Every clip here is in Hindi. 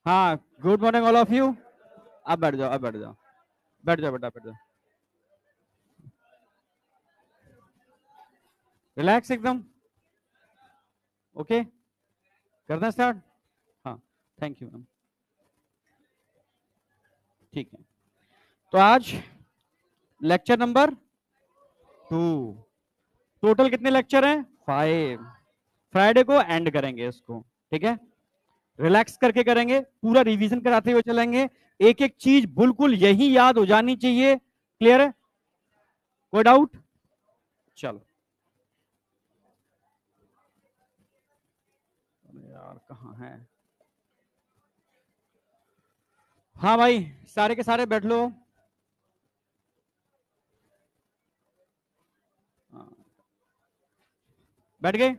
हाँ, good morning all of you. आप बैठ जाओ, आप बैठ जाओ, बैठ जाओ बेटा, बैठ जाओ। रिलैक्स एकदम। ओके, करना है स्टार्ट। हाँ, थैंक यू मैम। ठीक है, तो आज लेक्चर नंबर 2। टोटल कितने लेक्चर हैं? 5। फ्राइडे को एंड करेंगे इसको, ठीक है। रिलैक्स करके करेंगे, पूरा रिवीजन कराते हुए चलेंगे। एक एक चीज बिल्कुल यही याद हो जानी चाहिए। क्लियर है? कोई डाउट? चलो। अरे यार कहाँ है? हाँ भाई, सारे के सारे बैठ लो। हाँ, बैठ गए?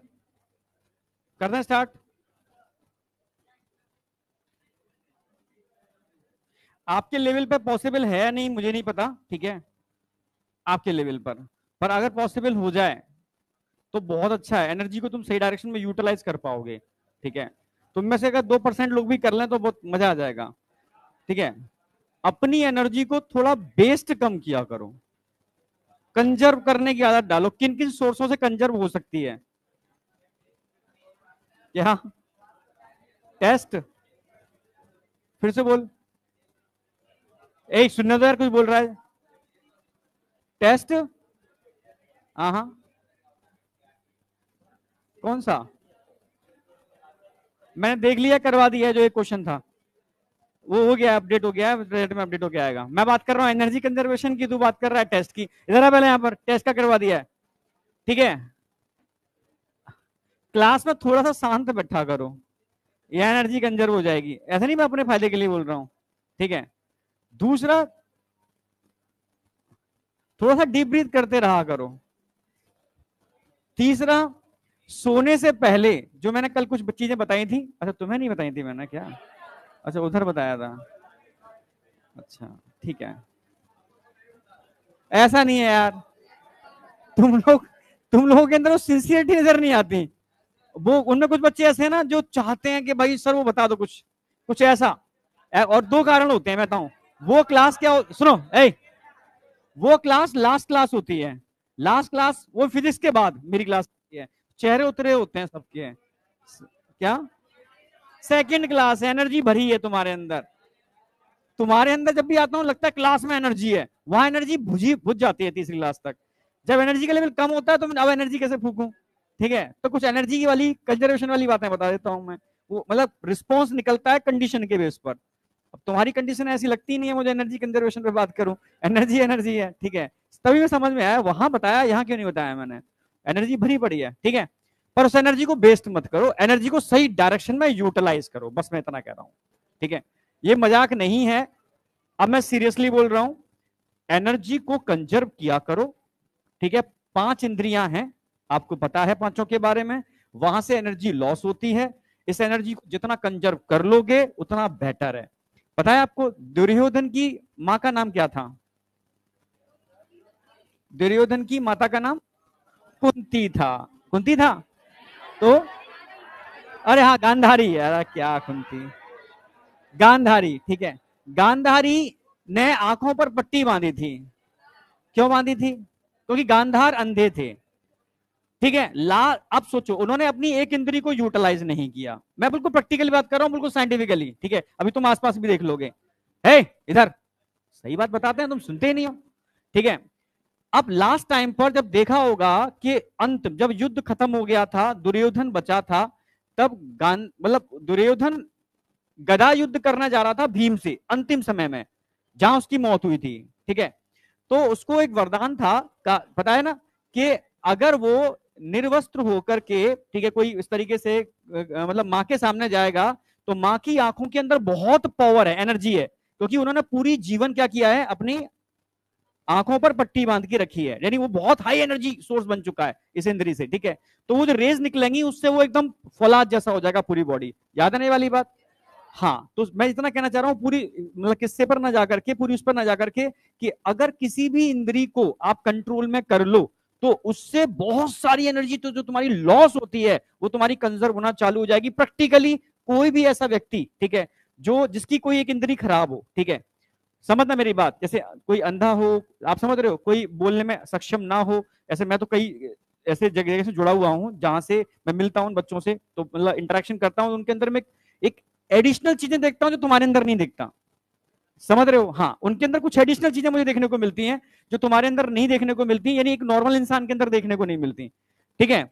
करते हैं स्टार्ट। आपके लेवल पे पॉसिबल है या नहीं मुझे नहीं पता, ठीक है, आपके लेवल पर अगर पॉसिबल हो जाए तो बहुत अच्छा है। एनर्जी को तुम सही डायरेक्शन में यूटिलाइज कर पाओगे, ठीक है। तुम में से अगर 2% लोग भी कर लें तो बहुत मजा आ जाएगा, ठीक है। अपनी एनर्जी को थोड़ा वेस्ट कम किया करो, कंजर्व करने की आदत डालो। किन किन सोर्सों से कंजर्व हो सकती है? क्या? टेस्ट? फिर से बोल। सुनने दो यार, कुछ बोल रहा है। टेस्ट? हाँ हाँ। कौन सा? मैंने देख लिया, करवा दिया। जो एक क्वेश्चन था वो हो गया, अपडेट हो गया, रिजल्ट में अपडेट हो गया आएगा। मैं बात कर रहा हूँ एनर्जी कंजर्वेशन की, तू बात कर रहा है टेस्ट की। इधर आ पहले, यहाँ पर टेस्ट का करवा दिया है, ठीक है। क्लास में थोड़ा सा शांत बैठा करो, ये एनर्जी कंजर्व हो जाएगी। ऐसा नहीं, मैं अपने फायदे के लिए बोल रहा हूँ, ठीक है। दूसरा, थोड़ा सा डीप ब्रीथ करते रहा करो। तीसरा, सोने से पहले जो मैंने कल कुछ चीजें बताई थी, अच्छा तुम्हें नहीं बताई थी मैंने क्या? अच्छा उधर बताया था, अच्छा ठीक है। ऐसा नहीं है यार, तुम लोग तुम लोगों के अंदर वो सिंसियरिटी नजर नहीं आती। वो उनमें कुछ बच्चे ऐसे हैं ना जो चाहते हैं कि भाई सर वो बता दो कुछ कुछ ऐसा। और दो कारण होते हैं, मैं बताऊं। वो क्लास क्या सुनो, वो क्लास लास्ट क्लास होती है। लास्ट क्लास वो फिजिक्स के बाद मेरी क्लास होती है। चेहरे उतरे होते हैं सबके। क्या? सेकंड क्लास है, एनर्जी भरी है तुम्हारे अंदर। तुम्हारे अंदर जब भी आता हूँ लगता है क्लास में एनर्जी है, वहां एनर्जी बुझ जाती है तीसरी क्लास तक। जब एनर्जी का लेवल कम होता है तो मैं अब एनर्जी कैसे फूकूं? ठीक है, तो कुछ एनर्जी की वाली कंजर्वेशन वाली बातें बता देता हूं मैं। वो मतलब रिस्पॉन्स निकलता है कंडीशन के बेस पर। अब तुम्हारी कंडीशन ऐसी लगती नहीं है मुझे एनर्जी कंजर्वेशन पे बात करूं। एनर्जी एनर्जी है, ठीक है। तभी मैं समझ में आया, वहां बताया, यहाँ क्यों नहीं बताया मैंने। एनर्जी भरी पड़ी है, ठीक है। पर उस एनर्जी को वेस्ट मत करो, एनर्जी को सही डायरेक्शन में यूटिलाइज करो, बस मैं इतना कह रहा हूं, ठीक है। ये मजाक नहीं है, अब मैं सीरियसली बोल रहा हूं। एनर्जी को कंजर्व किया करो, ठीक है। 5 इंद्रियां हैं, आपको पता है पांचों के बारे में। वहां से एनर्जी लॉस होती है। इस एनर्जी को जितना कंजर्व कर लोगे उतना बेटर है। पता है आपको दुर्योधन की मां का नाम क्या था? दुर्योधन की माता का नाम कुंती था। कुंती था तो, अरे हाँ गांधारी, अरे क्या कुंती, गांधारी, ठीक है। गांधारी ने आंखों पर पट्टी बांधी थी। क्यों बांधी थी? क्योंकि गांधार अंधे थे, ठीक है। अब सोचो, उन्होंने अपनी एक इंद्री को यूटिलाइज नहीं किया। मैं बिल्कुल प्रैक्टिकली बात कर रहा हूं, बिल्कुल साइंटिफिकली, ठीक है। अभी तुम आसपास भी देख लोगे। इधर सही बात बताते हैं, तुम सुनते ही नहीं हो, ठीक है। अब लास्ट टाइम पर जब देखा होगा कि अंत जब युद्ध खत्म हो गया था, दुर्योधन बचा था, तब मतलब दुर्योधन गदा युद्ध करना जा रहा था भीम से अंतिम समय में, जहां उसकी मौत हुई थी, ठीक है। तो उसको एक वरदान था, पता है ना, कि अगर वो निर्वस्त्र होकर के, ठीक है, कोई इस तरीके से मतलब माँ के सामने जाएगा, तो माँ की आंखों के अंदर बहुत पावर है, एनर्जी है, क्योंकि उन्होंने पूरी जीवन क्या किया है, अपनी आंखों पर पट्टी बांध के रखी है। यानी वो बहुत हाई एनर्जी सोर्स बन चुका है इस इंद्री से, ठीक है। तो वो जो रेज निकलेंगी उससे वो एकदम फौलाद जैसा हो जाएगा पूरी बॉडी। याद है नहीं वाली बात? हाँ, तो मैं इतना कहना चाह रहा हूं, पूरी मतलब किस्से पर ना जाकर के, पूरी उस पर ना जाकर के, कि अगर किसी भी इंद्री को आप कंट्रोल में कर लो तो उससे बहुत सारी एनर्जी तो जो तुम्हारी लॉस होती है वो तुम्हारी कंजर्व होना चालू हो जाएगी। प्रैक्टिकली कोई भी ऐसा व्यक्ति, ठीक है, जो जिसकी कोई एक इंद्री खराब हो, ठीक है, समझना मेरी बात, जैसे कोई अंधा हो, आप समझ रहे हो, कोई बोलने में सक्षम ना हो, ऐसे मैं तो कई ऐसे जगह से जुड़ा हुआ हूँ जहां से मैं मिलता हूँ बच्चों से, तो मतलब इंटरेक्शन करता हूँ, उनके अंदर में एक एडिशनल चीजें देखता हूँ जो तुम्हारे अंदर नहीं देखता, समझ रहे हो, हाँ, उनके अंदर कुछ एडिशनल चीजें मुझे देखने को मिलती हैं जो तुम्हारे अंदर नहीं देखने को मिलती, यानी एक नॉर्मल इंसान के अंदर देखने को नहीं मिलती, ठीक है।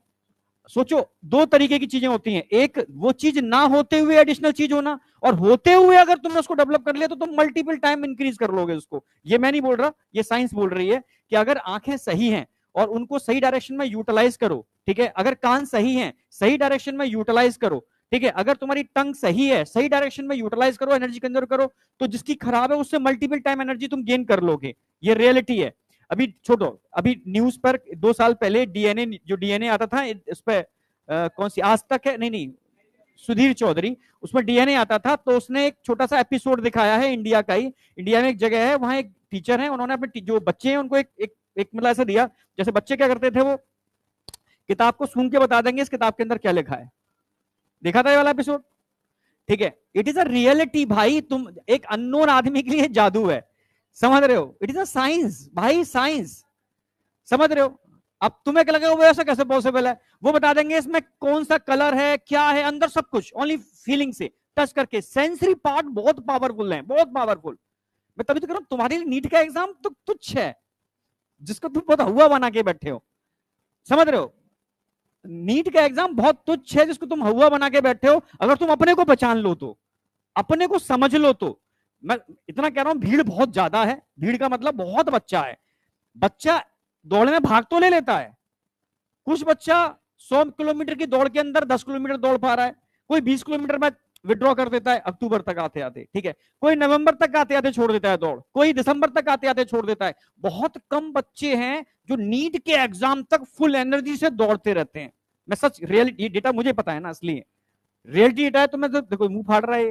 सोचो, दो तरीके की चीजें होती हैं, एक वो चीज ना होते हुए एडिशनल चीज होना, और होते हुए अगर तुमने उसको डेवलप कर लिया तो तुम मल्टीपल टाइम इंक्रीज कर लोगे उसको। ये मैं नहीं बोल रहा, ये साइंस बोल रही है कि अगर आंखें सही हैं और उनको सही डायरेक्शन में यूटिलाइज करो, ठीक है, अगर कान सही है सही डायरेक्शन में यूटिलाइज करो, ठीक है, अगर तुम्हारी टंग सही है सही डायरेक्शन में यूटिलाइज करो, एनर्जी कंजर्व करो, तो जिसकी खराब है उससे मल्टीपल टाइम एनर्जी तुम गेन कर लोगे। ये रियलिटी है। अभी छोड़ो, अभी न्यूज पर 2 साल पहले डीएनए, जो डीएनए आता था इस पे, कौन सी आज तक है, नहीं नहीं, सुधीर चौधरी, उसमें डीएनए आता था, तो उसने एक छोटा सा एपिसोड दिखाया है इंडिया का ही। इंडिया में एक जगह है, वहां एक टीचर है, उन्होंने अपने जो बच्चे हैं उनको एक मतलब ऐसा दिया, जैसे बच्चे क्या करते थे, वो किताब को सूंघ के बता देंगे इस किताब के अंदर क्या लिखा है। देखा था ये वाला एपिसोड, ठीक है। इट इज अ रियलिटी भाई, तुम एक अननोन आदमी के लिए जादू है, समझ रहे हो, इट इज अ साइंस भाई, साइंस, समझ रहे हो। अब तुम्हें क्या लगेगा वो ऐसा कैसे पॉसिबल है, वो बता देंगे इसमें कौन सा कलर है, क्या है अंदर, सब कुछ ओनली फीलिंग से, टच करके। सेंसरी पार्ट बहुत पावरफुल है, बहुत पावरफुल। मैं तभी तो कह रहा हूं तुम्हारे लिए नीट का एग्जाम तो तुच्छ है, जिसको तुम बहुत हुआ बना के बैठे हो, समझ रहे हो। नीट का एग्जाम बहुत तुच्छ है जिसको तुम हुआ बना के बैठे हो। अगर तुम अपने को पहचान लो तो, अपने को समझ लो तो। मैं इतना कह रहा हूं, भीड़ बहुत ज्यादा है, भीड़ का मतलब बहुत बच्चा है। बच्चा दौड़ में भाग तो ले लेता है, कुछ बच्चा 100 किलोमीटर की दौड़ के अंदर 10 किलोमीटर दौड़ पा रहा है, कोई 20 किलोमीटर में विड्रॉ कर देता है अक्टूबर तक आते आते, ठीक है, कोई नवंबर तक आते आते छोड़ देता है दौड़, कोई दिसंबर तक आते आते छोड़ देता है। बहुत कम बच्चे हैं जो नीट के एग्जाम तक फुल एनर्जी से दौड़ते रहते हैं। मैं सच, रियलिटी डेटा मुझे पता है ना, असली रियलिटी डेटा है, तो मैं तो देखो मुंह फाड़ रहा है,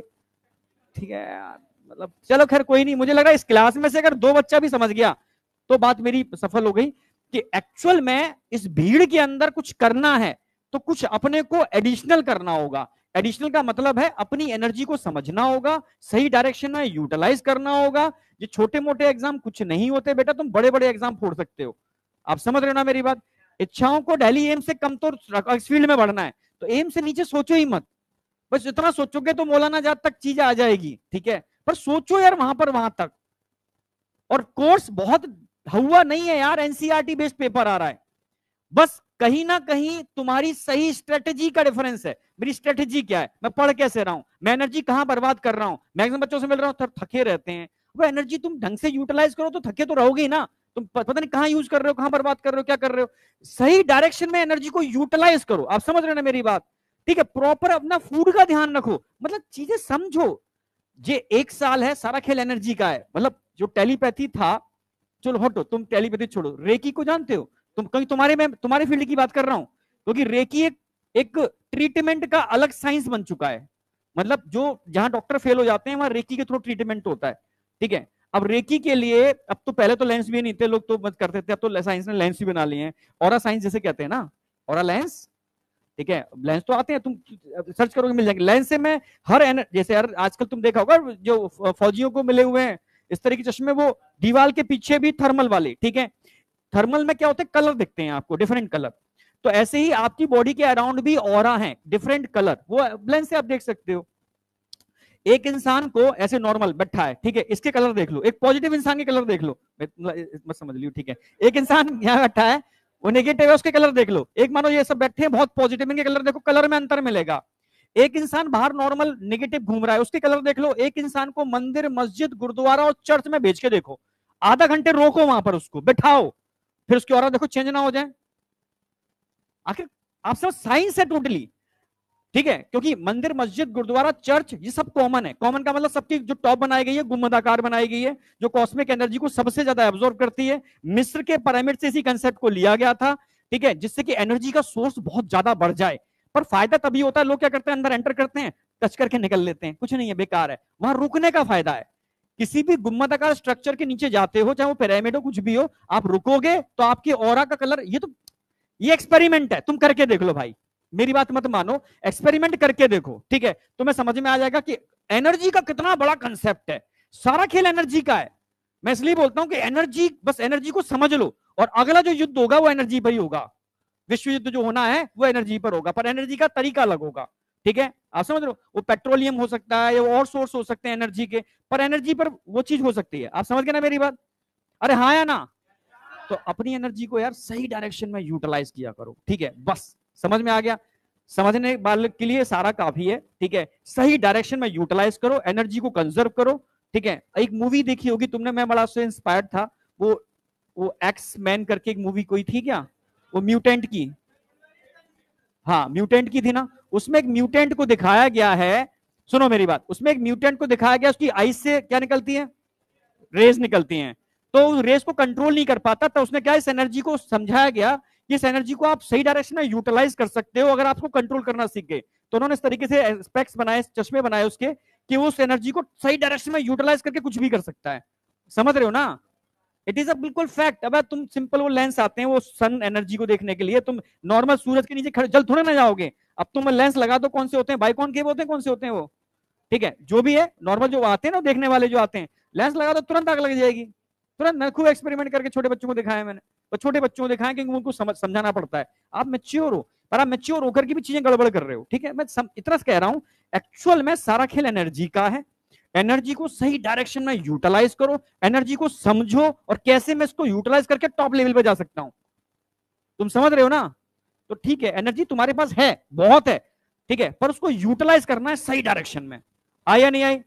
ठीक है यार, मतलब चलो खैर कोई नहीं, मुझे लग रहा है इस क्लास में से अगर 2 बच्चा भी समझ गया तो बात मेरी सफल हो गई कि एक्चुअल में इस भीड़ के अंदर कुछ करना है तो कुछ अपने को एडिशनल करना होगा। एडिशनल का मतलब है अपनी एनर्जी को समझना होगा, सही डायरेक्शन में यूटिलाइज करना होगा। ये छोटे मोटे एग्जाम कुछ नहीं होते बेटा, तुम बड़े बड़े एग्जाम फोड़ सकते हो। आप समझ रहे हो ना मेरी बात। इच्छाओं को दिल्ली एम से कम तो इस फील्ड में बढ़ना है तो एम से नीचे सोचो ही मत, बस इतना सोचोगे तो मौलाना जात तक चीज आ जाएगी, ठीक है, पर सोचो यार वहां पर वहां तक। और कोर्स बहुत हुआ नहीं है यार, एनसीईआरटी बेस्ड पेपर आ रहा है, बस कहीं ना कहीं तुम्हारी सही स्ट्रेटेजी का डिफरेंस है। मेरी स्ट्रेटेजी क्या है, मैं पढ़ कैसे रहा हूं, मैं एनर्जी कहां बर्बाद कर रहा हूं। मैक्सिमम बच्चों से मिल रहा हूं थके रहते हैं, वो एनर्जी तुम ढंग से यूटिलाइज करो तो थके तो रहोगे ही ना। तुम पता नहीं कहां यूज कर रहे हो, कहां बर्बाद कर रहे हो, क्या कर रहे हो। सही डायरेक्शन में एनर्जी को यूटिलाइज करो, आप समझ रहे हो ना मेरी बात, ठीक है। प्रॉपर अपना फूड का ध्यान रखो, मतलब चीजें समझो। ये 1 साल है, सारा खेल एनर्जी का है। मतलब जो टेलीपैथी था, चलो हटो, तुम टेलीपैथी छोड़ो, रेकी को जानते हो तुम, कहीं तुम्हारे में तुम्हारे फील्ड की बात कर रहा हूं, क्योंकि रेकी एक ट्रीटमेंट का अलग साइंस बन चुका है। मतलब जो जहां डॉक्टर फेल हो जाते हैं वहां रेकी के थ्रू ट्रीटमेंट होता है, ठीक है। अब रेकी के लिए, अब तो पहले तो लेंस भी नहीं थे, लोग तो मत करते थे, अब तो साइंस ने लेंस भी बना लिए हैं, ऑरा साइंस जैसे कहते हैं ना, ऑरा लेंस, ठीक है। लेंस तो आते हैं, तुम सर्च करोगे मिल जाएंगे। लेंस से मैं हर जैसे यार आजकल तुम देखा होगा जो फौजियों को मिले हुए हैं इस तरह के चश्मे, वो दीवार के पीछे भी थर्मल वाले, ठीक है। थर्मल में क्या होता है, कलर दिखते हैं आपको, डिफरेंट कलर। तो ऐसे ही आपकी बॉडी के अराउंड भी ऑरा है, डिफरेंट कलर, वो लेंस से आप देख सकते हो। एक इंसान को ऐसे नॉर्मल बैठा है, ठीक है, इसके कलर देख लो, एक पॉजिटिव इंसान के कलर देख लो, मत समझ लियो, ठीक है। एक इंसान यहाँ बैठा है, वो नेगेटिव है, उसके कलर देख लो। एक मानो ये सब बैठे हैं बहुत पॉजिटिव, इनके कलर देखो, कलर में अंतर मिलेगा। एक इंसान बाहर नॉर्मल नेगेटिव घूम रहा है, उसके कलर देख लो। एक इंसान को मंदिर, मस्जिद, गुरुद्वारा और चर्च में भेज के देखो, आधा घंटे रोको वहां पर, उसको बैठाओ, फिर उसकी ऑरा देखो चेंज ना हो जाए। आखिर आप सब साइंस है टोटली, ठीक है। क्योंकि मंदिर, मस्जिद, गुरुद्वारा, चर्च, ये सब कॉमन है। कॉमन का मतलब सबकी जो टॉप बनाई गई है, गुम्बदाकार बनाई गई है, जो कॉस्मिक एनर्जी को सबसे ज्यादा एब्जॉर्ब करती है। मिस्र के पिरामिड से इसी कंसेप्ट को लिया गया था, ठीक है, जिससे कि एनर्जी का सोर्स बहुत ज्यादा बढ़ जाए। पर फायदा तभी होता है, लोग क्या करते हैं, अंदर एंटर करते हैं, टच करके निकल लेते हैं, कुछ नहीं है, बेकार है। वहां रुकने का फायदा है। किसी भी गुम्बदाकार स्ट्रक्चर के नीचे जाते हो, चाहे वो पिरामिड हो, कुछ भी हो, आप रुकोगे तो आपकी ऑरा का कलर, ये एक्सपेरिमेंट है, तुम करके देख लो भाई, मेरी बात मत मानो, एक्सपेरिमेंट करके देखो, ठीक है, तुम्हें समझ में आ जाएगा कि एनर्जी का कितना बड़ा कंसेप्ट है, सारा खेल एनर्जी का है। मैं इसलिए बोलता हूं कि एनर्जी, बस एनर्जी को समझ लो, और अगला जो युद्ध होगा वो एनर्जी पर ही होगा। विश्व युद्ध जो होना है वो एनर्जी पर होगा, पर एनर्जी का तरीका अलग होगा। ठीक है, आप समझ रहे हो? वो पेट्रोलियम हो सकता है या और सोर्स हो सकते हैं एनर्जी के, पर एनर्जी पर वो चीज हो सकती है। आप समझ गए ना मेरी बात? अरे हाँ या ना? तो अपनी एनर्जी को यार सही डायरेक्शन में यूटिलाइज किया करो। ठीक है, बस समझ में आ गया? समझने वाले के लिए सारा काफी है। ठीक है, सही डायरेक्शन में यूटिलाइज करो, एनर्जी को कंजर्व करो। ठीक है, एक मूवी देखी होगी तुमने, मैं बड़ा उससे इंस्पायर्ड था, वो एक्स मैन करके एक मूवी कोई थी क्या, वो म्यूटेंट की, हाँ म्यूटेंट की थी ना। उसमें एक म्यूटेंट को दिखाया गया है, सुनो मेरी बात, उसमें एक म्यूटेंट को दिखाया गया, उसकी आईज से क्या निकलती है, रेज निकलती हैं। तो उस रेस को कंट्रोल नहीं कर पाता, तो उसने क्या, इस एनर्जी को समझाया गया कि इस एनर्जी को आप सही डायरेक्शन में यूटिलाइज कर सकते हो अगर आपको कंट्रोल करना सीख गए। तो उन्होंने इस तरीके से स्पेक्स बनाए, चश्मे बनाए उसके, कि वो उस एनर्जी को सही डायरेक्शन में यूटिलाइज करके कुछ भी कर सकता है। समझ रहे हो ना? इट इज अ बिल्कुल फैक्ट। अब तुम सिंपल वो लेंस आते हैं वो सन एनर्जी को देखने के लिए, तुम नॉर्मल सूरज के नीचे खड़े जल थोड़े ना जाओगे। अब तुम लेंस लगा दो, कौन से होते हैं, बाइकॉन के होते हैं, कौन से होते हैं वो, ठीक है, जो भी है नॉर्मल जो आते हैं ना देखने वाले जो आते हैं, लेंस लगा दो तुरंत आग लग जाएगी, तुरंत। मैं खूब एक्सपेरिमेंट करके छोटे बच्चों को दिखाया मैंने, और छोटे बच्चों को दिखाया क्योंकि उनको समझाना पड़ता है। आप मेच्योर हो, पर आप मेच्योर होकर के भी चीजें गड़बड़ कर रहे हो। ठीक है, मैं इतना कह रहा हूं, एक्चुअल में सारा खेल एनर्जी का है। एनर्जी को सही डायरेक्शन में यूटिलाइज करो, एनर्जी को समझो, और कैसे मैं इसको यूटिलाइज करके टॉप लेवल पे जा सकता हूं। तुम समझ रहे हो ना? तो ठीक है, एनर्जी तुम्हारे पास है, बहुत है, ठीक है, पर उसको यूटिलाइज करना है सही डायरेक्शन में। आई या नहीं आई?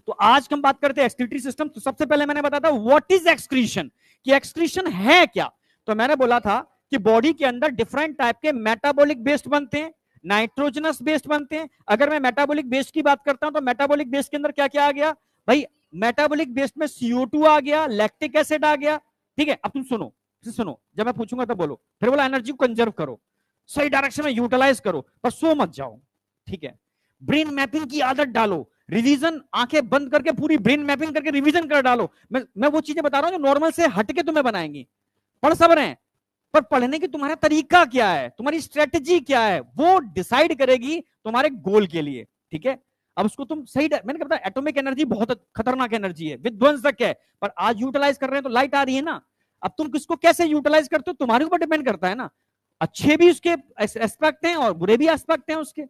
तो आज हम बात करते हैं एक्सक्रीटरी सिस्टम। तो सबसे पहले मैंने बताया था व्हाट इज एक्सक्रीशन, कि एक्सक्रीशन है क्या। तो मैंने बोला था कि बॉडी के अंदर डिफरेंट टाइप के मेटाबॉलिक वेस्ट बनते हैं, नाइट्रोजनस वेस्ट बनते हैं। अगर मैं मेटाबॉलिक वेस्ट की बात करता हूं तो मेटाबॉलिक वेस्ट के अंदर क्या क्या आ गया भाई, मेटाबॉलिक वेस्ट में CO2 आ गया, लैक्टिक एसिड आ गया। ठीक है, अब तुम सुनो, सुनो, जब मैं पूछूंगा तब बोलो। फिर बोला एनर्जी को कंजर्व करो, सही डायरेक्शन में यूटिलाइज करो, पर सो मत जाओ। ठीक है, ब्रेन मैपिंग की आदत डालो, रिवीजन, आंखें बंद करके पूरी ब्रेन मैपिंग करके रिवीजन कर डालो। मैं वो चीजें बता रहा हूं जो नॉर्मल से हटके तुम्हें बनाएंगी। पढ़ सब रहे हैं, पर पढ़ने की तुम्हारा तरीका क्या है, तुम्हारी स्ट्रेटजी क्या है, वो डिसाइड करेगी तुम्हारे गोल के लिए। ठीक है, अब उसको तुम सही, मैंने कहा एटॉमिक एनर्जी बहुत खतरनाक एनर्जी है, विध्वंसक है, पर आज यूटिलाइज कर रहे हैं तो लाइट आ रही है ना। अब तुम किसको कैसे यूटिलाइज करते हो तुम्हारे ऊपर डिपेंड करता है ना। अच्छे भी उसके एस्पेक्ट हैं और बुरे भी एस्पेक्ट हैं उसके,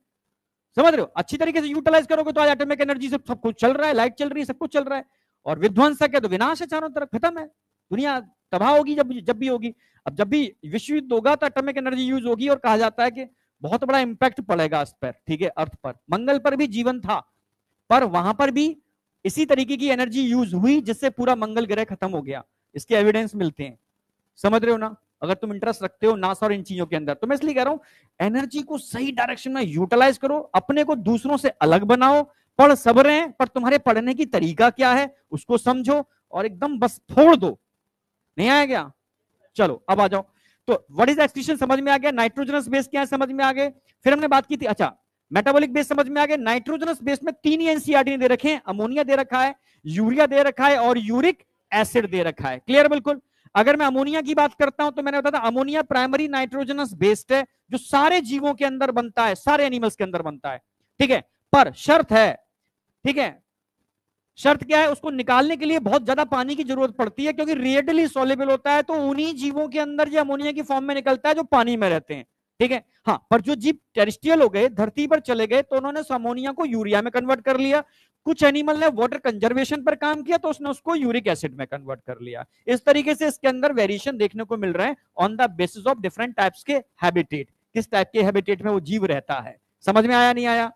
समझ रहे हो? अच्छी तरीके से यूटिलाइज करोगे तो आज एटॉमिक एनर्जी से सब कुछ चल रहा है, लाइट चल रही है, सब कुछ चल रहा है। और विध्वंसक है तो विनाश है, चारों तरफ खत्म है, दुनिया तबाह होगी जब भी होगी। अब जब भी विश्व युद्ध होगा तो एटॉमिक एनर्जी यूज होगी, और कहा जाता है कि बहुत बड़ा इंपैक्ट पड़ेगा इस पर। ठीक है, अर्थ पर, मंगल पर भी जीवन था, पर वहां पर भी इसी तरीके की एनर्जी यूज हुई जिससे पूरा मंगल ग्रह खत्म हो गया। इसके एविडेंस मिलते हैं, समझ रहे हो ना? अगर तुम इंटरेस्ट रखते हो नासा और इन चीजों के अंदर, तो मैं इसलिए कह रहा हूं एनर्जी को सही डायरेक्शन में यूटिलाइज करो, अपने को दूसरों से अलग बनाओ। पढ़ सब रहे हैं, पर तुम्हारे पढ़ने की तरीका क्या है उसको समझो, और एकदम बस फोड़ दो। नहीं आया क्या? चलो अब आ जाओ। तो व्हाट इज एक्सक्रीशन समझ में आ गया, नाइट्रोजनस बेस क्या है समझ में आ गए। फिर हमने बात की थी, अच्छा मेटाबॉलिक बेस समझ में आ गए। नाइट्रोजनस बेस में 3 ही एनसीईआरटी ने दे रखे हैं, अमोनिया दे रखा है, यूरिया दे रखा है, और यूरिक एसिड दे रखा है। क्लियर बिल्कुल? अगर मैं अमोनिया की बात करता हूं तो मैंने बताया था अमोनिया प्राइमरी नाइट्रोजनस बेस्ड है, जो सारे जीवों के अंदर बनता है, सारे एनिमल्स के अंदर बनता है। ठीक है, पर शर्त है, ठीक है, शर्त क्या है, उसको निकालने के लिए बहुत ज्यादा पानी की जरूरत पड़ती है, क्योंकि रेडिली सॉल्युबल होता है। तो उन्हीं जीवों के अंदर ये अमोनिया की फॉर्म में निकलता है जो पानी में रहते हैं। ठीक है, हाँ, पर जो जीव टेरेस्ट्रियल हो गए, धरती पर चले गए, तो उन्होंने अमोनिया को यूरिया में कन्वर्ट कर लिया। कुछ एनिमल ने वाटर कंजर्वेशन पर काम किया तो उसने उसको यूरिक एसिड में कन्वर्ट कर लिया। इस तरीके से इसके अंदर वेरिएशन देखने को मिल रहा है on the basis of different types के हैबिटेट, किस टाइप के हैबिटेट में वो जीव रहता है। समझ में आया नहीं आया?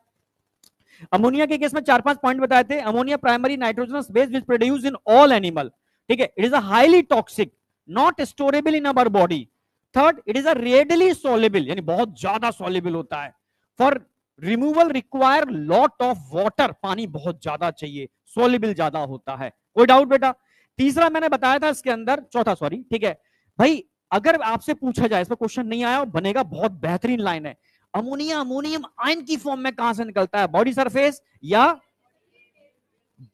अमोनिया के केस में 4-5 पॉइंट बताए थे। Ammonia primary nitrogenous base which produce in all animal. ठीक है, it is a highly toxic, not storable in our body. Third, it is a readily soluble, यानी बहुत ज्यादा सॉल्युबल होता है। For removal require lot of water, पानी बहुत ज्यादा चाहिए, सॉल्युबल ज्यादा होता है। कोई डाउट बेटा? तीसरा मैंने बताया था इसके अंदर, चौथा सॉरी, ठीक है भाई, अगर आपसे पूछा जाए, इसमें क्वेश्चन नहीं आया और बनेगा, बहुत बेहतरीन लाइन है, अमोनिया अमोनियम आयन की फॉर्म में कहां से निकलता है, बॉडी सरफेस या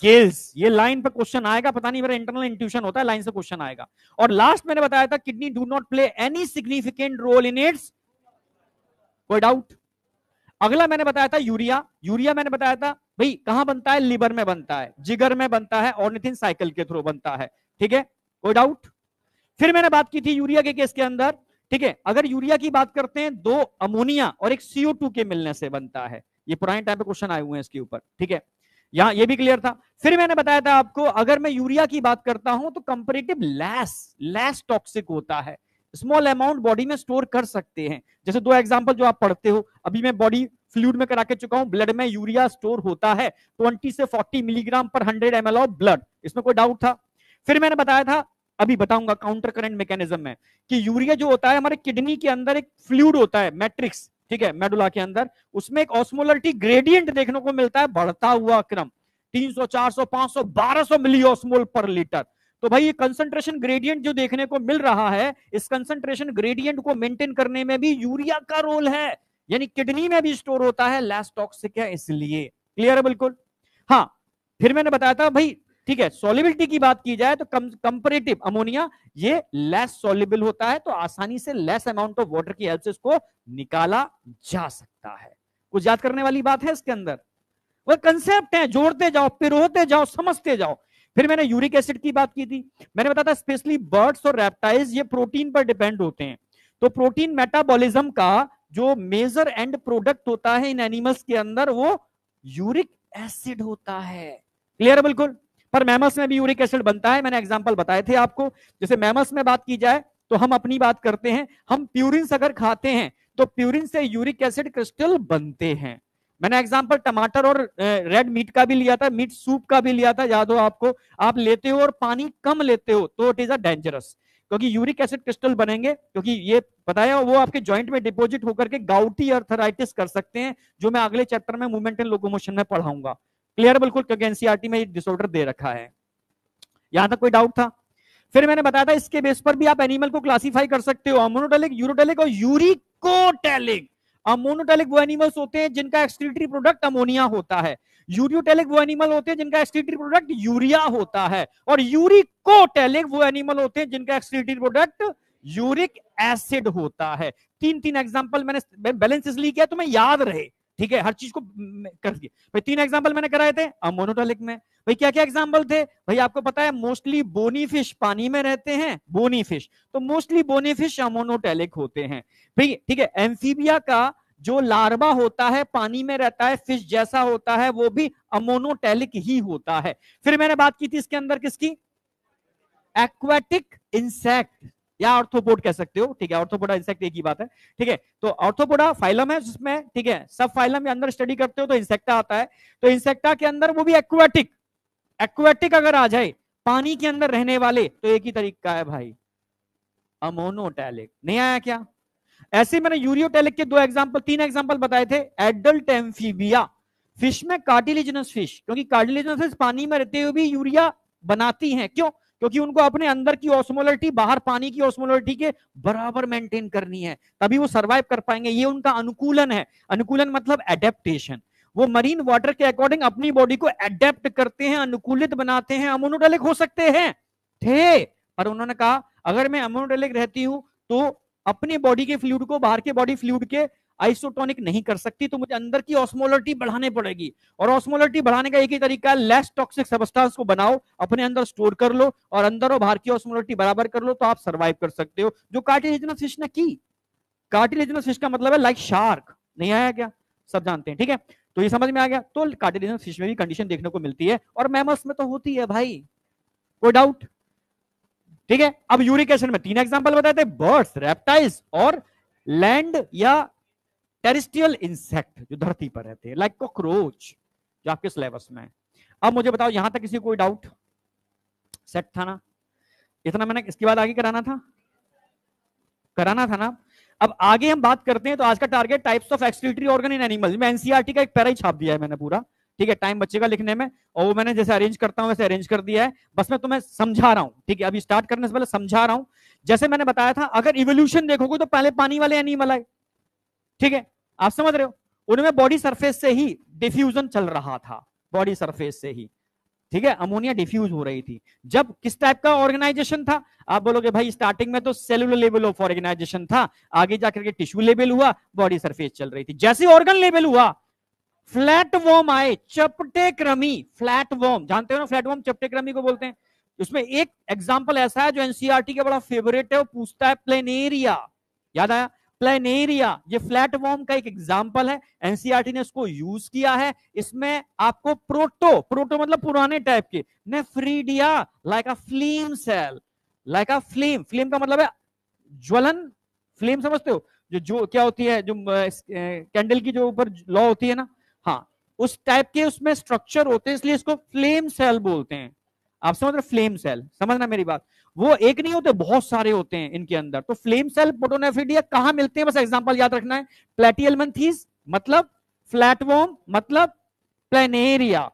गिल्स? ये लाइन पे क्वेश्चन आएगा, पता नहीं, मेरा इंटरनल इंट्यूशन होता है, लाइन से क्वेश्चन आएगा। और लास्ट मैंने बताया था kidney do not play any significant role in its, कोई डाउट? अगला मैंने बताया था यूरिया, यूरिया मैंने बताया था भाई कहां बनता है? लिवर में बनता है, जिगर में बनता है, ऑर्निथिन साइकिल के थ्रू बनता है। ठीक है, कोई डाउट? फिर मैंने बात की थी यूरिया के केस के अंदर, ठीक है, अगर यूरिया की बात करते हैं, दो अमोनिया और एक CO2 के मिलने से बनता है। ये पुराने टाइम पे क्वेश्चन आए हुए हैं इसके ऊपर। ठीक है, यहां ये भी क्लियर था। फिर मैंने बताया था आपको, अगर मैं यूरिया की बात करता हूं तो कंपेरेटिव लेस टॉक्सिक होता है, स्मॉल अमाउंट बॉडी में स्टोर कर सकते हैं। जैसे दो एग्जांपल जो आप पढ़ते हो, अभी मैं बॉडी फ्लूइड में करा के चुका हूं, ब्लड में यूरिया स्टोर होता है 20 से 40 मिलीग्राम पर 100 ml ऑफ ब्लड, इसमें कोई डाउट था? फिर मैंने बताया था, अभी बताऊंगा काउंटर करंट मैकेनिज्म में, कि यूरिया जो होता है हमारे किडनी के अंदर एक फ्लूइड होता है, मैट्रिक्स, ठीक है, मेडुला के अंदर, उसमें एक ऑस्मोलरिटी ग्रेडियंट देखने को मिलता है, बढ़ता हुआ क्रम 300, 400, 500, 1200 मिली ऑस्मोल पर लीटर। तो भाई ये कंसंट्रेशन ग्रेडियंट जो देखने को मिल रहा है, इस कंसंट्रेशन ग्रेडियंट को मेंटेन करने में भी यूरिया का रोल है, यानी किडनी में भी स्टोर होता है, लेस टॉक्सिक है इसलिए। क्लियर है बिल्कुल? हाँ, फिर मैंने बताया था भाई, ठीक है, सॉल्युबिलिटी की बात की जाए तो कंपैरेटिव अमोनिया ये लेस सॉल्युबल होता है, तो आसानी से लेस अमाउंट ऑफ वाटर की हेल्प से इसको निकाला जा सकता है। कुछ याद करने वाली बात है इसके अंदर? वो कंसेप्ट है, जोड़ते जाओ, पिरोते जाओ, समझते जाओ। फिर मैंने यूरिक एसिड की बात की थी, मैंने बताया था स्पेशली बर्ड्स और रेप्टाइल्स ये प्रोटीन पर डिपेंड होते हैं, तो प्रोटीन मेटाबॉलिज्म का जो मेजर एंड प्रोडक्ट होता है इन एनिमल्स के अंदर वो यूरिक एसिड होता है। क्लियर है बिल्कुल? पर मैमल्स में भी यूरिक एसिड बनता है, मैंने एग्जांपल बताए थे आपको। जैसे मैमल्स में बात की जाए तो हम अपनी बात करते हैं, हम प्यूरिन अगर खाते हैं तो प्यूरिन से यूरिक एसिड क्रिस्टल बनते हैं। मैंने एग्जांपल टमाटर और रेड मीट का भी लिया था, मीट सूप का भी लिया था, याद हो आपको? आप लेते हो और पानी कम लेते हो तो इट इज अ डेंजरस, क्योंकि यूरिक एसिड क्रिस्टल बनेंगे, क्योंकि ये बताया वो आपके जॉइंट में डिपॉजिट होकर के गाउटी अर्थराइटिस कर सकते हैं, जो मैं अगले चैप्टर में मूवमेंट एंड लोकोमोशन में पढ़ाऊंगा। क्लियर बिल्कुल? क्योंकि एनसीईआरटी में डिसऑर्डर दे रखा है। यहां तक कोई डाउट था? फिर मैंने बताया था इसके बेस पर भी आप एनिमल को क्लासिफाई कर सकते हो, अमोनोटेलिक, यूरोटेलिक और यूरिकोटेलिक। अमोनोटेलिक वो एनिमल्स होते हैं जिनका एक्सक्रीटरी प्रोडक्ट अमोनिया होता है, यूरियोटेलिक वो एनिमल होते हैं जिनका एक्सक्रीटरी प्रोडक्ट यूरिया होता है, और यूरिकोटेलिक वो एनिमल होते हैं जिनका एक्सक्रीटरी प्रोडक्ट यूरिक एसिड होता है। तीन तीन एग्जांपल मैंने बैलेंस इसलिए किया तो मैं याद रहे, ठीक है, हर चीज को कर दिया भाई। तीन एग्जांपल मैंने कराए थे अमोनोटेलिक में। भाई क्या क्या एग्जांपल थे भाई? आपको पता है मोस्टली बोनी फिश पानी में रहते हैं, बोनी फिश, तो मोस्टली बोनी फिश अमोनोटेलिक होते हैं भाई। ठीक है, एम्फीबिया का जो लार्वा होता है पानी में रहता है, फिश जैसा होता है, वो भी अमोनोटेलिक ही होता है। फिर मैंने बात की थी इसके अंदर किसकी? एक्वाटिक इंसेक्ट या ऑर्थोपोड कह सकते हो, ठीक है, ऑर्थोपोडा इंसेक्ट एक ही बात है। ठीक है, तो ऑर्थोपोडा फाइलम है जिसमें, ठीक है, सब फाइलम के अंदर स्टडी करते हो तो इंसेक्टा आता है, तो इंसेक्टा के अंदर वो भी एक्वाटिक, एक्वाटिक अगर आ जाए पानी के अंदर रहने वाले तो एक ही तरीका है भाई, अमोनोटेलिक। नहीं आया क्या? ऐसे मैंने यूरियोटेलिक के दो एग्जांपल, तीन एग्जांपल बताए थे। एडल्ट एम्फीबिया फिश में कार्टिलेजिनस फिश, क्योंकि कार्टिलेजिनस फिश पानी में रहते हुए भी यूरिया बनाती हैं, क्यों? क्योंकि उनको अपने अंदर की ऑस्मोलरिटी बाहर पानी की ऑस्मोलरिटी के बराबर मेंटेन करनी है, तभी वो सरवाइव कर पाएंगे। ये उनका अनुकूलन है। अनुकूलन मतलब एडेप्टेशन। वो मरीन वाटर के अकॉर्डिंग अपनी बॉडी को एडेप्ट करते हैं, अनुकूलित बनाते हैं। अमोनोटेलिक हो सकते हैं थे, पर उन्होंने कहा अगर मैं अमोनोटेलिक रहती हूं तो अपनी बॉडी के फ्लूइड को बाहर के बॉडी फ्लूइड के आइसोटोनिक नहीं कर सकती, तो मुझे अंदर की ऑस्मोलरिटी बढ़ानी पड़ेगी, और ऑस्मोलरिटी बढ़ाने का एक ही तरीका है, लेस टॉक्सिक सब्सटेंस को बनाओ, अपने अंदर स्टोर कर लो और अंदर और बाहर की ऑस्मोलरिटी बराबर कर लो, तो आप सर्वाइव कर सकते हो, जो कार्टिलेजिनस फिश ने की। कार्टिलेजिनस फिश का मतलब है लाइक शार्क। नहीं आया क्या? सब जानते हैं, ठीक है, तो ये समझ में आ गया। तो कार्टिलेजिनस फिश में भी कंडीशन देखने को मिलती है, और मैमल्स में तो होती है भाई, कोई डाउट? ठीक है, अब यूरिक एसिड में तीन एग्जांपल बताए थे, बर्ड्स, रेप्टाइल्स और लैंड या टेरेस्ट्रियल इंसेक्ट जो धरती पर रहते हैं, लाइक कॉकरोच जो आपके सिलेबस में है। अब मुझे बताओ यहां तक किसी को कोई डाउट? सेट था ना? इतना मैंने इसके बाद आगे कराना था, कराना था ना? अब आगे हम बात करते हैं, तो आज का target types of excretory organ in animals में एनसीईआरटी का एक पैरा ही छाप दिया है मैंने पूरा, ठीक है, टाइम बचेगा लिखने में, और वो मैंने जैसे अरेंज करता हूं वैसे अरेंज कर दिया है, बस मैं तुम्हें समझा रहा हूं, ठीक है, अभी स्टार्ट करने से पहले समझा रहा हूं। जैसे मैंने बताया था, अगर इवोल्यूशन देखोगे तो पहले पानी वाले एनिमल आए, ठीक है, आप समझ रहे हो, उनमें बॉडी सरफेस से ही डिफ्यूजन चल रहा था, बॉडी सरफेस से ही, ठीक है, अमोनिया डिफ्यूज हो रही थी। जब किस टाइप का ऑर्गेनाइजेशन था? आप बोलोगे भाई स्टार्टिंग में तो सेलुलर लेवल ऑफ ऑर्गेनाइजेशन था, आगे जाकर के टिश्यू लेवल हुआ, बॉडी सरफेस चल रही थी। जैसे ऑर्गन लेवल हुआ, फ्लैट वॉर्म आए, चपटे क्रमी, फ्लैट वॉर्म जानते हो ना, फ्लैट वॉर्म चपटे क्रमी को बोलते हैं। उसमें एक एग्जांपल ऐसा है जो एनसीईआरटी का बड़ा फेवरेट है, वो पूछता है प्लेनेरिया, याद आया, प्लेनेरिया, ये फ्लैट वॉर्म का एक एग्जांपल है, एनसीईआरटी ने उसको यूज किया है। इसमें आपको प्रोटो, प्रोटो मतलब पुराने टाइप के, nephridia like a flame cell, like a flame, flame का मतलब है ज्वलन, फ्लेम समझते हो, जो क्या होती है, जो कैंडल की जो ऊपर लौ होती है ना, हाँ उस टाइप के उसमें स्ट्रक्चर होते हैं, इसलिए इसको फ्लेम सेल बोलते हैं। आप समझ रहे, फ्लेम सेल, समझना मेरी बात, वो एक नहीं होते, बहुत सारे होते हैं इनके अंदर। तो फ्लेम सेल प्रोटोनेफ्रिडिया कहां मिलते हैं, बस एग्जांपल याद रखना है, प्लेटियलमंथीज मतलब फ्लैटवॉर्म मतलब प्लेनेरिया।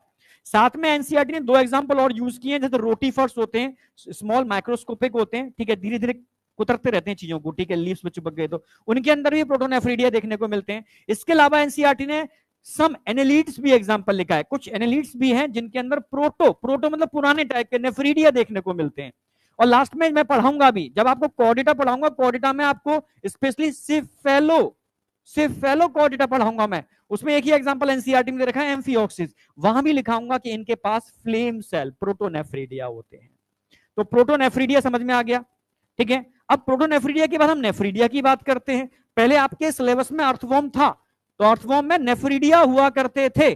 साथ में एनसीईआरटी ने दो एग्जांपल और यूज किए हैं, जैसे रोटीफर्स होते हैं, स्मॉल माइक्रोस्कोपिक होते हैं, ठीक है, धीरे धीरे कुतरते रहते हैं चीजों को, ठीक है, लीव्स में चिपक गए तो उनके अंदर भी प्रोटोनेफ्रिडिया देखने को मिलते हैं। इसके अलावा एनसीईआरटी ने सम एनालिट्स भी एग्जांपल लिखा है, कुछ एनालिट्स भी हैं जिनके अंदर प्रोटो, प्रोटो मतलब पुराने टाइप के नेफ्रीडिया देखने को मिलते हैं। और लास्ट में मैं पढ़ाऊंगा भी, जब आपको कॉर्डेटा पढ़ाऊंगा, कॉर्डेटा में आपको स्पेशली सिफेलो कॉर्डेटा पढ़ाऊंगा मैं, उसमें एक ही एग्जांपल एनसीईआरटी में रखा है एम्फिओक्सिस, वहां भी लिखाऊंगा कि इनके पास फ्लेम सेल प्रोटोनेफ्रीडिया होते हैं। तो प्रोटोनेफ्रीडिया समझ में आ गया, ठीक है। अब प्रोटोनेफ्रीडिया के बाद हम नेफ्रीडिया की बात करते हैं। पहले आपके सिलेबस में अर्थवॉर्म था, तो अर्थवॉर्म में नेफ्रीडिया हुआ करते थे,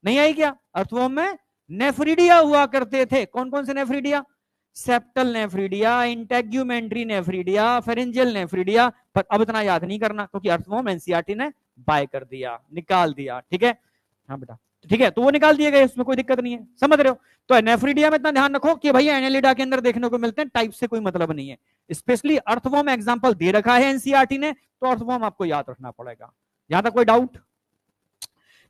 नहीं आई क्या, अर्थवॉर्म में नेफ्रीडिया हुआ करते थे। कौन कौन से nephridia, septal nephridia, integumentary nephridia, pharyngeal nephridia, पर अब इतना याद नहीं करना क्योंकि अर्थवॉर्म एनसीईआरटी ने बाय कर दिया, निकाल दिया, ठीक है, हाँ बेटा, ठीक है, तो वो निकाल दिए गए, उसमें कोई दिक्कत नहीं है, समझ रहे हो। तो नेफ्रीडिया में इतना ध्यान रखो कि भैया एनेलिडा के अंदर देखने को मिलते हैं, टाइप से कोई मतलब नहीं है, स्पेशली अर्थवॉर्म एग्जांपल दे रखा है एनसीईआरटी ने, तो अर्थवॉर्म आपको याद रखना पड़ेगा। यहां तक कोई डाउट।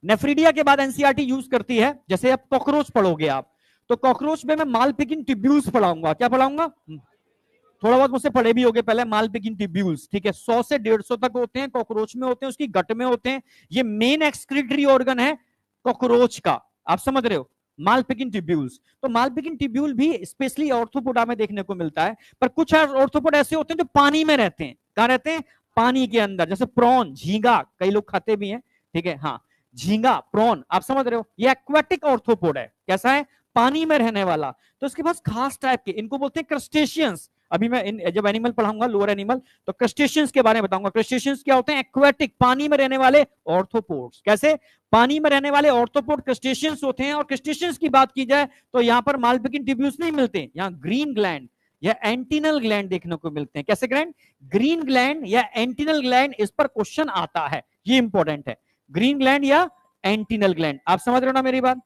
नेफ्रीडिया के बाद एनसीईआरटी यूज करती है, जैसे अब कॉकरोच पढ़ोगे आप, तो कॉकरोच में मैं मालपिगिन ट्यूब्यूल्स पढ़ाऊंगा, क्या पढ़ाऊंगा, थोड़ा बहुत मुझसे पढ़े भी होगे पहले, मालपिगिन ट्यूब्यूल्स, ठीक है, 100 से 150 तक होते हैं, कॉकरोच में होते हैं, उसकी गट में होते हैं, ये मेन एक्सक्रीटरी ऑर्गन है कॉकरोच का, आप समझ रहे हो, मालपिगिन ट्यूब्यूल्स। तो मालपिगिन ट्यूब्यूल भी स्पेशली ऑर्थोपोडा में देखने को मिलता है, पर कुछ ऑर्थोपोड ऐसे होते हैं जो पानी में रहते हैं, कहां रहते हैं, पानी के अंदर, जैसे प्रॉन, झींगा, कई लोग खाते भी हैं, ठीक है, हाँ झींगा, प्रॉन, आप समझ रहे हो, ये एक्वेटिक ऑर्थोपोड है, कैसा है, पानी में रहने वाला। तो इसके पास खास टाइप के, इनको बोलते हैं क्रस्टेशियंस। अभी मैं जब एनिमल पढ़ाऊंगा, लोअर एनिमल, तो क्रस्टेशियंस के बारे में बताऊंगा। क्रस्टेशियंस क्या होते हैं, एक्वेटिक, पानी में रहने वाले ऑर्थोपोड्स। कैसे, पानी में रहने वाले ऑर्थोपोड क्रस्टेशियंस होते हैं। और क्रस्टेशियंस की बात की जाए तो यहां पर मालपिगिन ट्यूब्यूल्स नहीं मिलते, यहां ग्रीन ग्लैंड या एंटीनल ग्लैंड देखने को मिलते हैं। कैसे ग्लैंड, ग्रीन ग्लैंड या एंटीनल ग्लैंड, इस पर क्वेश्चन आता है, ये इंपॉर्टेंट है, ग्रीन ग्लैंड या एंटीनल ग्लैंड, आप समझ रहे हो ना मेरी बात,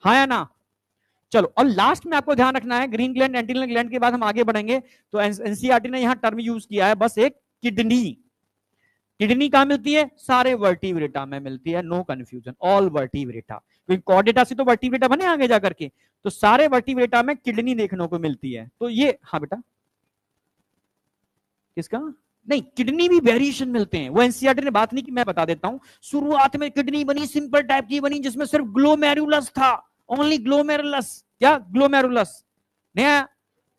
हाँ या ना। चलो, और लास्ट में आपको ध्यान रखना है, ग्रीन ग्लैंड एंटीनल ग्लैंड के बाद हम आगे बढ़ेंगे, तो एनसीईआरटी ने यहां टर्म यूज किया है बस एक, किडनी। किडनी कहां मिलती है, सारे वर्टिब्रेटा में मिलती है, नो कंफ्यूजन, ऑल वर्टिब्रेटा, क्योंकि कॉर्डेटा से तो वर्टिब्रेटा बने आगे जाकर के, तो सारे वर्टिब्रेटा में किडनी देखने को मिलती है। तो ये, हाँ बेटा, किसका, नहीं, किडनी भी वेरिएशन मिलते हैं, वो एनसीईआरटी ने बात नहीं की, मैं बता देता हूं। शुरुआत में किडनी बनी सिंपल टाइप की बनी, जिसमें सिर्फ ग्लोमेरुलस था, ओनली ग्लोमेरुलस, क्या ग्लोमेरुलस, नया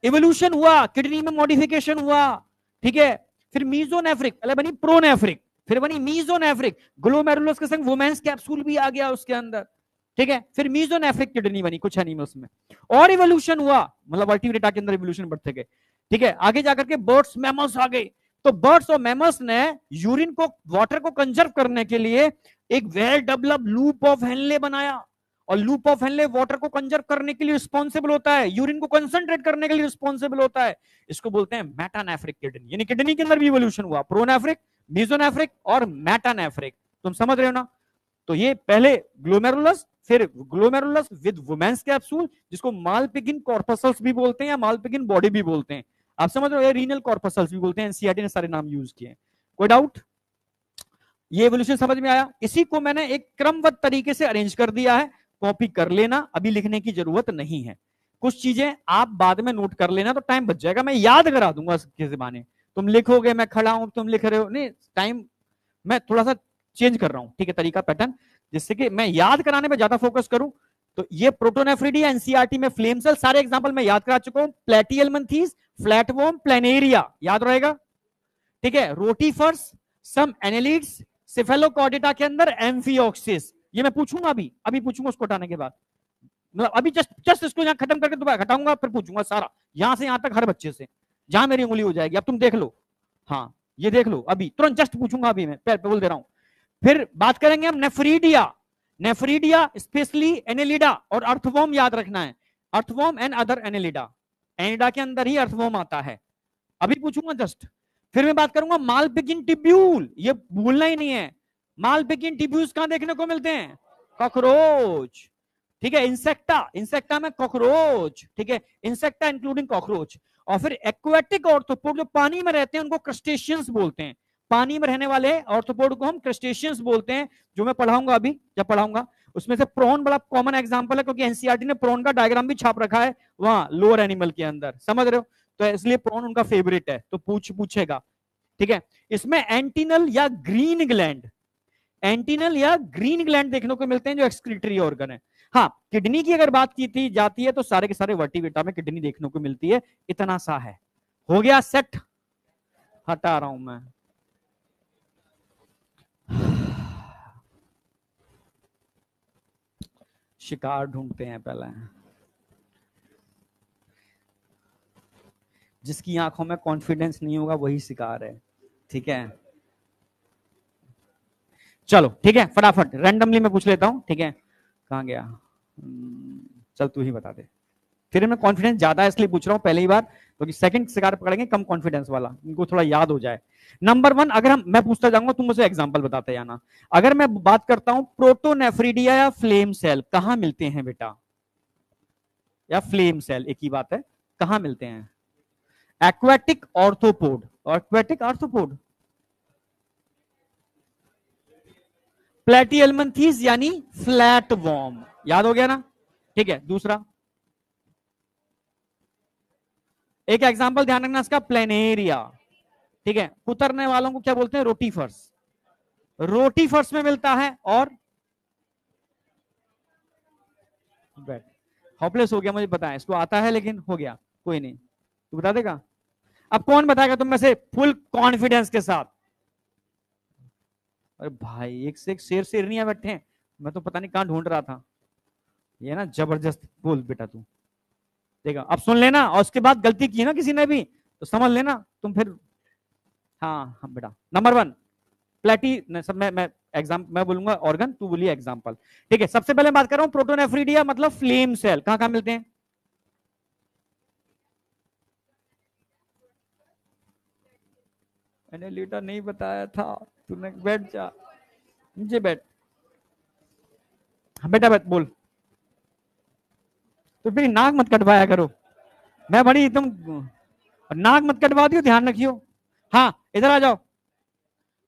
इवोल्यूशन हुआ, किडनी में मॉडिफिकेशन हुआ, ठीक है, फिर मीजोनेफ्रिक, पहले बनी प्रोनेफ्रिक, फिर बनी मीजोनेफ्रिक, ग्लोमेरुलस के संग वुमेन्स कैप्सूल भी आ गया उसके अंदर, ठीक है, फिर मीजोनेफ्रिक किडनी बनी, कुछ एनिमल्स में, और इवोल्यूशन हुआ, मतलब वर्टिब्रेटा के अंदर इवोल्यूशन बढ़ते गए, ठीक है, आगे जाकर के बर्ड्स मैमल्स आ गए। तो बर्ड्स और मैमल्स ने यूरिन को, वाटर को कंजर्व करने के लिए एक well develop loop of Henle बनाया, और लूप ऑफ हेनले वाटर को कंजर्व करने के लिए रिस्पॉन्सिबल होता है, यूरिन को कंसंट्रेट करने के लिए रिस्पॉन्सिबल होता है, इसको बोलते हैं मेटानेफ्रिक किडनी, यानी किडनी के अंदर भी इवोल्यूशन हुआ, प्रोनेफ्रिक, मीजोनेफ्रिक और मेटानेफ्रिक, तुम समझ रहे हो ना। तो ये पहले ग्लोमेरुलस, फिर ग्लोमेरुलस विद वुमेन्स कैप्सूल, जिसको मालपिगिन कॉर्पसल्स भी बोलते हैं या मालपिगिन बॉडी भी बोलते हैं, आप समझ रहे हो, रीनल कॉर्पसल्स भी बोलते हैं, एनसीईआरटी ने सारे नाम यूज किए हैं। कोई डाउट, ये एवोल्यूशन समझ में आया। इसी को मैंने एक क्रमबद्ध तरीके से अरेंज कर दिया है, कॉपी कर लेना, अभी लिखने की जरूरत नहीं है, कुछ चीजें आप बाद में नोट कर लेना, तो टाइम बच जाएगा, मैं याद करा दूंगा इसके जमाने, तुम लिखोगे, मैं खड़ा हूं, तुम लिख रहे हो, नहीं टाइम मैं थोड़ा सा चेंज कर रहा हूं, ठीक है, तरीका, पैटर्न, जिससे कि मैं याद कराने में ज्यादा फोकस करूं। तो ये प्रोटोनेफ्रिडिया, एनसीईआरटी में फ्लेम सेल, सारे एग्जांपल मैं याद करा चुका हूं, प्लेटियलमंथीज, फ्लैटवॉर्म, प्लेनेरिया, याद रहेगा, ठीक है, रोटीफर्स, सम एनालिड्स, सिफेलोकॉर्डेटा के अंदर एम्फिओक्सिस, ये मैं पूछूंगा अभी, अभी पूछूंगा उसको हटाने के बाद, मतलब अभी जस्ट जस्ट इसको यहाँ खत्म करके दोबारा हटाऊंगा, फिर पूछूंगा सारा यहां से यहां तक हर बच्चे से, जहां मेरी उंगली हो जाएगी। अब तुम देख लो, हाँ ये देख लो, अभी तुरंत जस्ट पूछूंगा अभी, मैं बोल दे रहा हूं। फिर बात करेंगे हम नेफ्रीडिया, नेफ्रीडिया स्पेशली एनेलिडा और अर्थवॉर्म याद रखना है, earthworm and other Annelida, Annelida के अंदर ही अर्थवॉर्म आता है, अभी पूछूंगा जस्ट। फिर मैं बात करूंगा मालपिगिन टिब्यूल, ये भूलना ही नहीं है, मालपिगिन टिब्यूल्स कहां देखने को मिलते हैं, कॉकरोच, ठीक है, इंसेक्टा, इंसेक्टा में कॉकरोच, ठीक है, इंसेक्टा इंक्लूडिंग कॉकरोच। और फिर एक्वेटिक ऑर्थ्रोपोड जो पानी में रहते हैं उनको क्रस्टेशियंस बोलते हैं, पानी में रहने वाले ऑर्थ्रोपोड को हम क्रस्टेशियंस बोलते हैं, जो मैं पढ़ाऊंगा अभी, जब पढ़ाऊंगा। उसमें से प्रॉन बड़ा कॉमन एग्जांपल है, क्योंकि एनसीईआरटी ने प्रॉन का डायग्राम भी छाप रखा है वहां लोअर एनिमल के अंदर, समझ रहे हो, तो इसलिए प्रॉन उनका फेवरेट है, तो पूछेगा, ठीक है। इसमें एंटीनल या ग्रीन ग्लैंड, एंटीनल या ग्रीन ग्लैंड देखने को मिलते हैं जो एक्सक्रीटरी ऑर्गन है। हाँ, किडनी की अगर बात की थी जाती है तो सारे के सारे वर्टिब्रेटा में किडनी देखने को मिलती है, इतना सा है। हो गया सेट, हटा रहा हूं मैं। शिकार ढूंढते हैं पहले, जिसकी आंखों में कॉन्फिडेंस नहीं होगा वही शिकार है, ठीक है। चलो ठीक है, फटाफट रैंडमली मैं पूछ लेता हूं, ठीक है। कहां गया, चल तू ही बता दे, फिर मैं कॉन्फिडेंस ज्यादा है इसलिए पूछ रहा हूं पहली बार, क्योंकि सेकंड शिकार पकड़ेंगे कम कॉन्फिडेंस वाला, इनको थोड़ा याद हो जाए। नंबर 1, अगर मैं पूछता जाऊंगा तुम मुझे एग्जांपल बताते जाना। अगर मैं बात करता हूं प्रोटोनेफ्रिडिया या फ्लेम सेल कहां मिलते हैं बेटा, या फ्लेम सेल एक ही बात है, कहां मिलते हैं। एक्वेटिक ऑर्थ्रोपोड, एक्वेटिक आर्थ्रोपोड, प्लेटियलमंथीज यानी फ्लैट वॉर्म, याद हो गया ना, ठीक है। दूसरा एक एग्जांपल ध्यान रखना इसका, प्लेनेरिया, ठीक है। कुतरने वालों को क्या बोलते हैं, रोटीफर्स, रोटीफर्स में मिलता है। और हॉपलेस हो गया, मुझे पता है इसको आता है, लेकिन हो गया, कोई नहीं, तू बता देगा। अब कौन बताएगा तुम में से फुल कॉन्फिडेंस के साथ। अरे भाई एक से एक शेर शेरनियां बैठे हैं, मैं तो पता नहीं कहां ढूंढ रहा था। ये ना जबरदस्त, बोल बेटा तू, देखा, अब सुन लेना, और उसके बाद गलती की ना किसी ने भी तो समझ लेना तुम फिर। हाँ हाँ बेटा, नंबर 1 प्लेटी, सब मैं एग्जाम मैं बोलूंगा ऑर्गन, तू बोलिए एग्जांपल, ठीक है। सबसे पहले बात कर रहा हूं प्रोटोनेफ्रिडिया मतलब फ्लेम सेल, कहां कहां मिलते हैं। मैंने लीटर नहीं बताया था, तूने, बैठ जा नीचे बैठ, हाँ बेटा बैठ, बोल। तो फिर नाक मत कटवाया करो, मैं बड़ी तुम नाक मत कटवा दियो, ध्यान रखियो। हाँ इधर आ जाओ,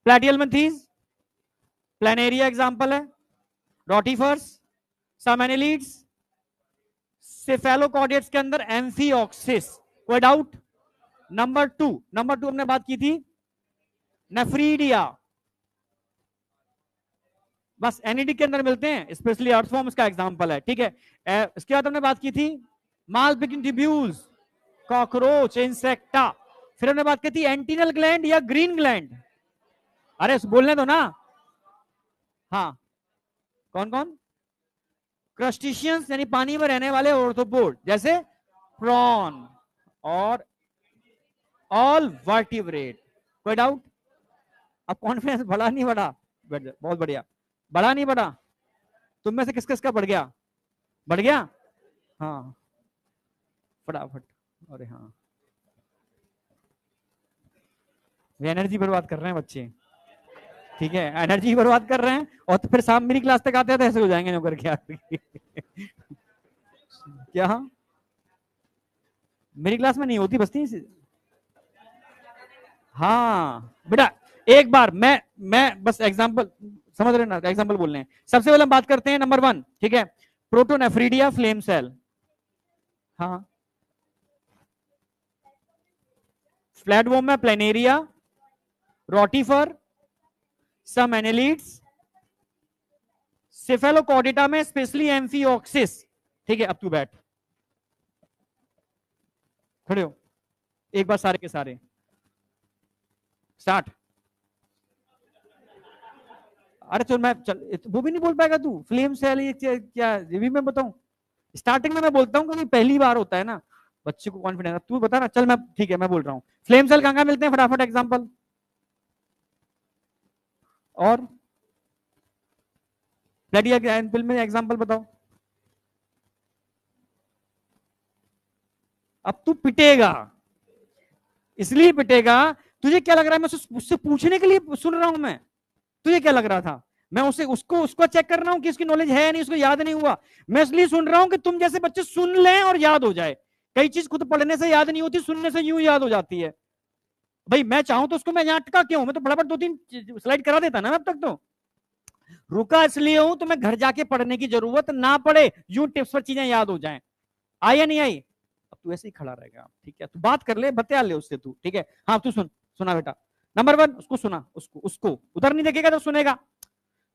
प्लेटियलमंथीज, प्लेनेरिया एग्जांपल है, रोटीफर्स, सम एनालिड्स, सेफेलोकॉर्डेट्स के अंदर एम्फिऑक्सिस, कोई डाउट। नंबर 2, नंबर 2 हमने बात की थी नेफ्रीडिया, बस एनईडी के अंदर मिलते हैं, स्पेशली अर्थवॉर्म इसका एग्जांपल है, ठीक है। इसके बाद हमने बात की थी मालपिगिन टिब्यूल्स, कॉकरोच, इंसेक्टा। फिर हमने बात की थी एंटीनल ग्लैंड या ग्रीन ग्लैंड, अरे बोलने दो ना। हाँ कौन कौन, क्रस्टिशियंस यानी पानी में रहने वाले ऑर्थ्रोपोड जैसे प्रॉन, और ऑल वर्टिब्रेट, कोई डाउट। अब कॉन्फिडेंस बढ़ा नहीं बढ़ा, बहुत बढ़िया, बढ़ा नहीं बढ़ा, तुम में से किस किस का बढ़ गया, बढ़ गया, हाँ फटाफट। अरे हाँ, वे एनर्जी बर्बाद कर रहे हैं बच्चे, ठीक है, एनर्जी बर्बाद कर रहे हैं, और तो फिर शाम मेरी क्लास तक आते हैं तो ऐसे हो जाएंगे नौकर क्या क्या, मेरी क्लास में नहीं होती बस्ती। हाँ बेटा, एक बार मैं बस एग्जांपल समझ रहे ना, एग्जांपल बोल रहे हैं। सबसे पहले हम बात करते हैं नंबर 1, ठीक है, प्रोटोनेफ्रिडिया फ्लेम सेल, हाँ फ्लैट वॉर्म में प्लेनेरिया, रोटीफर, सम एनेलिड्स, सेफेलोकॉर्डेटा में स्पेशली एम्फिऑक्सिस, ठीक है। अब तू बैठ, खड़े हो, एक बार सारे के सारे स्टार्ट। अरे चल मैं चल, वो भी नहीं बोल पाएगा तू, फ्लेम सेल ये क्या, ये भी मैं बताऊं? स्टार्टिंग में मैं बोलता हूँ क्योंकि पहली बार होता है ना, बच्चे को कॉन्फिडेंस। तू बता ना, चल मैं ठीक है मैं बोल रहा हूँ। फ्लेम सेल कहाँ कहाँ मिलते हैं, फटाफट एग्जांपल। और फ्लैटी एग्जाम्पल में एग्जांपल बताओ। अब तू पिटेगा, इसलिए पिटेगा। तुझे क्या लग रहा है मैं उससे पूछने के लिए सुन रहा हूं मैं? तुझे क्या लग रहा था मैं उसे उसको उसको चेक कर रहा हूँ कि इसकी नॉलेज है या नहीं, उसको याद नहीं हुआ? मैं इसलिए सुन रहा हूं कि तुम जैसे बच्चे सुन लें और याद हो जाए। कई चीज खुद पढ़ने से याद नहीं होती, सुनने से यूं याद हो जाती है। भाई मैं चाहूं तो उसको मैं यहाँ अटका क्यों, मैं तो फटाफट 2-3 स्लाइड करा देता ना अब तक तो। रुका इसलिए हूं तो मैं घर जाके पढ़ने की जरूरत ना पड़े, यूं टिप्स पर चीजें याद हो जाएं। आई या नहीं आई? अब तू ऐसे ही खड़ा रहेगा, ठीक है? तू बात कर ले, बतिया ले उससे तू, ठीक है? हाँ तू सुन, सुना बेटा। नंबर 1 उसको सुना, उसको उसको उधर नहीं देखेगा तो सुनेगा।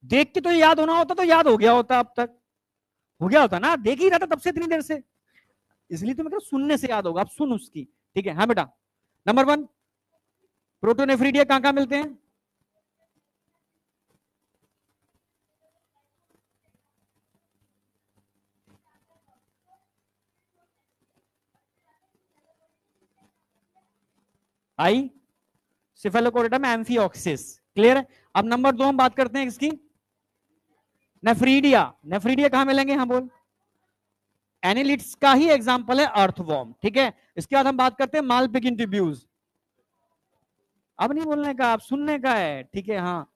देख के तो याद होना होता तो याद हो गया होता, अब तक हो गया होता ना, देख ही रहा था तब से इतनी देर से। इसलिए तो मैं सुनने से याद होगा, अब सुन उसकी, ठीक है? हाँ बेटा, नंबर 1 प्रोटोनेफ्रीडिया कहां कहां मिलते हैं? आई सिफेलोकोरेटम एम्फिऑक्सिस, क्लियर है? अब नंबर 2 हम बात करते हैं इसकी, नेफ्रीडिया। नेफ्रीडिया कहां मिलेंगे, हाँ बोल। एनिलिट्स का ही एग्जांपल है अर्थवॉर्म, ठीक है? इसके बाद हम बात करते हैं मालपिगिन ट्यूब्यूज। अब नहीं बोलने का, अब सुनने का है, ठीक है? हाँ,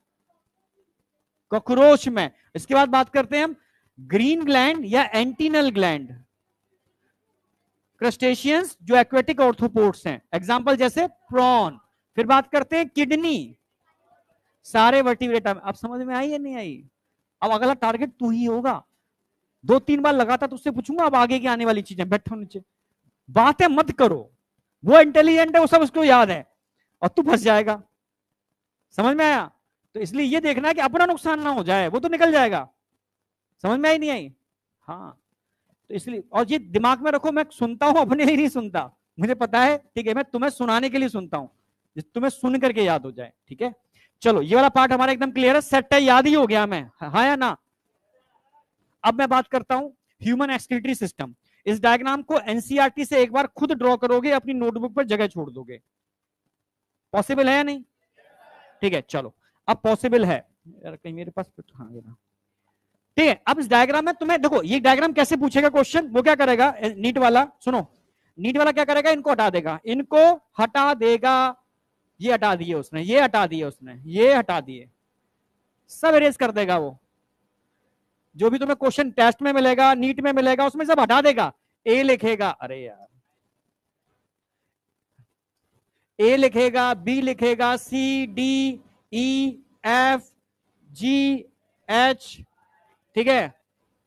कॉकरोच में। इसके बाद बात करते हैं हम ग्रीन ग्लैंड या एंटीनल ग्लैंड, क्रस्टेशियंस जो एक्वेटिक ऑर्थोपोड्स हैं, एग्जांपल जैसे प्रॉन। फिर बात करते हैं किडनी, सारे वर्टिब्रेटा। अब समझ में आई या नहीं आई? अब अगला टारगेट तू ही होगा। 2-3 बार लगातार तुझसे पूछूंगा अब आगे की आने वाली चीजें। बैठो नीचे, बातें मत करो। वो इंटेलिजेंट है, वो सब उसको याद है, और तू फंस जाएगा। समझ में आया? तो इसलिए ये देखना है कि अपना नुकसान ना हो जाए, वो तो निकल जाएगा। समझ में आई नहीं आई? हाँ, तो इसलिए, और ये दिमाग में रखो, मैं सुनता हूं अपने लिए नहीं सुनता, मुझे पता है, ठीक है? मैं तुम्हें सुनाने के लिए सुनता हूं, तुम्हें सुन करके याद हो जाए, ठीक है? चलो ये वाला पार्ट हमारा एकदम क्लियर है, सेट है, याद ही हो गया मैं, हाँ या ना? अब मैं बात करता हूं ह्यूमन एक्सक्रीटरी सिस्टम। इस डायग्राम को एनसीईआरटी से एक बार खुद ड्रॉ करोगे, अपनी नोटबुक पर जगह छोड़ दोगे। पॉसिबल है या नहीं? ठीक है, चलो अब पॉसिबल है यार, कहीं मेरे पास हाँ ठीक है। अब इस डायग्राम में तुम्हें देखो, ये डायग्राम कैसे पूछेगा क्वेश्चन, वो क्या करेगा नीट वाला, सुनो। नीट वाला क्या करेगा, इनको हटा देगा, इनको हटा देगा, ये हटा दिए उसने, ये हटा दिए उसने, ये हटा दिए, सब इरेज कर देगा वो। जो भी तुम्हें क्वेश्चन टेस्ट में मिलेगा, नीट में मिलेगा, उसमें सब हटा देगा। ए लिखेगा, अरे यार, ए लिखेगा, बी लिखेगा, C D E F G H, ठीक है,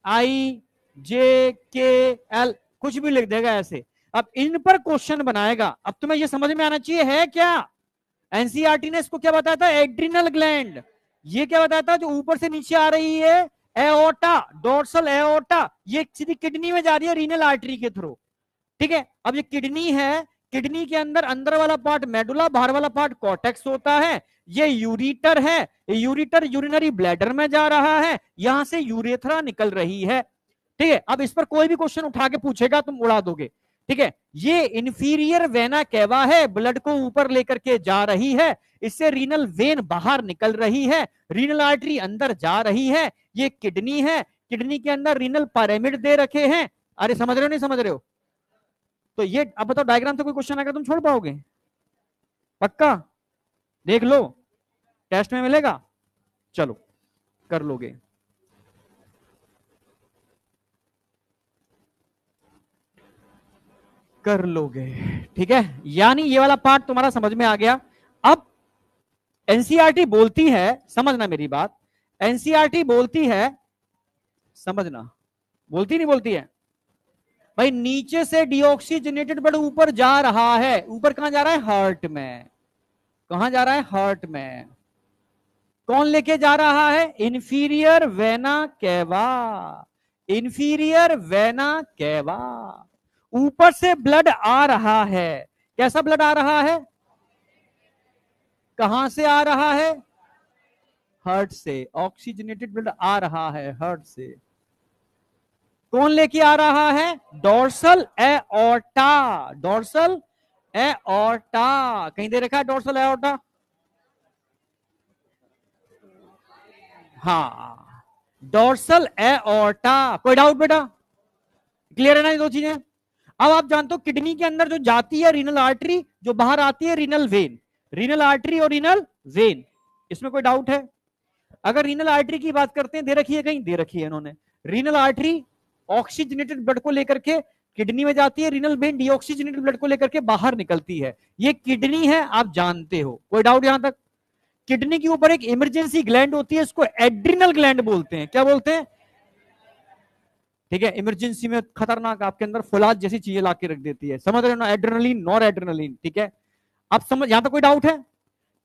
आई जे के एल, कुछ भी लिख देगा ऐसे। अब इन पर क्वेश्चन बनाएगा। अब तुम्हें ये समझ में आना चाहिए है क्या, एनसीईआरटी ने इसको क्या बताया था, एड्रिनल ग्लैंड। ये क्या बताया था, जो ऊपर से नीचे आ रही है, एओर्टा, डोर्सल एओर्टा, ये सीधी किडनी में जा रही है रीनल आर्टरी के थ्रू, ठीक है? अब ये किडनी है, किडनी के अंदर अंदर वाला पार्ट मेडुला, बाहर वाला पार्ट कॉर्टेक्स होता है। ये यूरिटर है, यूरिटर यूरिनरी ब्लैडर में जा रहा है, यहां से यूरेथ्रा निकल रही है, ठीक है? अब इस पर कोई भी क्वेश्चन उठा के पूछेगा तुम उड़ा दोगे, ठीक है? ये इंफीरियर वेना केवा है, ब्लड को ऊपर लेकर के जा रही है, इससे रीनल वेन बाहर निकल रही है, रीनल आर्टरी अंदर जा रही है। ये किडनी है, किडनी के अंदर रीनल पिरामिड दे रखे हैं। अरे समझ रहे हो नहीं समझ रहे हो? तो ये अब बताओ, डायग्राम से कोई क्वेश्चन आएगा तुम छोड़ पाओगे? पक्का? देख लो, टेस्ट में मिलेगा, चलो कर लोगे। कर लोगे, ठीक है? यानी ये वाला पार्ट तुम्हारा समझ में आ गया। अब एनसीईआरटी बोलती है, समझना मेरी बात, एनसीईआरटी बोलती है, समझना, बोलती नहीं बोलती है भाई, नीचे से डीऑक्सीजनेटेड ब्लड ऊपर जा रहा है, ऊपर कहां जा रहा है, हार्ट में। कहां जा रहा है, हार्ट में। कौन लेके जा रहा है, inferior vena cava, inferior vena cava. ऊपर से ब्लड आ रहा है, कैसा ब्लड आ रहा है, कहां से आ रहा है, हार्ट से, ऑक्सीजनेटेड ब्लड आ रहा है हार्ट से। कौन लेके आ रहा है? Dorsal aorta, dorsal aorta. कहीं दे रखा है डोर्सल एओर्टा? हाँ, डोर्सल एओर्टा। कोई डाउट बेटा? क्लियर है ना ये दो चीजें? अब आप जानते हो किडनी के अंदर जो जाती है रीनल आर्टरी, जो बाहर आती है रीनल वेन। रीनल आर्टरी और रीनल वेन, इसमें कोई डाउट है? अगर रीनल आर्टरी की बात करते हैं, दे रखी है कहीं? दे रखी है इन्होंने। रीनल आर्टरी ऑक्सीजनेटेड ब्लड को लेकर के किडनी में जाती है, रीनल वेन डीऑक्सीजनेटेड ब्लड को लेकर के बाहर निकलती है। ये किडनी है, आप जानते हो। कोई डाउट यहां तक? किडनी के ऊपर एक इमरजेंसी ग्लैंड होती है, इसको एड्रिनल ग्लैंड बोलते हैं। क्या बोलते हैं? ठीक है, इमरजेंसी में खतरनाक आपके अंदर फौलाद जैसी चीजें लाके रख देती है, समझ रहे हो ना? Adrenaline, nor adrenaline. ठीक है, आप समझ, यहां तक कोई डाउट है?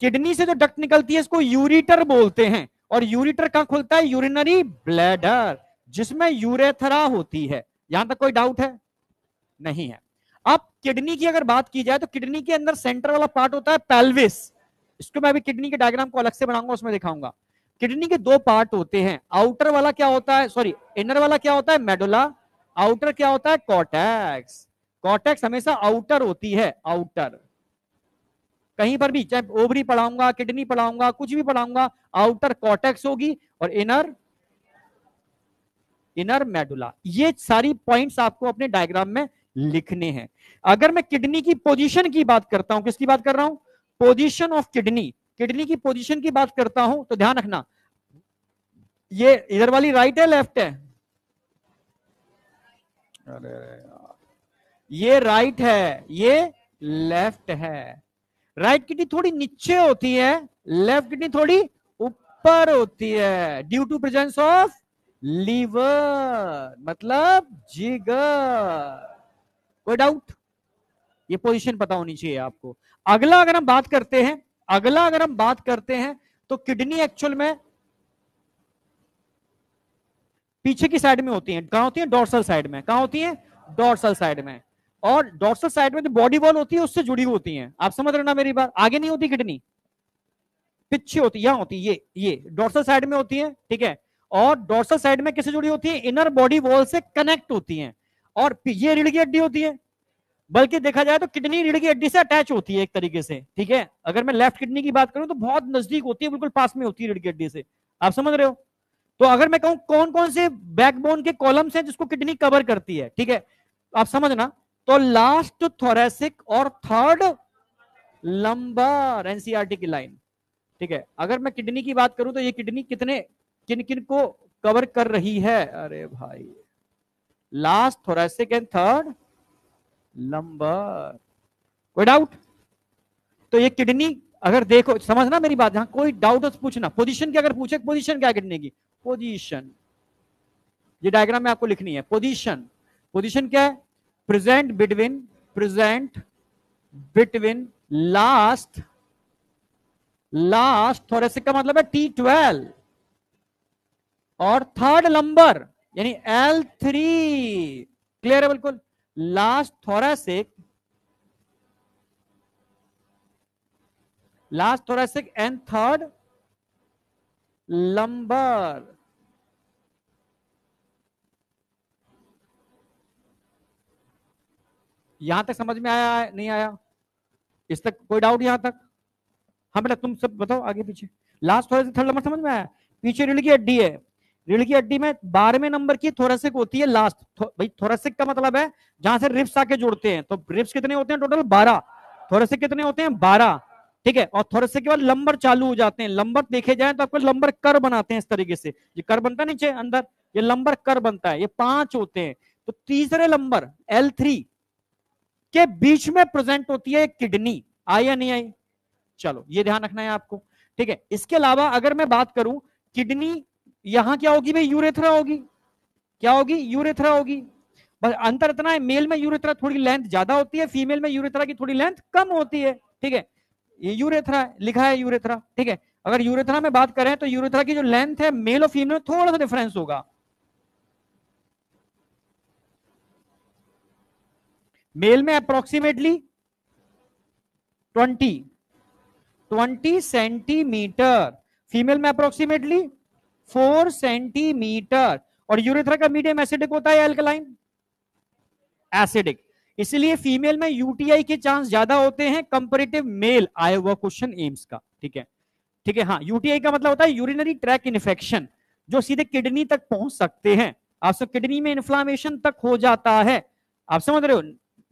किडनी से जो डक्ट निकलती है इसको यूरिटर बोलते हैं, और यूरिटर कहां खुलता है? यूरिनरी ब्लैडर, जिसमें यूरेथ्रा होती है। यहां तक कोई डाउट है? नहीं है। अब किडनी की अगर बात की जाए तो किडनी के अंदर सेंटर वाला पार्ट होता है पेल्विस। इसको मैं अभी किडनी के डायग्राम को अलग से बनाऊंगा, उसमें दिखाऊंगा। किडनी के दो पार्ट होते हैं, आउटर वाला क्या होता है, सॉरी इनर वाला क्या होता है? मेडुला। आउटर क्या होता है? कॉर्टेक्स। कॉर्टेक्स हमेशा आउटर होती है, आउटर। कहीं पर भी चाहे ओवरी पढ़ाऊंगा, किडनी पढ़ाऊंगा, कुछ भी पढ़ाऊंगा, आउटर कॉर्टेक्स होगी और इनर इनर मेडुला। ये सारी पॉइंट्स आपको अपने डायग्राम में लिखने हैं। अगर मैं किडनी की पोजीशन की बात करता हूं, किसकी बात कर रहा हूं? Position of kidney. किडनी की पोजीशन की बात करता हूं तो ध्यान रखना, ये इधर वाली राइट है लेफ्ट है? अरे यार, ये राइट है, ये लेफ्ट है। राइट किडनी थोड़ी नीचे होती है, लेफ्ट किडनी थोड़ी ऊपर होती है, due to presence of liver, मतलब जिगर। कोई डाउट? ये पोजीशन पता होनी चाहिए आपको। अगला अगर हम बात करते हैं, अगला अगर हम बात करते हैं तो किडनी एक्चुअल में पीछे की साइड में होती है। कहां होती है? डोर्सल साइड में। कहां होती है? डोर्सल साइड में। और डोर्सल साइड में जो बॉडी वॉल होती है उससे जुड़ी होती है। आप समझ रहे ना मेरी बात? आगे नहीं होती किडनी, पीछे होती है, यहां होती है, ये डोर्सल साइड में होती है। ठीक है, और डोर्सल साइड में किससे जुड़ी होती है? इनर बॉडी वॉल से कनेक्ट होती है। और ये रीढ़ की हड्डी होती है, बल्कि देखा जाए तो किडनी रीढ़ की हड्डी से अटैच होती है एक तरीके से। ठीक है, अगर मैं लेफ्ट किडनी की बात करूं तो बहुत नजदीक होती है, बिल्कुल पास में होती है रीढ़ की हड्डी से। आप समझ रहे हो? तो अगर मैं कहूं कौन कौन से बैकबोन के कॉलम्स हैं जिसको किडनी कवर करती है, ठीक है, आप समझना। तो लास्ट थोरेसिक और थर्ड लंबर, एनसीईआरटी की लाइन। ठीक है, अगर मैं किडनी की बात करूं तो ये किडनी कितने किन किन को कवर कर रही है? अरे भाई, last thoracic and third lumbar. कोई डाउट? तो ये किडनी अगर देखो, समझना मेरी बात, जहां कोई डाउट हो तो पूछना। पोजीशन की अगर पूछे, पोजीशन क्या है किडनी की? पोजीशन, ये डायग्राम में आपको लिखनी है। पोजीशन, पोजीशन क्या है? Present between, present between last, last thoracic का मतलब है T12 और थर्ड लंबर यानी L3। क्लियर है बिल्कुल? Last thoracic, last thoracic and third lumbar. यहां तक समझ में आया? नहीं आया? इस तक कोई डाउट यहां तक? हाँ बेटा, तुम सब बताओ आगे पीछे। लास्ट थोरेसिक थर्ड नंबर समझ में आया? पीछे रीढ़ की हड्डी है, रीढ़ की हड्डी में 12वें नंबर की थोरेसिक होती है लास्ट। भाई थोरेसिक का मतलब है जहां से रिब्स आके जुड़ते हैं। तो रिब्स कितने होते हैं टोटल? 12। थोरेसिक कितने होते हैं? 12। ठीक है, और थोरेसिक के बाद लंबर चालू हो जाते हैं। लंबर देखे जाए तो आपको लंबर कर बनाते हैं इस तरीके से, ये कर बनता है नीचे अंदर, ये लंबर कर बनता है, ये 5 होते हैं। तो तीसरे लंबर L3 के बीच में प्रेजेंट होती है किडनी। आई या नहीं आई? चलो ये ध्यान रखना है आपको। ठीक है, इसके अलावा अगर मैं बात करूं, किडनी यहां क्या होगी भाई? यूरेथ्रा होगी। क्या होगी? यूरेथ्रा होगी। बस अंतर इतना है, मेल में यूरेथ्रा थोड़ी लेंथ ज्यादा होती है, फीमेल में यूरेथ्रा की थोड़ी लेंथ कम होती है। ठीक है, ये यूरेथ्रा लिखा है, यूरेथ्रा। ठीक है, अगर यूरेथ्रा में बात करें तो यूरेथ्रा की जो लेंथ है मेल और फीमेल में थोड़ा सा डिफरेंस होगा। मेल में अप्रोक्सीमेटली 20 सेंटीमीटर, फीमेल में अप्रोक्सीमेटली 4 सेंटीमीटर। और यूरेथ्रा का मीडियम एसिडिक होता है अल्कलाइन? एसिडिक। इसलिए फीमेल में यूटीआई के चांस ज्यादा होते हैं कंपैरेटिव मेल। आया हुआ क्वेश्चन एम्स का, ठीक है, ठीक है। हाँ, यूटीआई का मतलब होता है यूरिनरी ट्रैक इन्फेक्शन, जो सीधे किडनी तक पहुंच सकते हैं। आपसे किडनी में इन्फ्लामेशन तक हो जाता है, आप समझ रहे हो।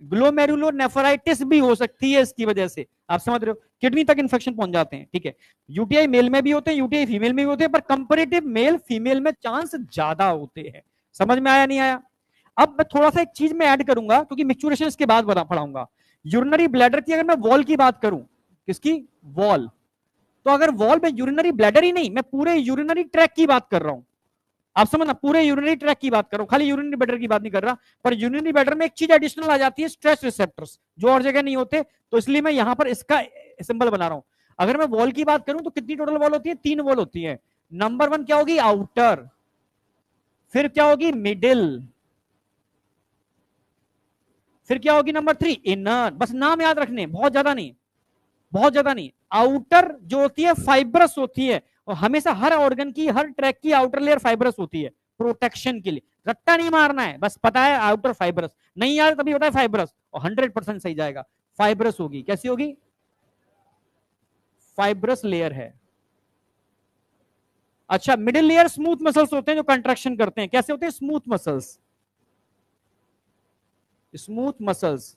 ग्लोमेरुलोनेफ्राइटिस भी हो सकती है इसकी वजह से, आप समझ रहे हो, किडनी तक इन्फेक्शन पहुंच जाते हैं, ठीक है। यूटीआई मेल में भी होते हैं, यूटीआई फीमेल में भी होते हैं, पर कंपैरेटिव मेल फीमेल में चांस ज्यादा होते हैं। समझ में आया नहीं आया? अब मैं थोड़ा सा एक चीज में ऐड करूंगा, क्योंकि मिक्चुरेशन इसके बाद पढ़ाऊंगा। यूरिनरी ब्लैडर की अगर मैं वॉल की बात करूं, किसकी वॉल, तो अगर वॉल में यूरिनरी ब्लैडर ही नहीं, मैं पूरे यूरिनरी ट्रैक की बात कर रहा हूं, आप समझना, पूरे यूरिनरी ट्रैक की बात कर रहा हूं, खाली यूरिनरी ब्लैडर की बात नहीं कर रहा। पर यूरिनरी ब्लैडर में एक चीज एडिशनल आ जाती है, स्ट्रेस रिसेप्टर्स, जो और जगह नहीं होते, तो इसलिए मैं यहां पर इसका सिंबल बना रहा हूं। अगर मैं वॉल की बात करूं तो कितनी टोटल वॉल होती है? 3 वॉल होती है। नंबर 1 क्या होगी? आउटर। फिर क्या होगी? मिडिल। फिर क्या होगी? Number 3 inner. बस नाम याद रखने, बहुत ज्यादा नहीं, बहुत ज्यादा नहीं। आउटर जो होती है फाइब्रस होती है, और हमेशा हर ऑर्गन की, हर ट्रैक की आउटर लेयर फाइब्रस होती है प्रोटेक्शन के लिए। रट्टा नहीं मारना है, बस पता है आउटर फाइब्रस, नहीं यार तभी होता है फाइब्रस, और 100% सही जाएगा। फाइब्रस होगी, कैसी होगी? फाइब्रस लेयर है। अच्छा, मिडिल लेयर स्मूथ मसल्स होते हैं जो कंट्रैक्शन करते हैं, कैसे होते हैं? Smooth muscles, smooth muscles.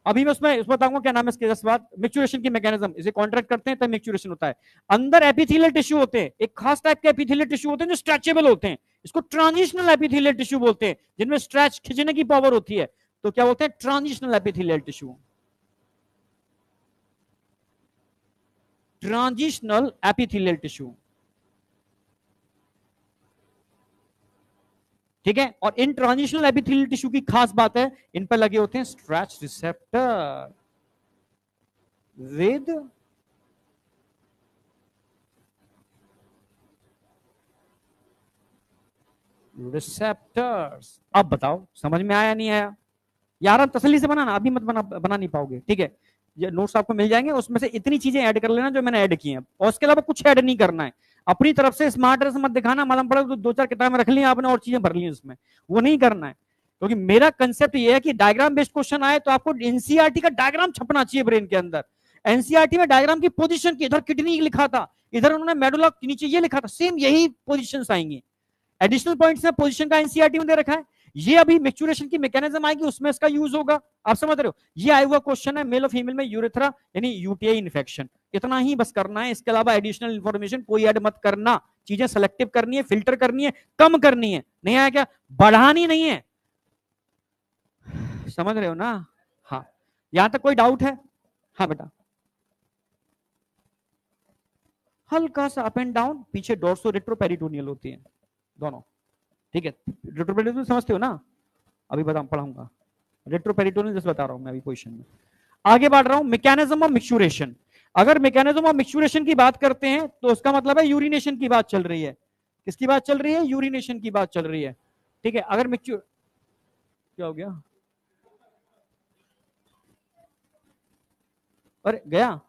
अभी मैं उसमें बताऊंगा क्या नाम है इसके 10 बाद। मिक्चुरेशन की मैकेनिज्म, इसे कॉन्ट्रैक्ट करते हैं तब मिक्चुरेशन होता है। अंदर एपिथेलियल टिश्यू होते हैं, एक खास टाइप के एपिथेलियल टिश्यू होते हैं जो स्ट्रेचेबल होते हैं, इसको ट्रांजिशनल एपिथेलियल टिश्यू बोलते हैं, जिनमें स्ट्रेच, खींचने की पावर होती है, तो क्या बोलते हैं? Transitional epithelial tissue. Transitional epithelial tissue, ठीक है। और इन ट्रांजिशनल एपिथेलियल टिश्यू की खास बात है, इन पर लगे होते हैं स्ट्रेच रिसेप्टर विद रिसेप्टर्स। अब बताओ समझ में आया नहीं आया? यार अब तसल्ली से बनाना, अभी मत बना नहीं पाओगे, ठीक है। ये नोट्स आपको मिल जाएंगे, उसमें से इतनी चीजें ऐड कर लेना जो मैंने ऐड की हैं, और उसके अलावा कुछ ऐड नहीं करना है। अपनी तरफ से स्मार्ट मत दिखाना, मालूम पड़ा तो 2-4 किताबें रख ली आपने और चीजें भर ली उसमें, वो नहीं करना है। क्योंकि मेरा कंसेप्ट ये है कि डायग्राम बेस्ड क्वेश्चन आए तो आपको एनसीईआरटी का डायग्राम छपना चाहिए ब्रेन के अंदर। एनसीईआरटी में डायग्राम की पोजीशन की, इधर किडनी लिखा था, इधर उन्होंने मेडुला नीचे ये लिखा था, सेम यही पोजीशंस आएंगी। एडिशनल पॉइंट्स में पोजीशन का एनसीईआरटी में दे रखा है। ये अभी मैच्योरेशन की मैकेनिज्म आएगी, उसमें इसका यूज होगा, आप समझ रहे हो। ये आया हुआ क्वेश्चन है, मेल और फीमेल में यूरेथ्रा यानी यूटीआई इन्फेक्शन, इतना ही बस करना है। इसके अलावा एडिशनल इंफॉर्मेशन कोई ऐड मत करना, चीजें सेलेक्टिव करनी है, फिल्टर करनी है, कम करनी है, नहीं आया क्या? बढ़ानी नहीं है, समझ रहे हो ना? हाँ, यहां तक कोई डाउट है? हाँ बेटा, हल्का सा अप एंड डाउन, पीछे डोर्सो रेट्रोपेरिटोनियल होती है दोनों, ठीक है। रेट्रोपेरिटोनियल समझते हो ना? अभी बता पढ़ाऊंगा रेट्रोपेरिटोनियल, जैसे बता रहा हूं मैं अभी पोजीशन में। आगे बढ़ रहा हूं, मैकेनिज्म ऑफ मिक्चुरेशन। अगर मैकेनिज्म ऑफ मिक्चुरेशन की बात करते हैं तो उसका मतलब है यूरिनेशन की बात चल रही है। किसकी बात चल रही है? यूरिनेशन की बात चल रही है, ठीक है। अगर मिक्चुर, क्या हो गया? अरे गया,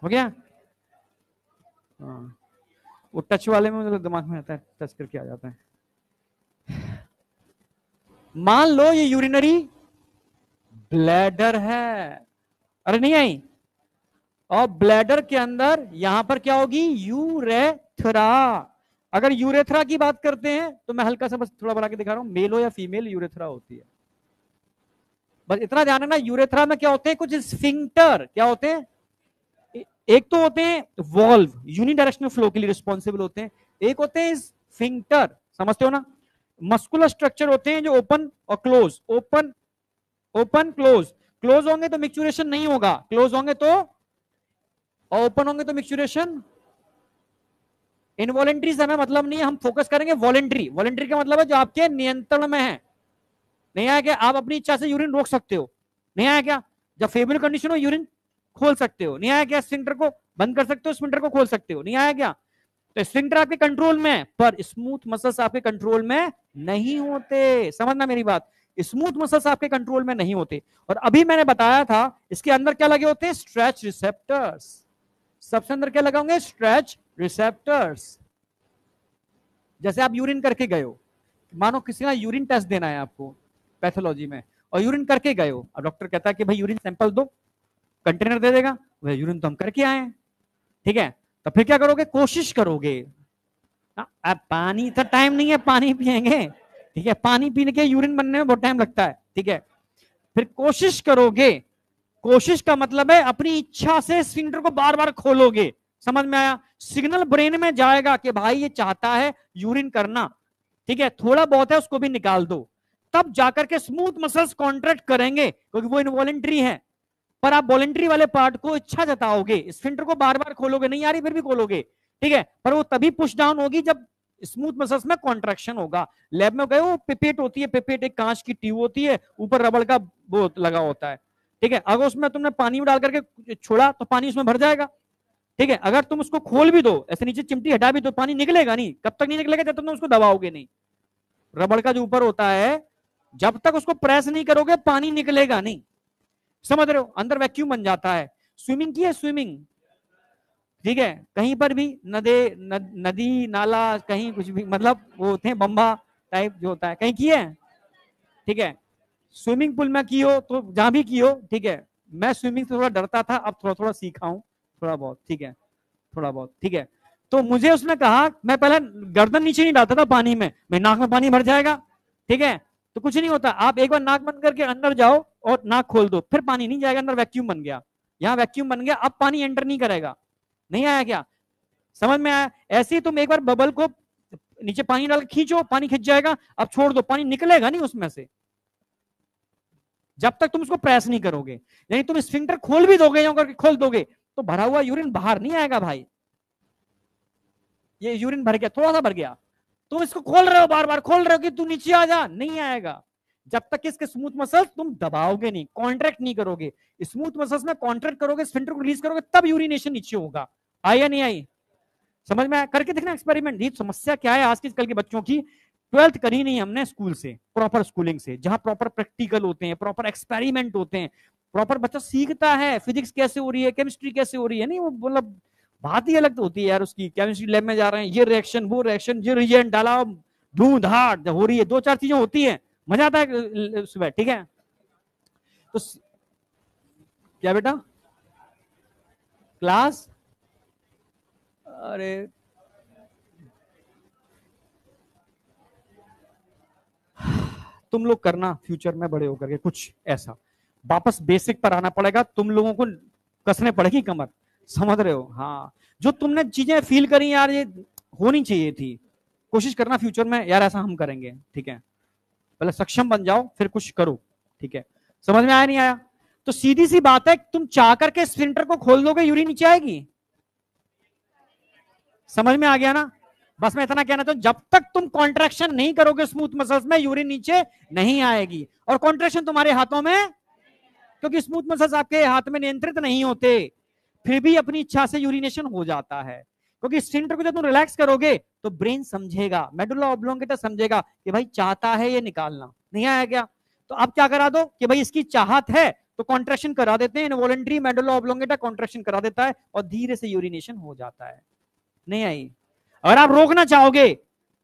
हो गया। हाँ, वो टच वाले में मतलब दिमाग में आता है, टच करके आ जाता है। मान लो ये यूरिनरी ब्लैडर है, अरे नहीं आई, और ब्लैडर के अंदर यहां पर क्या होगी? यूरेथ्रा। अगर यूरेथ्रा की बात करते हैं तो मैं हल्का सा बस थोड़ा बना के दिखा रहा हूं, मेल हो या फीमेल यूरेथ्रा होती है। बस इतना ध्यान रखना, यूरेथ्रा में क्या होते हैं? कुछ स्फिंक्टर, क्या होते हैं? एक तो होते हैं वॉल्व, यूनिडायरेक्शनल फ्लो के लिए रिस्पॉन्सिबल होते हैं, एक होते हैं स्फिंक्टर, समझते हो ना? मस्कुलर स्ट्रक्चर होते हैं जो ओपन और close, open open close, close होंगे तो मिक्चुरेशन नहीं होगा, क्लोज होंगे तो, और ओपन होंगे तो मिक्चुरेशन। इनवॉलेंट्री से हमें मतलब नहीं है, हम फोकस करेंगे वॉलेंट्री। वॉलेंट्री का मतलब है जो आपके नियंत्रण में है, नहीं आया क्या? आप अपनी इच्छा से यूरिन रोक सकते हो, नहीं आया क्या? जब फेवरेबल कंडीशन हो यूरिन खोल सकते हो, नहीं आया क्या? स्फिंक्टर को बंद कर सकते हो, स्फिंक्टर को खोल सकते हो, नहीं आया क्या? तो स्फिंक्टर आपके कंट्रोल में है, पर स्मूथ मसल्स आपके कंट्रोल में नहीं होते। समझना मेरी बात, स्मूथ मसल्स आपके कंट्रोल में नहीं होते। और अभी मैंने बताया था इसके अंदर क्या लगे होते हैं, स्ट्रेच रिसेप्टर्स। सबसे अंदर क्या लगा होंगे, स्ट्रेच रिसेप्टर्स। जैसे आप यूरिन करके गए हो, मानो किसी का यूरिन टेस्ट देना है आपको पैथोलॉजी में, और यूरिन करके गए हो, अब डॉक्टर कहता है कि भाई यूरिन सैंपल दो, कंटेनर दे देगा, वह यूरिन तो हम करके आए हैं, ठीक है, तो फिर क्या करोगे, कोशिश करोगे, अब पानी तो टाइम नहीं है, पानी पिएंगे, ठीक है, पानी पीने के यूरिन बनने में बहुत टाइम लगता है, ठीक है, फिर कोशिश करोगे, कोशिश का मतलब है अपनी इच्छा से स्फिंक्टर को बार बार खोलोगे। समझ में आया, सिग्नल ब्रेन में जाएगा कि भाई ये चाहता है यूरिन करना, ठीक है, थोड़ा बहुत है उसको भी निकाल दो, तब जाकर के स्मूथ मसल्स कॉन्ट्रैक्ट करेंगे, क्योंकि वो इनवॉलेंट्री है। पर आप वॉलेंट्री वाले पार्ट को इच्छा जताओगे, स्फिंक्टर को बार बार खोलोगे, नहीं आ रही फिर भी खोलोगे, ठीक है, पर वो तभी पुश डाउन होगी जब स्मूथ मसल्स में कॉन्ट्रैक्शन होगा। लैब में गए वो पिपेट होती है, पिपेट एक कांच की ट्यूब होती है, ऊपर रबड़ का वो लगा होता है, ठीक है, अगर उसमें तुमने पानी में डाल करके छोड़ा तो पानी उसमें भर जाएगा, ठीक है, अगर तुम उसको खोल भी दो, ऐसे नीचे चिमटी हटा भी दो, पानी निकलेगा नहीं, कब तक नहीं निकलेगा, जब तक तुम उसको दबाओगे नहीं। रबड़ का जो ऊपर होता है, जब तक उसको प्रेस नहीं करोगे पानी निकलेगा नहीं। समझ रहे हो, अंदर वैक्यूम बन जाता है। स्विमिंग की है, स्विमिंग, ठीक है, कहीं पर भी नदी नाला कहीं कुछ भी, मतलब वो होते हैं बम्बा टाइप जो होता है, कहीं की है, ठीक है, स्विमिंग पूल में की हो तो जहां भी की हो, ठीक है, मैं स्विमिंग से थोड़ा डरता था, अब थोड़ा थोड़ा सीखा हूं, थोड़ा बहुत, ठीक है, थोड़ा बहुत, ठीक है, तो मुझे उसने कहा, मैं पहले गर्दन नीचे नहीं डालता था पानी में, मैं नाक में पानी भर जाएगा, ठीक है, तो कुछ नहीं होता, आप एक बार नाक बंद करके अंदर जाओ और नाक खोल दो, फिर पानी नहीं जाएगा अंदर, वैक्यूम बन गया, यहाँ वैक्यूम बन गया, अब पानी एंटर नहीं करेगा। नहीं आया क्या, समझ में आया, ऐसे ही तुम एक बार बबल को नीचे पानी डाल खींचो, पानी खिंच जाएगा, अब छोड़ दो, पानी निकलेगा नहीं उसमें से, जब तक तुम उसको प्रेस नहीं करोगे। यानी तुम स्फिंक्टर खोल भी दोगे, करके खोल दोगे, तो भरा हुआ यूरिन बाहर नहीं आएगा भाई, ये यूरिन भर गया, थोड़ा सा भर गया, तुम इसको खोल रहे हो, बार बार खोल रहे हो कि तू नीचे आ जा, नहीं आएगा, जब तक कि इसके स्मूथ मसल्स तुम दबाओगे नहीं, कॉन्ट्रैक्ट नहीं करोगे, स्मूथ मसल्स में कॉन्ट्रैक्ट करोगे, स्फिंक्टर को रिलीज करोगे, तब यूरिनेशन नीचे होगा। आई या नहीं आई, समझ में आया, करके देखना एक्सपेरिमेंट। ये समस्या क्या है आज के कल के बच्चों की, ट्वेल्थ करी नहीं हमने स्कूल से, प्रॉपर स्कूलिंग से, जहां प्रॉपर प्रैक्टिकल होते हैं, प्रॉपर एक्सपेरिमेंट होते हैं, प्रॉपर बच्चा सीखता है फिजिक्स कैसे हो रही है, केमिस्ट्री कैसे हो रही है, नहीं वो मतलब बात ही अलग तो होती है यार उसकी। केमिस्ट्री लैब में जा रहे हैं, ये रिएक्शन वो रिएक्शन, ये रिएजेंट डाला, धूम धाड़ हो रही है, दो चार चीजें होती है, मजा आता है सुबह, ठीक है, तो क्या बेटा क्लास, अरे तुम लोग करना फ्यूचर में बड़े होकर के कुछ ऐसा, वापस बेसिक पर आना पड़ेगा, तुम लोगों को कसने पड़ेगी कमर, समझ रहे हो, हाँ, जो तुमने चीजें फील करी यार ये होनी चाहिए थी, कोशिश करना फ्यूचर में यार ऐसा हम करेंगे, ठीक है, पहले सक्षम बन जाओ फिर कुछ करो, ठीक है, समझ में आया नहीं आया, तो सीधी सी बात है, तुम चाह करके स्फिंक्टर को खोल दोगे, यूरिन नीचे आएगी, समझ में आ गया ना, बस मैं इतना कहना चाहूं, जब तक तुम कॉन्ट्रैक्शन नहीं करोगे स्मूथ मसल्स में, यूरिन नीचे नहीं आएगी, और कॉन्ट्रैक्शन तुम्हारे हाथों में, क्योंकि स्मूथ मसल्स आपके हाथ में नियंत्रित नहीं होते, फिर भी अपनी इच्छा से यूरिनेशन हो जाता है, क्योंकि स्फिंक्टर को जब तुम रिलैक्स करोगे तो ब्रेन समझेगा, मेडुला ऑब्लोंगेटा समझेगा कि भाई चाहता है ये निकालना, नहीं आया क्या, तो अब क्या करा दो कि भाई इसकी चाहत है तो कॉन्ट्रैक्शन करा देते हैं, इनवॉलंटरी मेडुला ऑब्लोंगेटा कॉन्ट्रैक्शन करा देता है और धीरे से यूरिनेशन हो जाता है। नहीं आई, अगर आप रोकना चाहोगे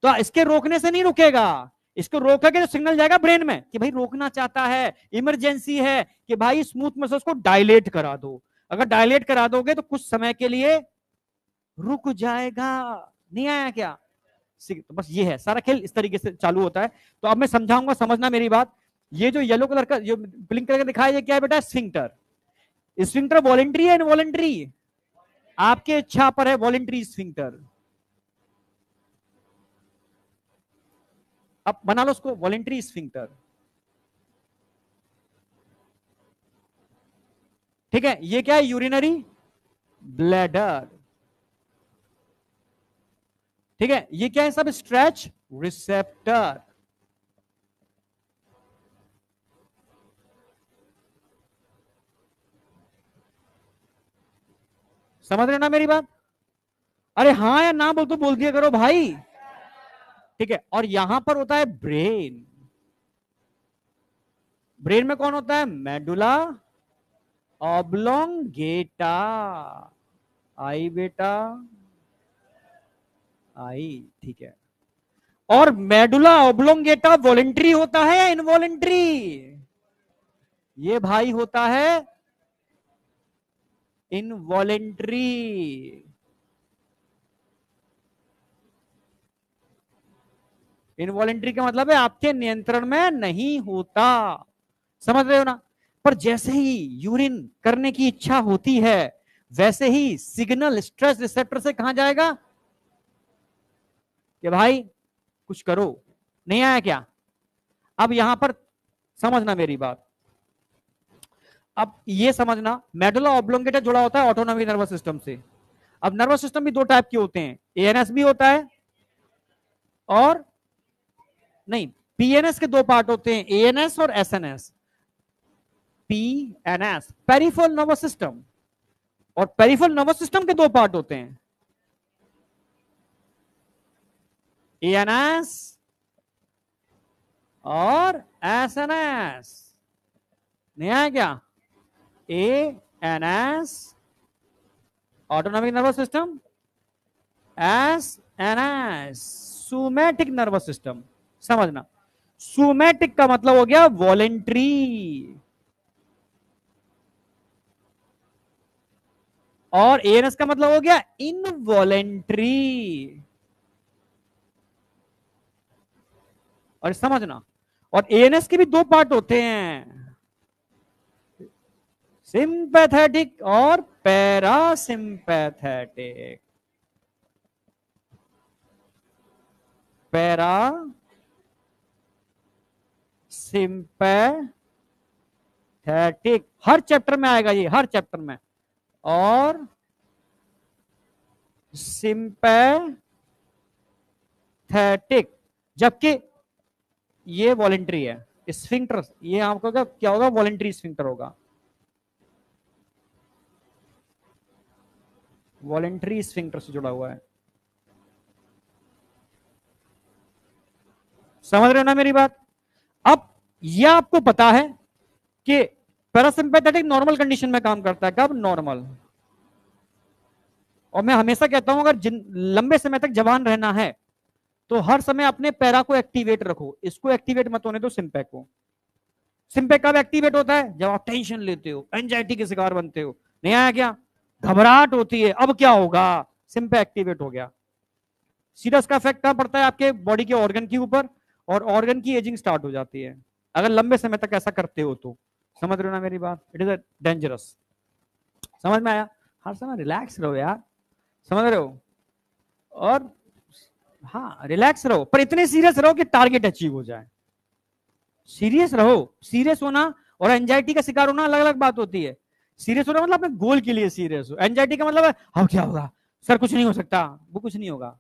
तो इसके रोकने से नहीं रुकेगा, इसको रोकोगे तो सिग्नल जाएगा ब्रेन में कि भाई रोकना चाहता है, इमरजेंसी है, कि भाई स्मूथ मसल्स को डायलेट करा दो, अगर डायलेट करा दोगे तो कुछ समय के लिए रुक जाएगा। नहीं आया क्या, तो बस ये है सारा खेल, इस तरीके से चालू होता है। तो अब मैं समझाऊंगा, समझना मेरी बात, ये जो येलो कलर का जो ब्लिंक करके दिखाया, ये क्या है बेटा, स्फिंक्टर। स्फिंक्टर वॉलेंट्री है इनवॉलेंट्री, आपके इच्छा पर है वॉलेंट्री स्फिंक्टर, अब बना लो उसको वॉलेंट्री स्फिंक्टर, ठीक है, ये क्या है, यूरिनरी ब्लैडर, ठीक है, ये क्या है सब, स्ट्रेच रिसेप्टर, समझ रहे ना मेरी बात। अरे हाँ या ना बोल तो बोल दिया करो भाई, ठीक है। और यहां पर होता है ब्रेन। ब्रेन में कौन होता है? Medulla oblongata. आई बेटा, आई, ठीक है। और मेडुला ऑब्लोंगेटा वॉलेंट्री होता है या इनवॉलेंट्री? ये भाई होता है इनवॉलेंट्री। इनवॉलेंट्री का मतलब है आपके नियंत्रण में नहीं होता, समझ रहे हो ना। पर जैसे ही यूरिन करने की इच्छा होती है, वैसे ही सिग्नल स्ट्रेस रिसेप्टर से कहां जाएगा कि भाई कुछ करो। नहीं आया क्या? अब यहां पर समझना मेरी बात, अब ये समझना, मेडुला ऑब्लोंगेटा जुड़ा होता है ऑटोनॉमिक नर्वस सिस्टम से। अब नर्वस सिस्टम भी दो टाइप के होते हैं, एएनएस भी होता है और नहीं, पीएनएस के दो पार्ट होते हैं, एएनएस और SNS. PNS peripheral nervous system, और पेरिफेरल नर्वस सिस्टम के दो पार्ट होते हैं, एएनएस और एसएनएस। नहीं आया क्या? ANS autonomic nervous system, SNS somatic nervous system. समझना, सोमैटिक का मतलब हो गया वॉलेंट्री, और एएनएस का मतलब हो गया इनवॉलेंट्री। और समझना, और एएनएस के भी दो पार्ट होते हैं, सिंपैथेटिक और पैरासिम्पैथेटिक। पैरा सिंपैथेटिक हर चैप्टर में आएगा ये, हर चैप्टर में। और सिंपैथेटिक, जबकि ये वॉलेंट्री है। स्फिंक्टर, ये आपका क्या होगा? वॉलेंट्री स्फिंक्टर होगा, वॉलेंट्री स्फिंक्टर से जुड़ा हुआ है। समझ रहे हो ना मेरी बात? अब यह आपको पता है कि पैरासिम्पैथेटिक नॉर्मल कंडीशन में काम करता है। कब? नॉर्मल। और मैं हमेशा कहता हूं, अगर लंबे समय तक जवान रहना है तो हर समय अपने पैरा को एक्टिवेट रखो, इसको एक्टिवेट मत होने दो, सिंपैक को। सिंपैक कब एक्टिवेट होता है? जब आप टेंशन लेते हो, एंजाइटी के शिकार बनते हो। नहीं आया क्या? घबराहट होती है, अब क्या होगा? सिंपैक एक्टिवेट हो गया। सीधा इसका इफेक्ट कहां पड़ता है? आपके बॉडी के ऑर्गन के ऊपर, और ऑर्गन की एजिंग स्टार्ट हो जाती है अगर लंबे समय तक ऐसा करते हो तो। समझ रहे हो ना मेरी बात? It is dangerous. समझ में आया? हर समय रिलैक्स रहो यार, समझ रहे हो? और हाँ, रिलैक्स रहो, पर इतने सीरियस रहो कि टारगेट अचीव हो जाए। सीरियस रहो। सीरियस होना और एंजाइटी का शिकार होना अलग अलग बात होती है। सीरियस होना मतलब अपने गोल के लिए सीरियस हो, एंजाइटी का मतलब है हाँ क्या होगा सर, कुछ नहीं हो सकता, वो कुछ नहीं होगा,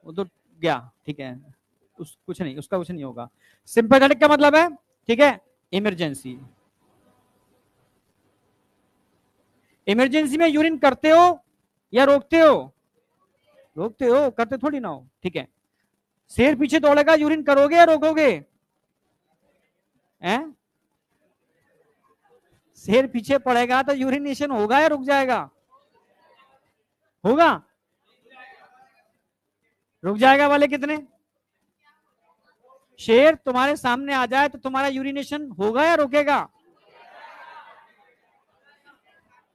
वो तो गया, ठीक है, कुछ नहीं, उसका कुछ नहीं होगा। सिंपैथेटिक का मतलब है, ठीक है, इमरजेंसी। इमरजेंसी में यूरिन करते हो या रोकते हो? रोकते हो, करते थोड़ी ना हो, ठीक है। शेर पीछे दौड़ेगा, यूरिन करोगे या रोकोगे? हैं? शेर पीछे पड़ेगा तो यूरिनेशन होगा या रुक जाएगा? होगा, रुक जाएगा वाले कितने? शेर तुम्हारे सामने आ जाए तो तुम्हारा यूरिनेशन होगा या रुकेगा?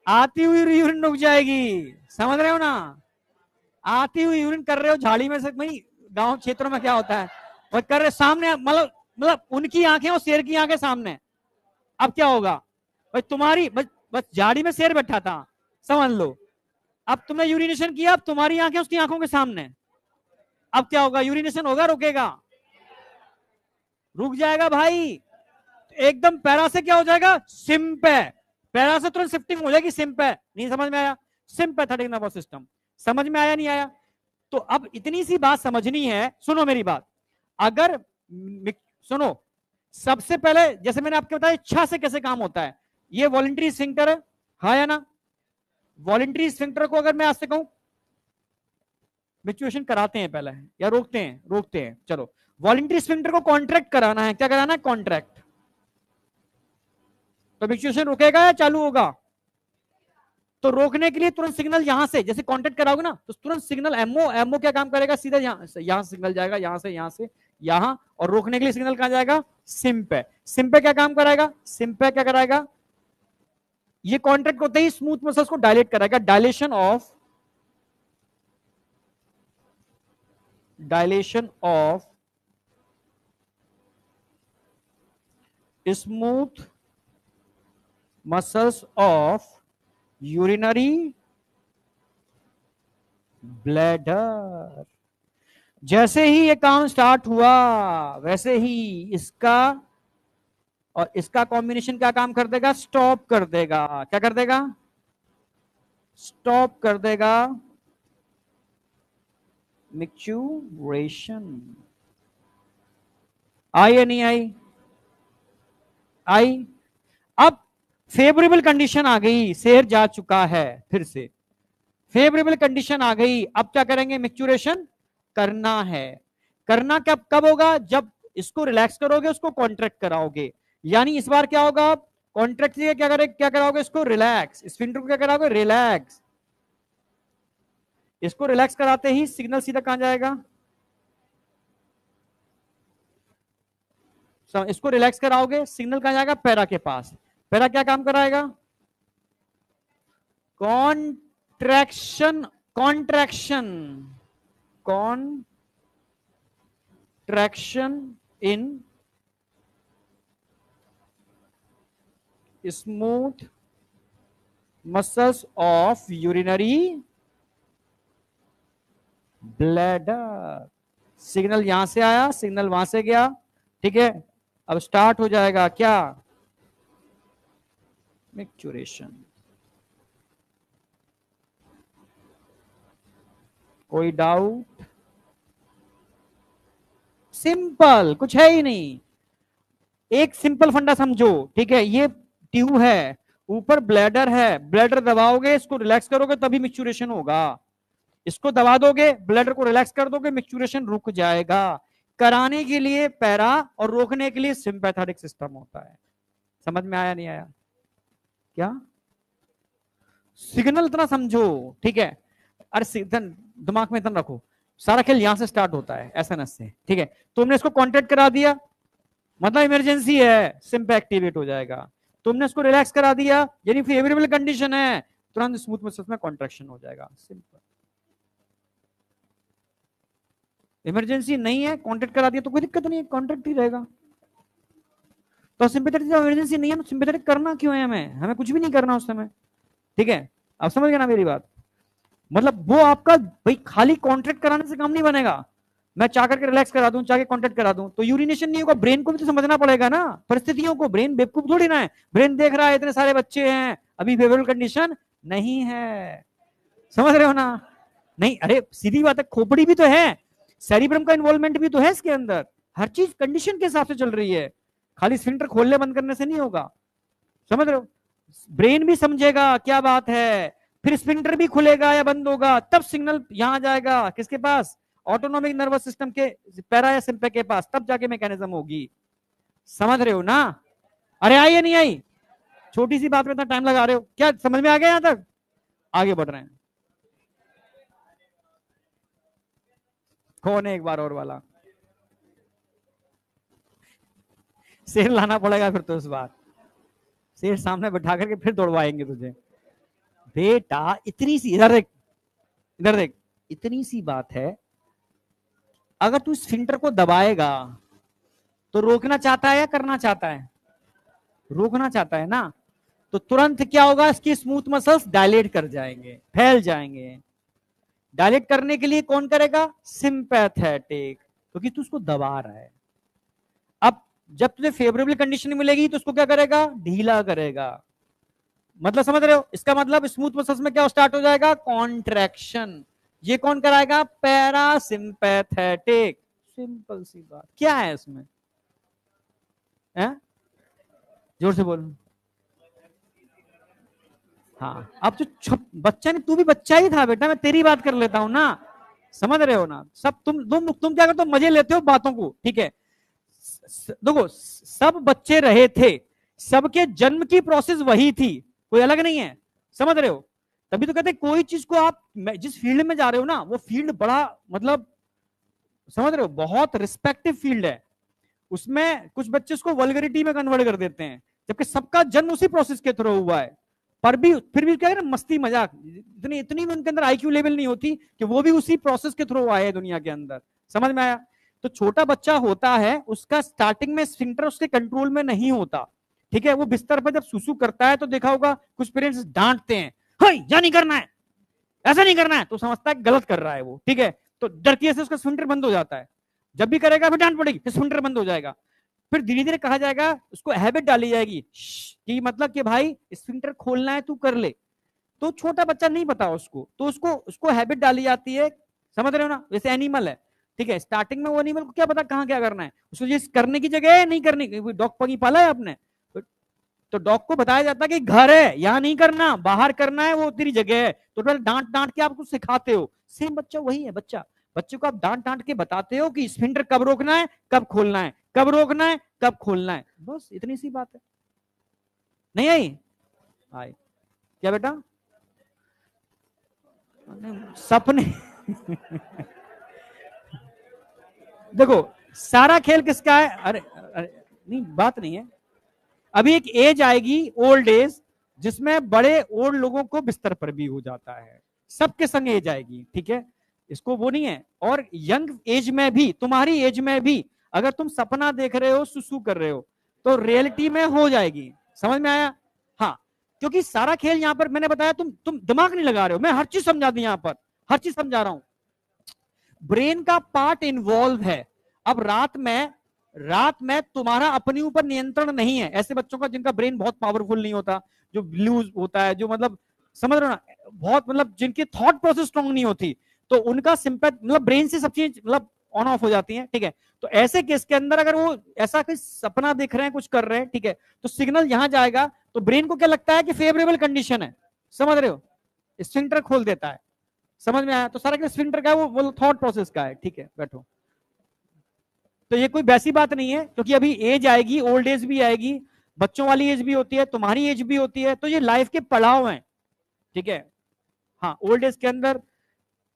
आती हुई यूरिन रुक जाएगी, समझ रहे हो ना? आती हुई यूरिन कर रहे हो झाड़ी में से, भाई गांव क्षेत्रों में क्या होता है, वो कर रहे सामने, मतलब उनकी आंखें और शेर की आंखें सामने। अब क्या होगा भाई? तुम्हारी बस झाड़ी में शेर बैठा था, समझ लो, अब तुमने यूरिनेशन किया, अब तुम्हारी आंखें उसकी आंखों के सामने। अब क्या होगा? यूरिनेशन होगा, रुकेगा? रुक जाएगा भाई। एकदम पैरा से क्या हो जाएगा? सिंपै। पैरा से तुरंत शिफ्टिंग हो जाएगी सिंपै। नहीं समझ में आया? Sympathetic nervous system. समझ में आया नहीं आया? तो अब इतनी सी बात समझनी है, सुनो मेरी बात। अगर सुनो, सबसे पहले जैसे मैंने आपको बताया इच्छा से कैसे काम होता है, ये वॉलंटरी स्फिंक्टर है, हाँ या ना? वॉलंटरी स्फिंक्टर को अगर मैं आज से कहूं मिक्चुरेशन कराते हैं पहले या रोकते हैं? रोकते हैं। चलो, वॉलंटरी स्फिंक्टर को कॉन्ट्रैक्ट कराना है, क्या कराना है? कॉन्ट्रैक्ट। तो मिक्चुरेशन रुकेगा या चालू होगा? तो रोकने के लिए तुरंत सिग्नल यहां से, जैसे कॉन्टैक्ट कराओगे ना, तो तुरंत सिग्नल एमओ, एमओ क्या काम करेगा? सीधा यहां सिग्नल जाएगा, यहां से यहां। और रोकने के लिए सिग्नल कहां जाएगा? सिम पे। सिम पे क्या काम कराएगा? सिम पे क्या कराएगा? ये कॉन्ट्रैक्ट होते ही स्मूथ मसल्स को डायलेट कराएगा। Dilation of smooth muscles of urinary bladder. जैसे ही ये काम स्टार्ट हुआ, वैसे ही इसका और इसका कॉम्बिनेशन क्या काम कर देगा? स्टॉप कर देगा। क्या कर देगा? स्टॉप कर देगा मिक्चुरेशन। आई या नहीं आई? आई। अब फेवरेबल कंडीशन आ गई, शेर जा चुका है, फिर से फेवरेबल कंडीशन आ गई। अब क्या करेंगे? मिक्चुरेशन करना है। करना कब कब होगा? जब इसको रिलैक्स करोगे, उसको कॉन्ट्रैक्ट कराओगे। यानी इस बार क्या होगा? कॉन्ट्रैक्ट से क्या कराओगे? इसको रिलैक्स। स्फिंक्टर को क्या कराओगे? रिलैक्स। इसको रिलैक्स कराते ही सिग्नल सीधा कहां जाएगा? इसको रिलैक्स कराओगे, सिग्नल कहां जाएगा? पैरा के पास। पैरा क्या काम कराएगा? Contraction, contraction, contraction in smooth muscles of urinary bladder. Signal यहां से आया, सिग्नल वहां से गया, ठीक है। अब स्टार्ट हो जाएगा क्या? मिक्चुरेशन। कोई डाउट? सिंपल, कुछ है ही नहीं। एक सिंपल फंडा समझो, ठीक है। ये ट्यूब है, ऊपर ब्लैडर है, ब्लैडर दबाओगे, इसको रिलैक्स करोगे तभी मिक्चुरेशन होगा। इसको दबा दोगे, ब्लैडर को रिलैक्स कर दोगे, मिक्चुरेशन रुक जाएगा। कराने के लिए पैरा और रोकने के लिए सिंपैथेटिक सिस्टम होता है। समझ में आया नहीं आया? क्या सिग्नल इतना समझो, ठीक है। अरे दिमाग में इतना रखो, सारा खेल यहां से स्टार्ट होता है, एसएनएस से, ठीक है। तुमने इसको कॉन्ट्रैक्ट करा दिया, मतलब इमरजेंसी है, सिंप एक्टिवेट हो जाएगा। तुमने इसको रिलैक्स करा दिया, यानी फेवरेबल कंडीशन है, तुरंत स्मूथ मसल्स में कॉन्ट्रैक्शन हो जाएगा। सिंपल। इमरजेंसी नहीं है, कॉन्ट्रैक्ट करा दिया तो कोई दिक्कत नहीं है, कॉन्ट्रैक्ट ही रहेगा। तो सिंपैथेटिक जब इमरजेंसी नहीं है तो सिंपैथेटिक करना क्यों है? हमें हमें कुछ भी नहीं करना उस समय, ठीक है। आप समझ गए ना मेरी बात? मतलब वो आपका भाई खाली कॉन्ट्रैक्ट कराने से काम नहीं बनेगा। मैं चाह करके रिलैक्स करा दूं, चाह के कॉन्ट्रैक्ट करा दूं तो यूरिनेशन नहीं होगा। ब्रेन को भी तो समझना पड़ेगा ना परिस्थितियों को। ब्रेन बेवकूफ थोड़ी ना है। ब्रेन देख रहा है इतने सारे बच्चे हैं, अभी फेवरेबल कंडीशन नहीं है, समझ रहे हो ना? नहीं, अरे सीधी बात है, खोपड़ी भी तो है, सेरिब्रम का इन्वॉल्वमेंट भी तो है इसके अंदर। हर चीज कंडीशन के हिसाब से चल रही है, खाली स्फिंक्टर खोलने बंद करने से नहीं होगा, समझ रहे हो? ब्रेन भी समझेगा क्या बात है, फिर स्फिंक्टर भी खुलेगा या बंद होगा, तब सिग्नल यहां जाएगा किसके पास? ऑटोनॉमिक नर्वस सिस्टम के पैरा या सिंपैथ के पास, तब जाके मैकेनिज्म होगी। समझ रहे हो ना? अरे आई या नहीं आई? छोटी सी बात में इतना टाइम लगा रहे हो, क्या समझ में आ गया? यहां तक आगे बढ़ रहे हैं। कौन है एक बार और वाला? शेर लाना पड़ेगा फिर तो इस बार, शेर सामने बैठा करके फिर दौड़वाएंगे तुझे। बेटा इतनी सी, इधर देख, इधर देख, इतनी सी बात है, अगर तू स्फिंक्टर को दबाएगा तो रोकना चाहता है या करना चाहता है? रोकना चाहता है ना, तो तुरंत क्या होगा? इसकी स्मूथ मसल्स डायलेट कर जाएंगे, फैल जाएंगे। डायलेट करने के लिए कौन करेगा? सिंपैथेटिक, क्योंकि तू उसको दबा रहा है। अब जब तुझे फेवरेबल कंडीशन मिलेगी तो उसको क्या करेगा? ढीला करेगा। मतलब समझ रहे हो? इसका मतलब स्मूथ मसल्स में क्या स्टार्ट हो जाएगा? कॉन्ट्रैक्शन। ये कौन कराएगा? पैरासिम्पैथेटिक। सिंपल सी बात, क्या है इसमें? है? जोर से बोल। हाँ, अब तो बच्चा नहीं, तू भी बच्चा ही था बेटा, मैं तेरी बात कर लेता हूं ना। समझ रहे हो ना सब? तुम क्या करते हो, मजे लेते हो बातों को, ठीक है। देखो सब बच्चे रहे थे, सबके जन्म की प्रोसेस वही थी, कोई अलग नहीं है, समझ रहे हो? तभी तो कहते हैं कोई चीज को आप जिस फील्ड में जा रहे हो ना, वो फील्ड बड़ा मतलब, समझ रहे हो, बहुत रिस्पेक्टिव फील्ड है। उसमें कुछ बच्चे उसको वल्गरिटी में कन्वर्ट कर देते हैं, जबकि सबका जन्म उसी प्रोसेस के थ्रू हुआ है। पर भी फिर भी क्या है ना, मस्ती मजाक, इतनी इतनी उनके अंदर आईक्यू लेवल नहीं होती कि वो भी उसी प्रोसेस के थ्रू आए हैं दुनिया के अंदर। समझ में आया? तो छोटा बच्चा होता है, उसका स्टार्टिंग में स्फिंक्टर उसके कंट्रोल में नहीं होता, ठीक है। वो बिस्तर पर जब सुसु करता है तो देखा होगा कुछ पेरेंट्स डांटते हैं, या नहीं करना है, ऐसा नहीं करना है, तो समझता है गलत कर रहा है वो, ठीक है। तो डरती से उसका स्फिंक्टर बंद हो जाता है। जब भी करेगा फिर डांट पड़ेगी, फिर स्फिंक्टर बंद हो जाएगा। फिर धीरे धीरे कहा जाएगा, उसको हैबिट डाली जाएगी कि मतलब कि भाई स्फिंक्टर खोलना है तू कर ले। तो छोटा बच्चा नहीं पता उसको, तो उसको उसको हैबिट डाली जाती है। समझ रहे हो ना? जैसे एनिमल है, ठीक है, स्टार्टिंग में वो एनिमल को क्या पता कहाँ क्या करना है, उसको ये करने की जगह है नहीं करने की। डॉग पगी पाला है आपने, तो डॉग को बताया जाता है कि घर है, यहाँ नहीं करना, बाहर करना है, वो तेरी जगह है। तो पहले डांट डांट के आप उसको सिखाते हो। सेम बच्चा वही है, बच्चे को आप डांट डांट के बताते हो कि स्फिंक्टर कब रोकना है कब खोलना है, कब रोकना है कब खोलना है, बस इतनी सी बात है। नहीं आई? आई क्या बेटा? सपने देखो सारा खेल किसका है? अरे नहीं, बात नहीं है। अभी एक एज आएगी, ओल्ड एज, जिसमें बड़े ओल्ड लोगों को बिस्तर पर भी हो जाता है, सबके संग एज आएगी, ठीक है, इसको वो नहीं है। और यंग एज में भी, तुम्हारी एज में भी, अगर तुम सपना देख रहे हो, सुसु कर रहे हो, तो रियलिटी में हो जाएगी। समझ में आया? हाँ, क्योंकि सारा खेल यहां पर मैंने बताया, तुम दिमाग नहीं लगा रहे हो, मैं हर चीज समझा दी, यहां पर हर चीज समझा रहा हूं। ब्रेन का पार्ट इन्वॉल्व है। अब रात में तुम्हारा अपने ऊपर नियंत्रण नहीं है। ऐसे बच्चों का जिनका ब्रेन बहुत पावरफुल नहीं होता, जो लूज होता है, जो मतलब समझ रहे हो ना, बहुत मतलब जिनकी थॉट प्रोसेस स्ट्रांग नहीं होती, तो उनका सिंपैथ मतलब ब्रेन से सब चीज मतलब ऑन ऑफ हो जाती है, ठीक है। तो ऐसे केस के अंदर अगर वो ऐसा कोई सपना देख रहे हैं, कुछ कर रहे हैं, ठीक है, तो सिग्नल यहां जाएगा, तो ब्रेन को क्या लगता है कि फेवरेबल कंडीशन है, समझ रहे हो, स्फिंक्टर खोल देता है। समझ में आया? तो सारा स्फिंक्टर का है वो थॉट प्रोसेस का है, ठीक है, बैठो। तो ये कोई वैसी बात नहीं है, क्योंकि अभी एज आएगी, ओल्ड एज भी आएगी, बच्चों वाली एज भी होती है, तुम्हारी एज भी होती है, तो ये लाइफ के पड़ाव हैं, ठीक है। हाँ, ओल्ड एज के अंदर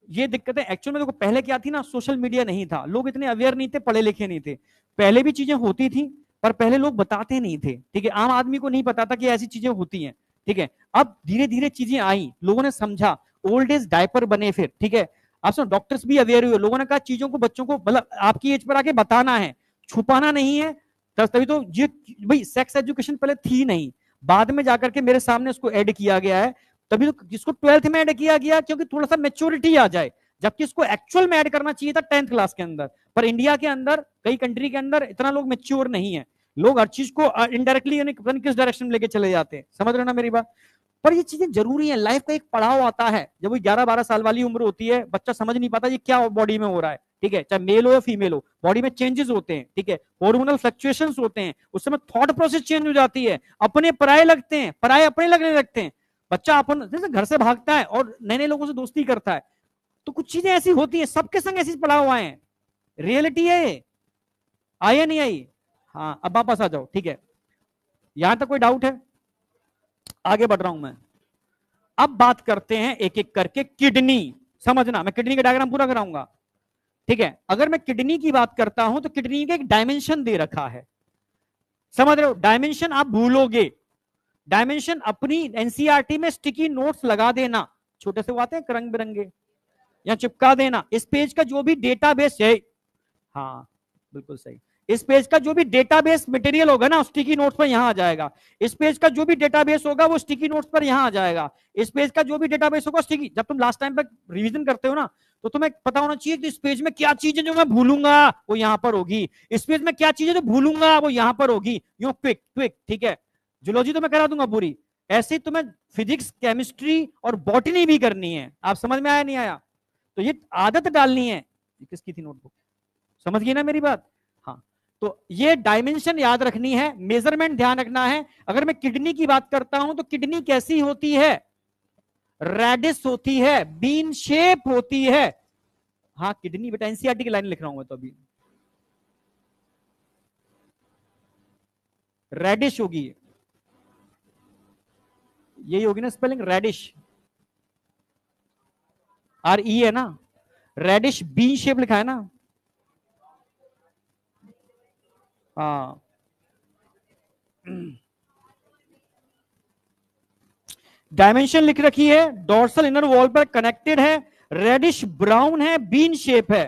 ये दिक्कतें एक्चुअल में, देखो पहले क्या थी ना, सोशल मीडिया नहीं था, लोग इतने अवेयर नहीं थे, पढ़े लिखे नहीं थे, पहले भी चीजें होती थी, पर पहले लोग बताते नहीं थे, ठीक है, आम आदमी को नहीं पता था कि ऐसी चीजें होती हैं, ठीक है। अब धीरे धीरे चीजें आई, लोगों ने समझा, ओल्ड एज डायपर बने फिर, ठीक है। आप सुनो, डॉक्टर्स भी अवेयर हुए, लोगों ने कहा चीजों को बच्चों को मतलब आपकी एज पर आके बताना है, छुपाना नहीं है। तभी तो ये भाई सेक्स एजुकेशन पहले थी नहीं, बाद में जाकर के मेरे सामने उसको ऐड किया गया है। तभी तो इसको 12th में ऐड किया गया, क्योंकि थोड़ा सा मेच्योरिटी आ जाए, जबकि इसको एक्चुअल में ऐड करना चाहिए था 10th क्लास के अंदर। पर इंडिया के अंदर, कई कंट्री के अंदर इतना लोग मेच्योर नहीं है, लोग हर चीज को इनडायरेक्टली यानी किस डायरेक्शन में लेके चले जाते हैं। समझ रहे ना मेरी बात? पर ये चीजें जरूरी है, लाइफ का एक पड़ाव आता है, जब वो 11-12 साल वाली उम्र होती है, बच्चा समझ नहीं पाता ये क्या बॉडी में हो रहा है, ठीक है, चाहे मेल हो या फीमेल हो, बॉडी में चेंजेस होते हैं, ठीक है, हार्मोनल फ्लक्चुएशंस होते हैं, उस समय थॉट प्रोसेस चेंज हो जाती है, अपने पराये लगते हैं, पराये अपने लगने लगते हैं। बच्चा अपन जैसे घर से भागता है और नए नए लोगों से दोस्ती करता है, तो कुछ चीजें ऐसी होती हैं, सबके संग ऐसी पड़ाव आए हैं, रियलिटी है। आई या नहीं आई? हाँ, अब वापस आ जाओ, ठीक है, यहां तक कोई डाउट है? आगे बढ़ रहा हूं मैं। अब बात करते हैं एक एक करके किडनी। समझना, मैं किडनी का डायग्राम पूरा कराऊंगा, ठीक है। अगर मैं किडनी की बात करता हूं तो किडनी का एक डायमेंशन दे रखा है, समझ रहे हो? डायमेंशन आप भूलोगे, डायमेंशन अपनी एनसीईआरटी में स्टिकी नोट्स लगा देना, छोटे से वो आते हैं रंग बिरंगे, या चिपका देना। इस पेज का जो भी डेटाबेस है, हाँ बिल्कुल सही, इस पेज का जो भी डेटाबेस मटेरियल होगा ना, स्टिकी नोट्स पर यहां आ जाएगा। इस पेज का जो भी डेटाबेस होगा वो स्टिकी नोट्स पर यहां आ जाएगा। इस पेज का जो भी डेटाबेस होगा स्टिकी, जब तुम लास्ट टाइम पर रिवीजन करते हो ना, तो तुम्हें पता होना चाहिए कि इस पेज में क्या चीज है जो मैं भूलूंगा वो यहां पर होगी, इस पेज में क्या चीज है जो भूलूंगा वो यहां पर होगी, यू क्विक क्विक, ठीक है। जूलॉजी तो मैं करा दूंगा पूरी, ऐसे तुम्हें फिजिक्स, केमिस्ट्री और बॉटनी भी करनी है। आप समझ में आया नहीं आया? तो ये आदत डालनी है। किसकी थी नोटबुक? समझ गई ना मेरी बात? हाँ, तो ये डायमेंशन याद रखनी है, मेजरमेंट ध्यान रखना है। अगर मैं किडनी की बात करता हूं तो किडनी कैसी होती है? रेडिस होती है, बीन शेप होती है, हाँ किडनी बेटा, एनसीईआरटी की लाइन लिख रहा हूं मैं तो अभी। रेडिश होगी, यही होगी ना स्पेलिंग, रेडिश, आर ई है ना, रेडिश बीन शेप लिखा है ना। हाँ डायमेंशन लिख रखी है, डोर्सल इनर वॉल पर कनेक्टेड है, रेडिश ब्राउन है, बीन शेप है।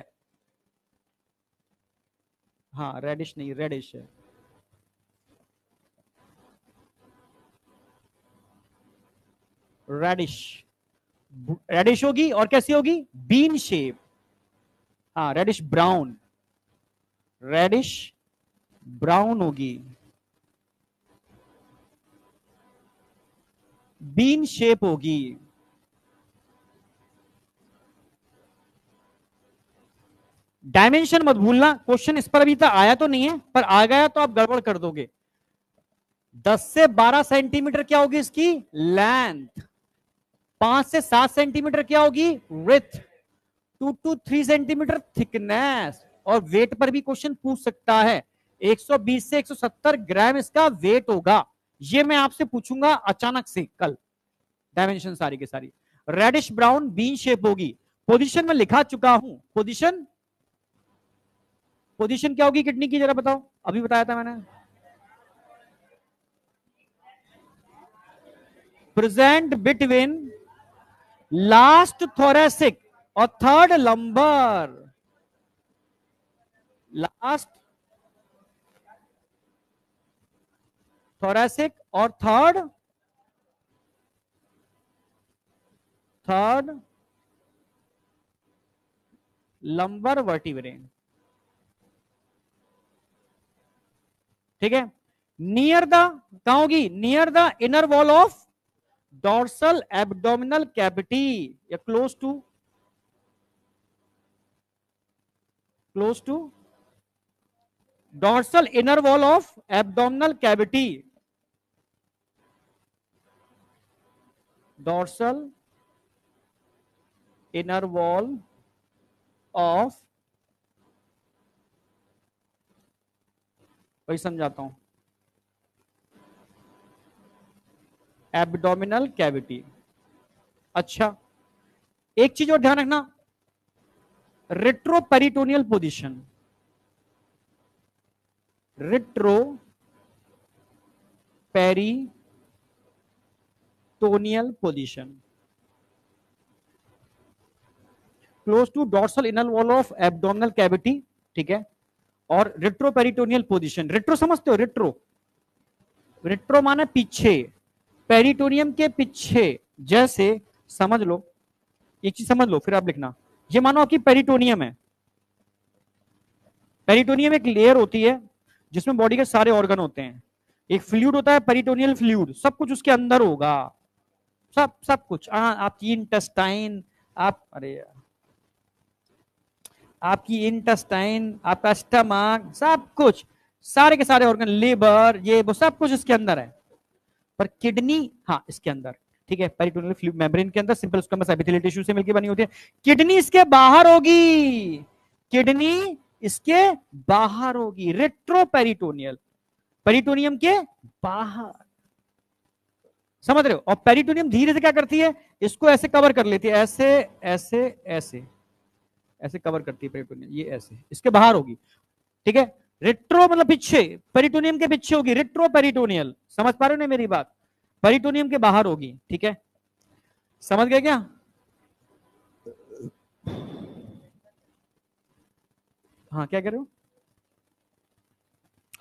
हाँ रेडिश नहीं, रेडिश है। रेडिश, रेडिश होगी और कैसी होगी, बीन शेप। हाँ रेडिश ब्राउन, रेडिश ब्राउन होगी, बीन शेप होगी। डायमेंशन मत भूलना, क्वेश्चन इस पर अभी तक आया तो नहीं है, पर आ गया तो आप गड़बड़ कर दोगे। 10 से 12 सेंटीमीटर क्या होगी इसकी लेंथ, 5 से 7 सेंटीमीटर क्या होगी विड्थ, 2 to 3 सेंटीमीटर थिकनेस। और वेट पर भी क्वेश्चन पूछ सकता है, 120 से 170 ग्राम इसका वेट होगा। ये मैं आपसे पूछूंगा अचानक से कल, डायमेंशन सारी की सारी। रेडिश ब्राउन बीन शेप होगी। पोजीशन में लिखा चुका हूं, पोजीशन, पोजीशन क्या होगी किडनी की, जरा बताओ, अभी बताया था मैंने। प्रेजेंट बिटवीन लास्ट थोरेसिक और थर्ड लंबर, लास्ट थोरेसिक और थर्ड, थर्ड लंबर वर्टिब्रे। ठीक है, नियर द, कहां होगी, near the inner wall of dorsal abdominal cavity, या close to, close to dorsal inner wall of abdominal cavity, dorsal inner wall of, वही समझाता हूं, एब्डोमिनल कैविटी। अच्छा एक चीज और ध्यान रखना, retroperitoneal position, retroperitoneal position, close to dorsal inner wall of abdominal cavity. ठीक है, और रिट्रोपेरिटोनियल पोजीशन, रिट्रो समझते हो, रिट्रो, रिट्रो माने पीछे, पेरिटोनियम के पीछे, जैसे समझ लो, एक चीज समझ लो फिर आप लिखना, ये मानो आपकी पेरिटोनियम है, पेरिटोनियम एक लेयर होती है जिसमें बॉडी के सारे ऑर्गन होते हैं, एक फ्लूइड होता है पेरिटोनियल फ्लूइड, सब कुछ उसके अंदर होगा, सब सब कुछ, आपकी इंटेस्टाइन, आप अरे आपकी इंटेस्टाइन, आपका स्टमक, सब कुछ, सारे के सारे ऑर्गन, लिवर, ये वो सब कुछ इसके अंदर है। पर किडनी, हाँ इसके अंदर, ठीक है, पेरिटोनियल फ्लूइड मेम्ब्रेन के अंदर, सिंपल स्क्वेमस एपिथेलियल टिश्यू से मिलकर बनी होती है। किडनी इसके बाहर होगी, किडनी इसके बाहर होगी, रेट्रोपेरिटोनियल, पेरिटोनियम के बाहर, समझ रहे हो। और पेरिटोनियम धीरे से क्या करती है, इसको ऐसे कवर कर लेती है, ऐसे ऐसे ऐसे ऐसे कवर करती है पेरिटोनियम, ये ऐसे इसके बाहर होगी। ठीक है, रेट्रो मतलब पीछे, पेरिटोनियम के पीछे होगी, रेट्रो पेरिटोनियल, समझ पा रहे हो ना मेरी बात, पेरिटोनियम के बाहर होगी। ठीक है, समझ गए क्या। हाँ क्या कह रहे हो,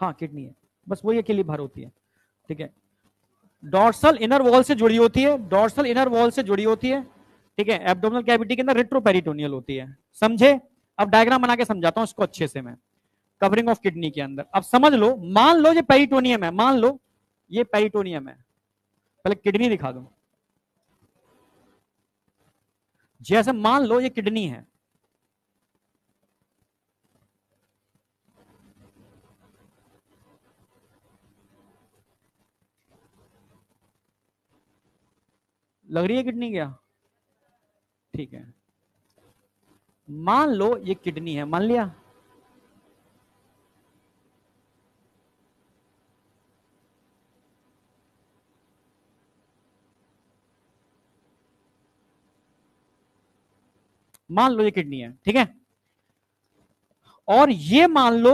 हाँ किडनी है, बस वही अकेली बाहर होती है। ठीक है, डॉर्सल इनर वॉल से जुड़ी होती है, डॉर्सल इनर वॉल से जुड़ी होती है। ठीक है, एब्डोमिनल कैविटी के अंदर रेट्रोपेरिटोनियल होती है, समझे। अब डायग्राम बना के समझाता हूं इसको अच्छे से मैं, कवरिंग ऑफ किडनी के अंदर। अब समझ लो, मान लो ये पेरिटोनियम है, मान लो ये पेरिटोनियम है, पहले किडनी दिखा दो, जैसे मान लो ये किडनी है, लग रही है किडनी क्या, ठीक है। मान लो ये किडनी है, मान लिया। मान लो ये किडनी है, ठीक है। और ये मान लो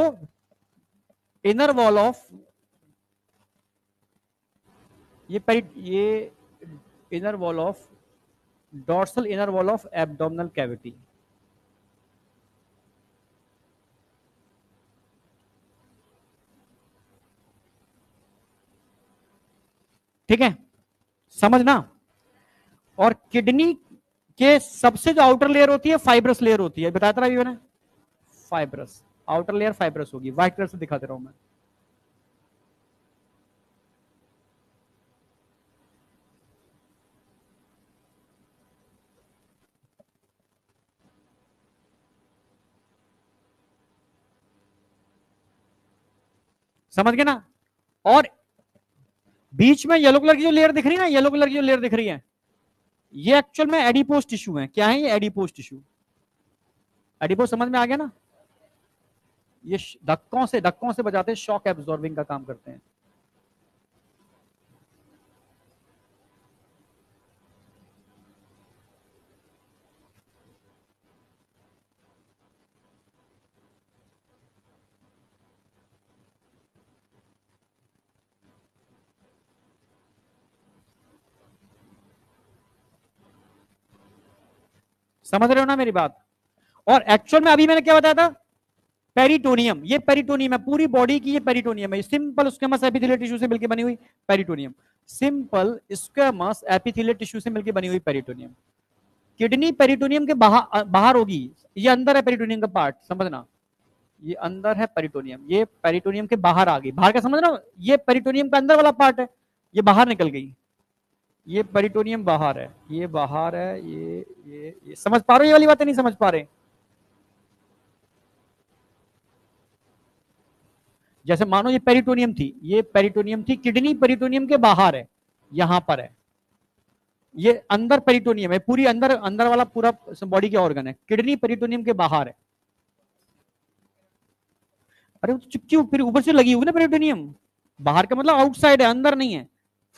इनर वॉल ऑफ, ये inner wall of, dorsal inner wall of abdominal cavity. ठीक है, समझना। और किडनी के सबसे जो आउटर लेयर होती है फाइब्रस लेयर होती है, बताता रहा मैंने, फाइब्रस, आउटर लेयर फाइब्रस होगी, व्हाइट कलर से दिखाते रहा हूं मैं। समझ गए ना। और बीच में येलो कलर की जो लेयर दिख रही है ना, येलो कलर की जो लेयर दिख रही है, ये एक्चुअल में एडिपोज टिश्यू है। क्या है ये? Adipose tissue. एडिपोज समझ में आ गया ना। ये धक्कों से बजाते हैं, शॉक एब्जॉर्बिंग का काम करते हैं। समझ रहे हो ना मेरी बात। और एक्चुअल में अभी मैंने क्या बताया था, पेरिटोनियम, ये पेरिटोनियम है, पूरी बॉडी की ये पेरिटोनियम है, सिंपल स्क्वेमस एपिथेलियल टिश्यू से मिलकर बनी हुई peritoneum. Simple squamous epithelial tissue से मिलकर बनी हुई पेरिटोनियम। किडनी पेरिटोनियम के बाहर बाहर होगी, ये अंदर है पेरिटोनियम का पार्ट, समझना। ये अंदर है पेरिटोनियम, ये पेरिटोनियम के बाहर आ गई, बाहर का समझना, ये पेरिटोनियम का अंदर वाला पार्ट है, ये बाहर निकल गई। ये पेरिटोनियम बाहर है, ये बाहर है, ये समझ पा रहे हो, ये वाली बातें नहीं समझ पा रहे। जैसे मानो ये पेरिटोनियम थी, ये पेरिटोनियम थी, किडनी पेरिटोनियम के बाहर है, यहां पर है। ये अंदर पेरिटोनियम है, पूरी अंदर, अंदर वाला पूरा बॉडी के ऑर्गन है, किडनी पेरिटोनियम के बाहर है। अरे क्यों, फिर ऊपर से लगी हुई ना पेरिटोनियम, बाहर का मतलब आउटसाइड है, अंदर नहीं है,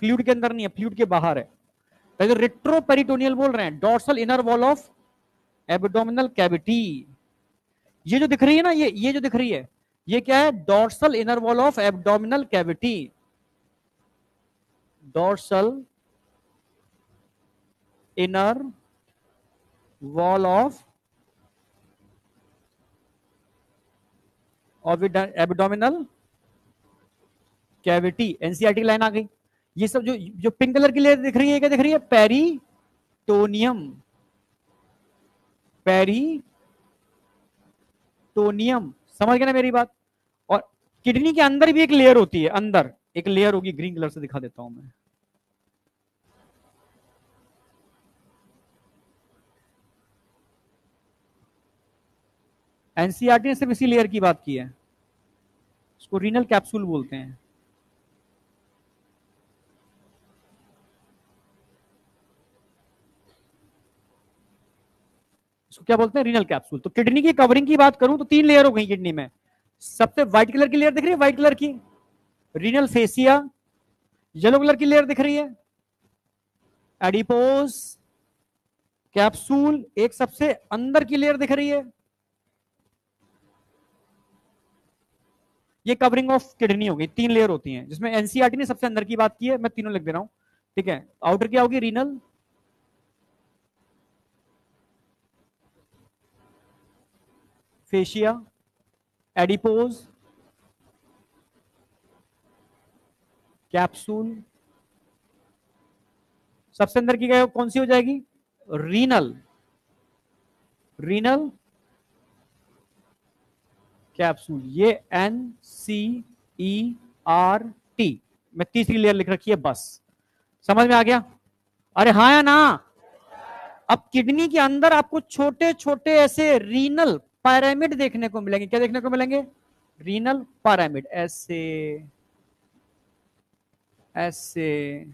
फ्लूइड के अंदर नहीं है, फ्लूइड के बाहर है। तो रेट्रो पेरिटोनियल बोल रहे हैं, dorsal inner wall of abdominal cavity. ये जो दिख रही है ना, ये जो दिख रही है, ये क्या है? Dorsal inner wall of abdominal cavity. Dorsal inner wall of abdominal cavity, NCERT line आ गई। ये सब जो जो पिंक कलर की लेयर दिख रही है, क्या दिख रही है? Peritoneum, peritoneum. समझ गए ना मेरी बात। और किडनी के अंदर भी एक लेयर होती है, अंदर एक लेयर होगी, ग्रीन कलर से दिखा देता हूं मैं। एनसीईआरटी ने सिर्फ इसी लेयर की बात की है, इसको रीनल कैप्सूल बोलते हैं। इसको क्या बोलते हैं? Renal capsule. तो किडनी की कवरिंग की बात करूं तो 3 लेयर हो गई किडनी में। सबसे व्हाइट कलर की लेयर दिख रही है, व्हाइट कलर की रीनल फेसिया। येलो कलर की लेयर दिख रही है, एडिपोज कैप्सूल। एक सबसे अंदर की लेयर दिख रही है, ये कवरिंग ऑफ किडनी होगी। 3 लेयर होती हैं, जिसमें एनसीईआरटी ने सबसे अंदर की बात की है, मैं तीनों लिख दे रहा हूं। ठीक है, आउटर क्या होगी? Renal, fascia, adipose, capsule. सबसे अंदर की क्या कौन सी हो जाएगी? Renal, renal capsule. ये NCERT, मैं तीसरी लेयर लिख रखी है बस। समझ में आ गया? अरे हाँ या ना। अब किडनी के अंदर आपको छोटे छोटे ऐसे रीनल पैरामिड देखने को मिलेंगे। क्या देखने को मिलेंगे? रीनल पैरामिड, ऐसे ऐसे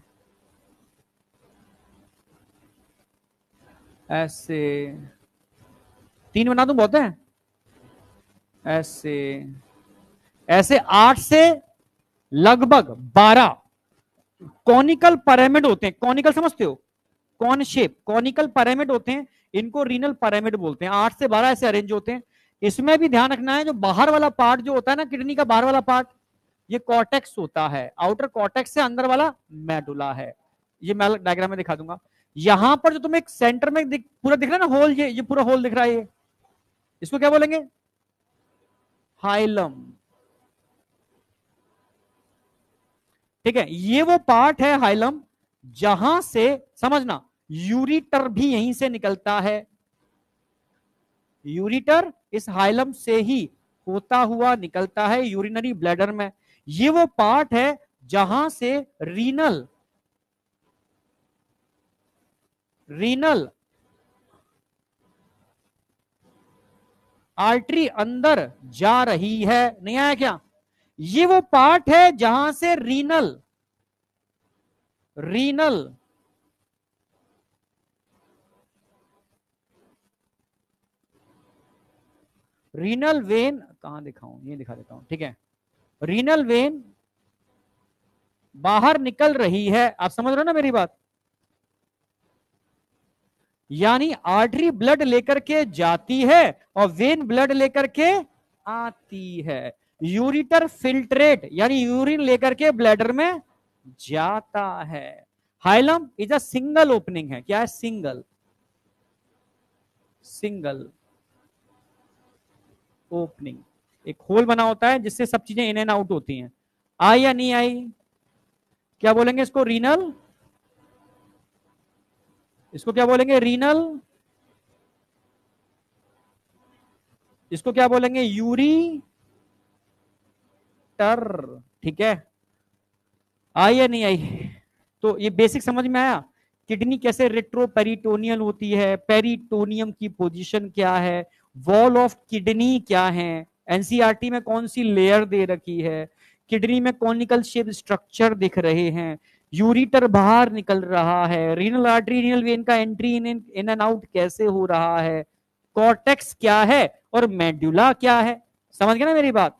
ऐसे 3 बना दूं, बहुत है। ऐसे ऐसे 8 से लगभग 12 कॉनिकल पिरामिड होते हैं। कॉनिकल समझते हो, कॉन शेप, कॉनिकल पिरामिड होते हैं, इनको रीनल पिरामिड बोलते हैं। 8 से 12 ऐसे अरेंज होते हैं। इसमें भी ध्यान रखना है, जो बाहर वाला पार्ट जो होता है ना किडनी का, बाहर वाला पार्ट, ये कॉर्टेक्स होता है। आउटर कॉर्टेक्स से अंदर वाला मेडुला है। ये मैं डायग्राम में दिखा दूंगा। यहां पर जो तुम्हें एक सेंटर में पूरा दिख रहा है ना होल, ये पूरा होल दिख रहा है, ये इसको क्या बोलेंगे? हाइलम। ठीक है, ये वो पार्ट है हाइलम जहां से, समझना, यूरिटर भी यहीं से निकलता है। यूरिटर इस हाइलम से ही होता हुआ निकलता है यूरिनरी ब्लैडर में। ये वो पार्ट है जहां से रीनल आर्टरी अंदर जा रही है। नहीं आया क्या? ये वो पार्ट है जहां से रीनल रीनल वेन, कहां दिखाऊं, ये दिखा देता हूं, ठीक है। रीनल वेन बाहर निकल रही है, आप समझ रहे हो ना मेरी बात? यानी आर्टरी ब्लड लेकर के जाती है और वेन ब्लड लेकर के आती है। यूरिटर फिल्ट्रेट यानी यूरिन लेकर के ब्लैडर में जाता है। Hilum is a single opening है। क्या है? सिंगल ओपनिंग, एक होल बना होता है जिससे सब चीजें इन एंड आउट होती हैं। आई या नहीं आई? क्या बोलेंगे इसको? रीनल। इसको क्या बोलेंगे? रीनल। इसको क्या बोलेंगे? यूरीटर। ठीक है, आई या नहीं आई? तो ये बेसिक समझ में आया। किडनी कैसे रेट्रोपेरिटोनियल होती है, पेरिटोनियम की पोजीशन क्या है, वॉल ऑफ किडनी क्या है, एनसीईआरटी में कौन सी लेयर दे रखी है, किडनी में कॉनिकल शेप स्ट्रक्चर दिख रहे हैं, यूरिटर बाहर निकल रहा है, रीनल आर्टरी रीनल वेन का एंट्री इन एंड आउट कैसे हो रहा है, कॉर्टेक्स क्या है और मेडुला क्या है। समझ गए ना मेरी बात?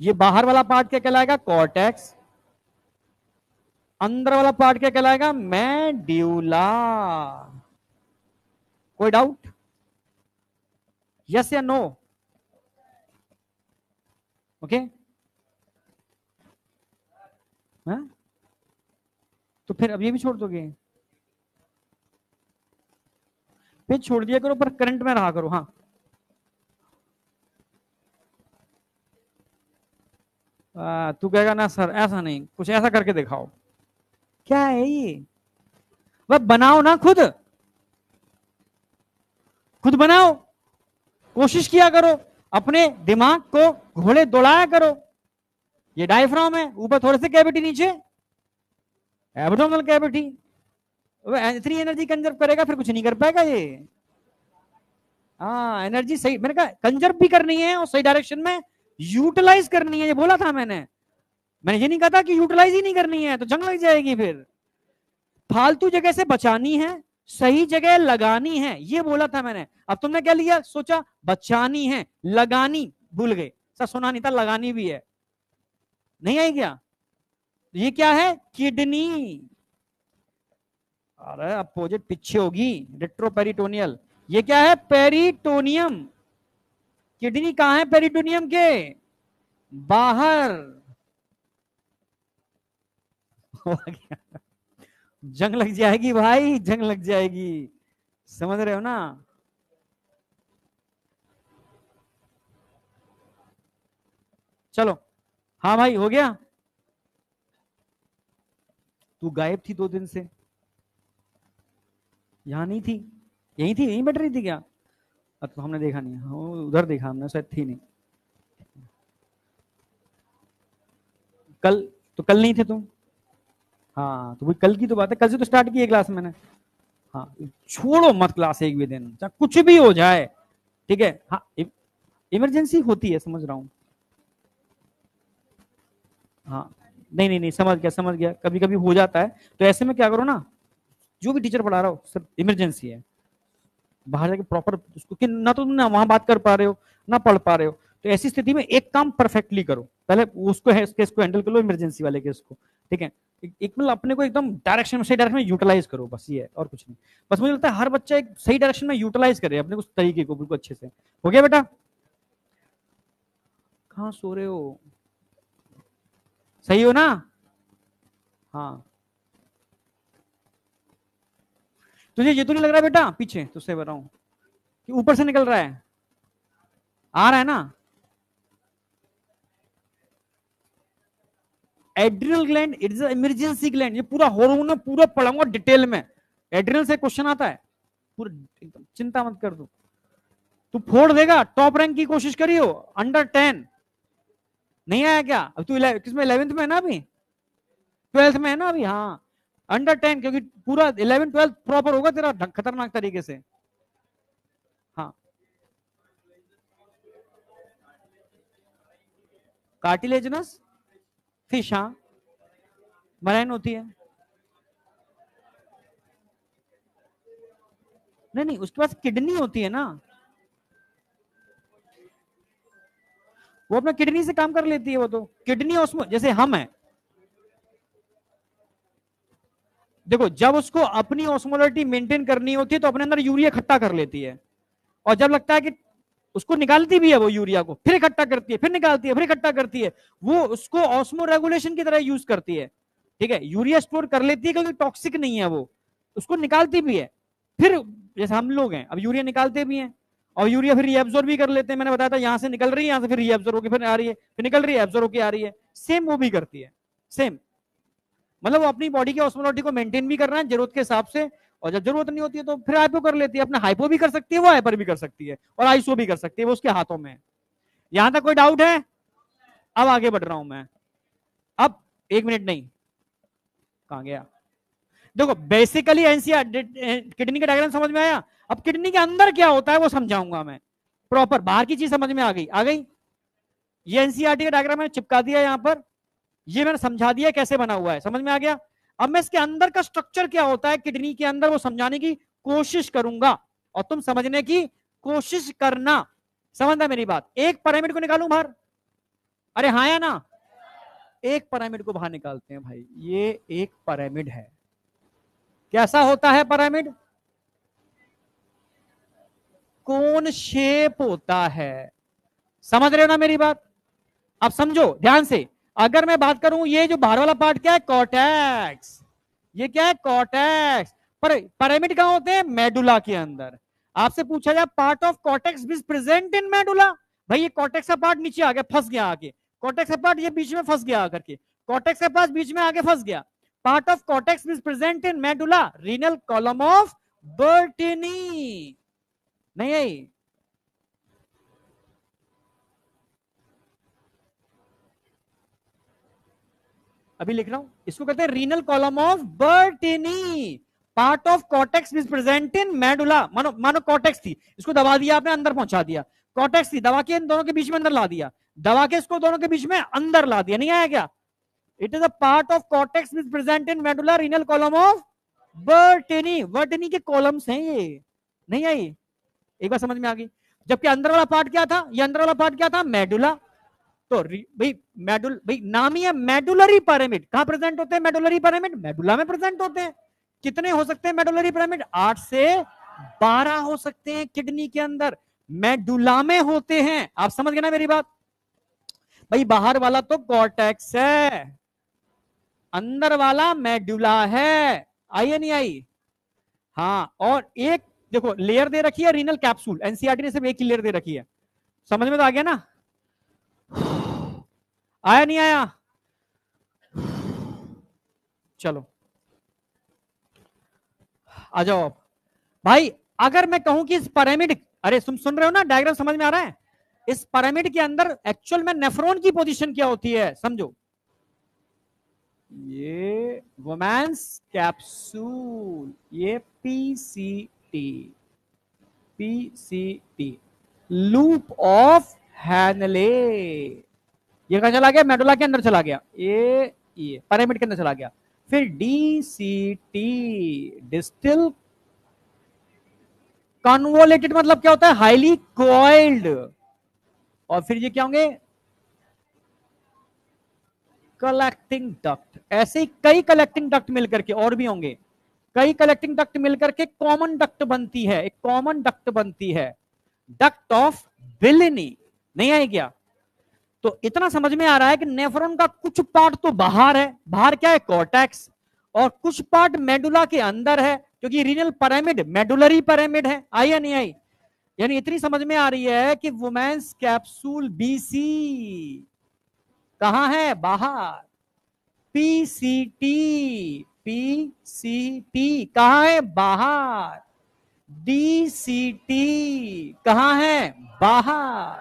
ये बाहर वाला पार्ट क्या कहलाएगा? कॉर्टेक्स। अंदर वाला पार्ट क्या कहलाएगा? मेड्यूला। कोई डाउट? यस या नो? ओके, तो फिर अब ये भी छोड़ दोगे? फिर छोड़ दिया करो पर करंट में रहा करो। हाँ, तू कहेगा ना सर ऐसा नहीं, कुछ ऐसा करके दिखाओ। क्या है ये? वह बनाओ ना, खुद बनाओ, कोशिश किया करो, अपने दिमाग को घोड़े दौड़ाया करो। ये डायफ्राम है, ऊपर थोड़े से कैविटी, नीचे एब्डोमिनल कैविटी। इतनी एनर्जी कंजर्व करेगा फिर कुछ नहीं कर पाएगा ये। हाँ, एनर्जी सही, मैंने कहा कंजर्व भी करनी है और सही डायरेक्शन में यूटिलाइज करनी है, ये बोला था मैंने। मैंने ये नहीं कहा था कि यूटिलाइज ही नहीं करनी है तो जंग लग जाएगी। फिर फालतू जगह से बचानी है, सही जगह लगानी है, ये बोला था मैंने। अब तुमने क्या लिया, सोचा बचानी है, लगानी भूल गए। सर सुना नहीं था, लगानी भी है। नहीं आई क्या? ये क्या है? किडनी। अरे अपोजिट पीछे होगी, रेट्रोपेरिटोनियल। ये क्या है? पेरिटोनियम। किडनी कहां है पेरिटोनियम के? बाहर। जंग लग जाएगी भाई, जंग लग जाएगी। समझ रहे हो ना? चलो, हाँ भाई हो गया। तू गायब थी 2 दिन से, यहाँ नहीं थी, यहीं थी, यहीं बैठ रही थी क्या? तो हमने देखा नहीं, हाँ, उधर देखा हमने, शायद थी नहीं। कल, तो कल नहीं थे तुम? हाँ, तो वही कल की तो बात है, कल से तो स्टार्ट की है क्लास मैंने। हाँ, छोड़ो मत क्लास एक भी दिन, चाहे कुछ भी हो जाए। ठीक है, हाँ, इमरजेंसी होती है, समझ रहा हूँ। हाँ, नहीं नहीं नहीं, समझ गया समझ गया, कभी कभी हो जाता है। तो ऐसे में क्या करो ना, जो भी टीचर पढ़ा रहा हो, सब इमरजेंसी है, बाहर जाके प्रॉपर उसको, कि ना तो ना वहां बात कर पा रहे हो ना पढ़ पा रहे हो, तो ऐसी स्थिति में एक काम परफेक्टली करो, पहले उसको है केस को हैंडल कर लो, इमरजेंसी वाले केस को, ठीक है। एक मतलब अपने को एकदम डायरेक्शन में, सही डायरेक्शन में यूटिलाइज करो, बस ये है और कुछ नहीं। बस मुझे लगता है हर बच्चा एक सही डायरेक्शन में यूटिलाइज करे अपने उस तरीके को बिल्कुल अच्छे से। हो गया बेटा? कहाँ सो रहे हो? सही हो ना? हाँ। तुझे ये तो नहीं लग रहा बेटा पीछे, तुझसे बताऊं कि ऊपर से निकल रहा है, आ रहा है ना? Adrenal gland is emergency gland, ये पूरा हार्मोन में पूरा पढ़ाऊंगा डिटेल में। एड्रिनल से क्वेश्चन आता है पूरा एकदम, चिंता मत कर तू फोड़ देगा। टॉप रैंक की कोशिश करी हो, अंडर 10 नहीं आया क्या? अब तू किसमें 11th में है ना अभी, 12th में है ना अभी, हाँ अंडर 10, क्योंकि पूरा 11th 12th प्रॉपर होगा तेरा खतरनाक तरीके से। हाँ कार्टिलेजनस फिश, हाँ मराइन होती है। नहीं नहीं, उसके पास किडनी होती है ना, वो अपना किडनी से काम कर लेती है, वो तो किडनी ऑस्मो, जैसे हम है, देखो जब उसको अपनी ऑस्मोलरिटी मेंटेन करनी होती है तो अपने अंदर यूरिया इकट्ठा कर लेती है, और जब लगता है कि उसको निकालती भी है वो यूरिया को, फिर इकट्ठा करती है, फिर निकालती है, फिर इकट्ठा करती है, वो उसको ऑस्मो रेगुलेशन की तरह यूज करती है, ठीक है। यूरिया स्टोर कर लेती है क्योंकि टॉक्सिक नहीं है वो, उसको निकालती भी है, फिर जैसे हम लोग हैं अब यूरिया निकालते भी हैं, और यूरिया फिर रीएब्जॉर्ब भी कर लेते हैं, मैंने बताया था यहां से निकल रही है, यहां से फिर रीएब्जॉर्ब होकर फिर आ रही है, फिर निकल रही है एब्जॉर्ब होकर आ रही है, सेम वो भी करती है, सेम। मतलब वो अपनी बॉडी की ऑस्मोलॉजी को मेंटेन भी कर रहा है जरूरत के हिसाब से, और जब जरूरत नहीं होती है तो फिर हाइपो कर लेती है, अपना हाइपो भी कर सकती है वो, हाइपर भी कर सकती है, और आइसो भी कर सकती है, वो उसके हाथों में है। यहां तक कोई डाउट है? अब आगे बढ़ रहा हूं मैं। अब 1 मिनट नहीं, कहां गया? देखो बेसिकली एनसीआर किडनी का डायग्राम समझ में आया। अब किडनी के अंदर क्या होता है वो समझाऊंगा मैं प्रॉपर, बाहर की चीज समझ में आ गई, आ गई। ये एनसीईआरटी का डायग्राम मैंने चिपका दिया यहां पर, ये मैंने समझा दिया कैसे बना हुआ है, समझ में आ गया। अब मैं इसके अंदर का स्ट्रक्चर क्या होता है किडनी के अंदर वो समझाने की कोशिश करूंगा, और तुम समझने की कोशिश करना। समझना मेरी बात? एक पिरामिड को निकालूं बाहर? अरे हाँ या ना? एक पिरामिड को बाहर निकालते हैं भाई, ये एक पिरामिड है। कैसा होता है पिरामिड? कौन शेप होता है। समझ रहे हो ना मेरी बात? अब समझो ध्यान से, अगर मैं बात करूं ये जो बाहर वाला पार्ट क्या है, कॉर्टेक्स, ये क्या है, कॉर्टेक्स। पर पिरामिड कहां होते हैं? मेडुला के अंदर। आपसे पूछा जाए part of cortex is present in medulla, भाई ये कॉर्टेक्स का पार्ट नीचे आ गया, फंस गया आके, कॉर्टेक्स का पार्ट ये बीच में फंस गया आकर के, कॉर्टेक्स का पार्ट बीच में आगे फंस गया। Part of cortex is present in medulla, renal column of Bertini. नहीं आई? अभी लिख रहा हूं, इसको कहते हैं renal column of Bertini. Part of cortex is present in medulla. मानो मानो कॉर्टेक्स थी, इसको दबा दिया आपने, अंदर पहुंचा दिया। कॉर्टेक्स थी, दबा के इन दोनों के बीच में अंदर ला दिया, दबा के इसको दोनों के बीच में अंदर ला दिया, नहीं आया क्या? It is a part of cortex is present in medulla, renal column of Bertini. Bertini के कॉलम्स हैं ये, नहीं आई? एक बार समझ में आ गई। जबकि अंदर वाला पार्ट क्या था, ये अंदर वाला पार्ट क्या था, मेडुला। तो भाई मेडुल, भाई नाम ही है मेडुलरी पिरामिड। कहां प्रेजेंट होते हैं मेडुलरी पिरामिड? मेडुला में प्रेजेंट होते हैं। कितने हो सकते हैं मेडुलरी पिरामिड? 8 से 12 हो सकते हैं किडनी के अंदर, मेडुला में होते हैं। आप समझ गए ना मेरी बात? भाई बाहर वाला तो कॉर्टेक्स है, अंदर वाला मेडुला है। आई या नहीं आई? हाँ, और एक देखो लेयर दे रखी है रीनल कैप्सूल, एनसीईआरटी ने सिर्फ एक ही लेयर दे रखी है। समझ में तो आ गया ना? आया नहीं आया? चलो आ जाओ आप भाई। अगर मैं कहूं कि इस पिरामिड, अरे तुम सुन रहे हो ना, डायग्राम समझ में आ रहा है? इस पिरामिड के अंदर एक्चुअल में नेफ्रॉन की पोजीशन क्या होती है समझो। ये वोमेंस कैप्सूल, ये PCT, PCT loop of Henle, ये कहां चला गया? मेडुला के अंदर चला गया, ये पिरामिड के अंदर चला गया। फिर डीसीटी डिस्टिल कन्वोलेटेड मतलब क्या होता है? Highly coiled. और फिर ये क्या होंगे? Collecting duct. ऐसे ही कई कलेक्टिंग डक्ट मिलकर के, और भी होंगे, कई कलेक्टिंग डक्ट मिलकर के कॉमन डक्ट बनती है, एक कॉमन डक्ट बनती है, डक्ट ऑफ बिलिनी। नहीं आई क्या? तो इतना समझ में आ रहा है कि नेफ्रॉन का कुछ पार्ट तो बाहर है, बाहर क्या है? कॉर्टेक्स। और कुछ पार्ट मेडुला के अंदर है, क्योंकि रीनल पिरामिड मेडुलरी पिरामिड है। आई या नहीं आई? यानी इतनी समझ में आ रही है कि वुमेन्स कैप्सूल बीसी कहां है? बाहर। पीसीटी, पीसीटी कहां है? बाहर। डीसीटी कहां है? बाहर।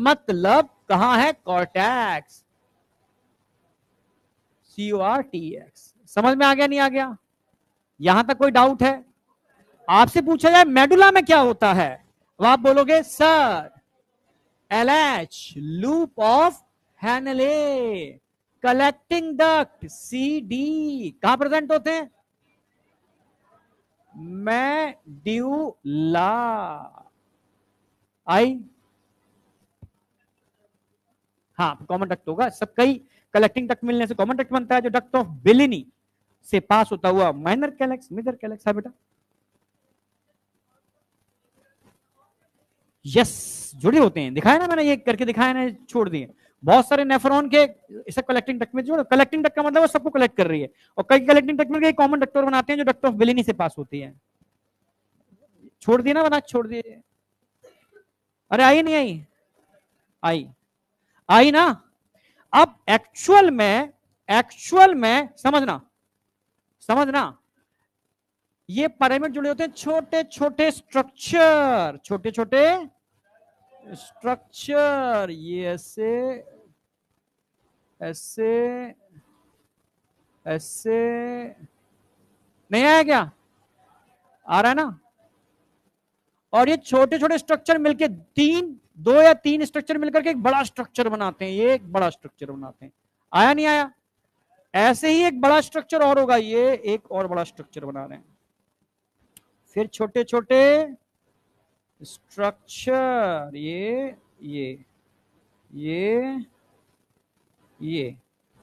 मतलब कहां है? कॉर्टेक्स। CORTX। समझ में आ गया नहीं आ गया? यहां तक कोई डाउट है? आपसे पूछा जाए मेडुला में क्या होता है, अब आप बोलोगे sir LH, loop of Henle, collecting duct CD कहां प्रेजेंट होते हैं? मेड्यूला। आई? हाँ, कॉमन डक्ट होगा सब। कई कलेक्टिंग डक्ट मिलने से कॉमन डक्ट बनता है, जो डक्ट ऑफ बिलिनी से पास होता हुआ माइनर कैलेक्स, मेजर कैलेक्स है बेटा। यस, जुड़े होते हैं, दिखाया ना मैंने, ये करके दिखाया ना, छोड़ दिए। बहुत सारे नेफ्रॉन के इसे कलेक्टिंग डक्ट में जोड़ो। कलेक्टिंग डक्ट का मतलब वो सबको कलेक्ट कर रही है, और कई कलेक्टिंग डक्ट में कॉमन डक्टर बनाते हैं जो डक्ट ऑफ बिलिनी से पास होती है। छोड़ दिए ना, बना छोड़ दिए। अरे आई नहीं आई? आई, आई ना? अब एक्चुअल में समझना, समझना, ये पिरामिड जुड़े होते हैं छोटे छोटे स्ट्रक्चर, छोटे छोटे स्ट्रक्चर, ये ऐसे ऐसे ऐसे। नहीं आया क्या? आ रहा है ना? और ये छोटे छोटे स्ट्रक्चर मिलके दो या तीन स्ट्रक्चर मिलकर के एक बड़ा स्ट्रक्चर बनाते हैं, ये एक बड़ा स्ट्रक्चर बनाते हैं। आया नहीं आया? ऐसे ही एक बड़ा स्ट्रक्चर और होगा, ये एक और बड़ा स्ट्रक्चर बना रहे हैं। फिर छोटे छोटे स्ट्रक्चर, ये ये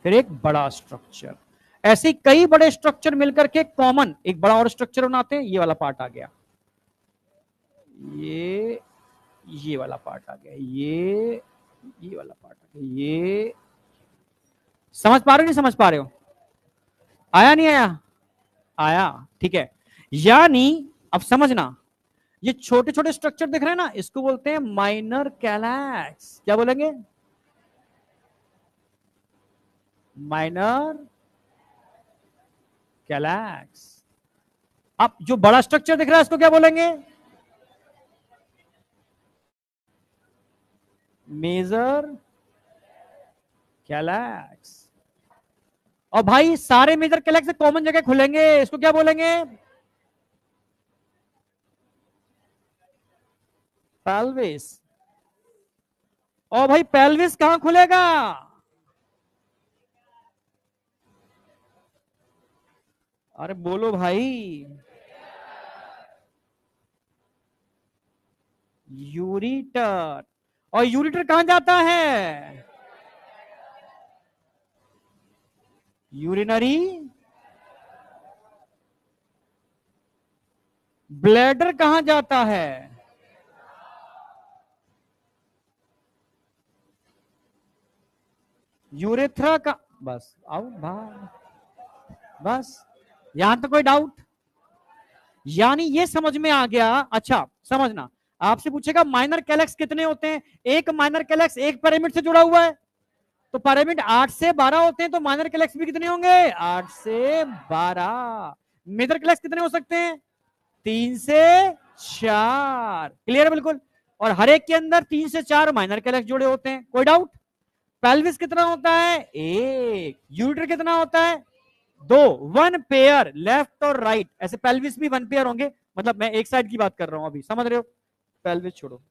फिर एक बड़ा स्ट्रक्चर। ऐसे कई बड़े स्ट्रक्चर मिलकर के कॉमन एक बड़ा और स्ट्रक्चर बनाते हैं। ये वाला पार्ट आ गया, ये वाला पार्ट आ गया, ये वाला पार्ट आ गया। ये समझ पा रहे हो नहीं समझ पा रहे हो? आया नहीं आया? आया, ठीक है। यानी अब समझना, ये छोटे छोटे स्ट्रक्चर दिख रहे हैं ना, इसको बोलते हैं माइनर कैलैक्स। क्या बोलेंगे? माइनर कैलैक्स। अब जो बड़ा स्ट्रक्चर दिख रहा है इसको क्या बोलेंगे? मेजर कैलैक्स। और भाई सारे मेजर कैलैक्स कॉमन जगह खुलेंगे, इसको क्या बोलेंगे? पेल्विस। और भाई पेल्विस कहां खुलेगा? अरे बोलो भाई। यूरिटर। और यूरिटर कहां जाता है? यूरिनरी ब्लैडर कहां जाता है? यूरेथ्रा का। बस आओ भाई, बस यहां तक कोई डाउट? यानी ये समझ में आ गया। अच्छा समझना, आपसे पूछेगा माइनर कैलेक्स कितने होते हैं? एक माइनर कैलेक्स एक पिरामिड से जुड़ा हुआ है, तो पिरामिड 8 से 12 होते हैं, तो माइनर कैलेक्स भी कितने होंगे? 8 से 12। मेजर कैलेक्स कितने हो सकते हैं? 3 से 4। क्लियर है बिल्कुल? और हर एक के अंदर 3 से 4 माइनर कैलेक्स जुड़े होते हैं। कोई डाउट? पेल्विस कितना होता है? एक। यूरिटर कितना होता है? दो। वन पेयर लेफ्ट और राइट, ऐसे पेल्विस भी वन पेयर होंगे। मतलब मैं एक साइड की बात कर रहा हूं अभी, समझ रहे हो? पेल्विस छोड़ो,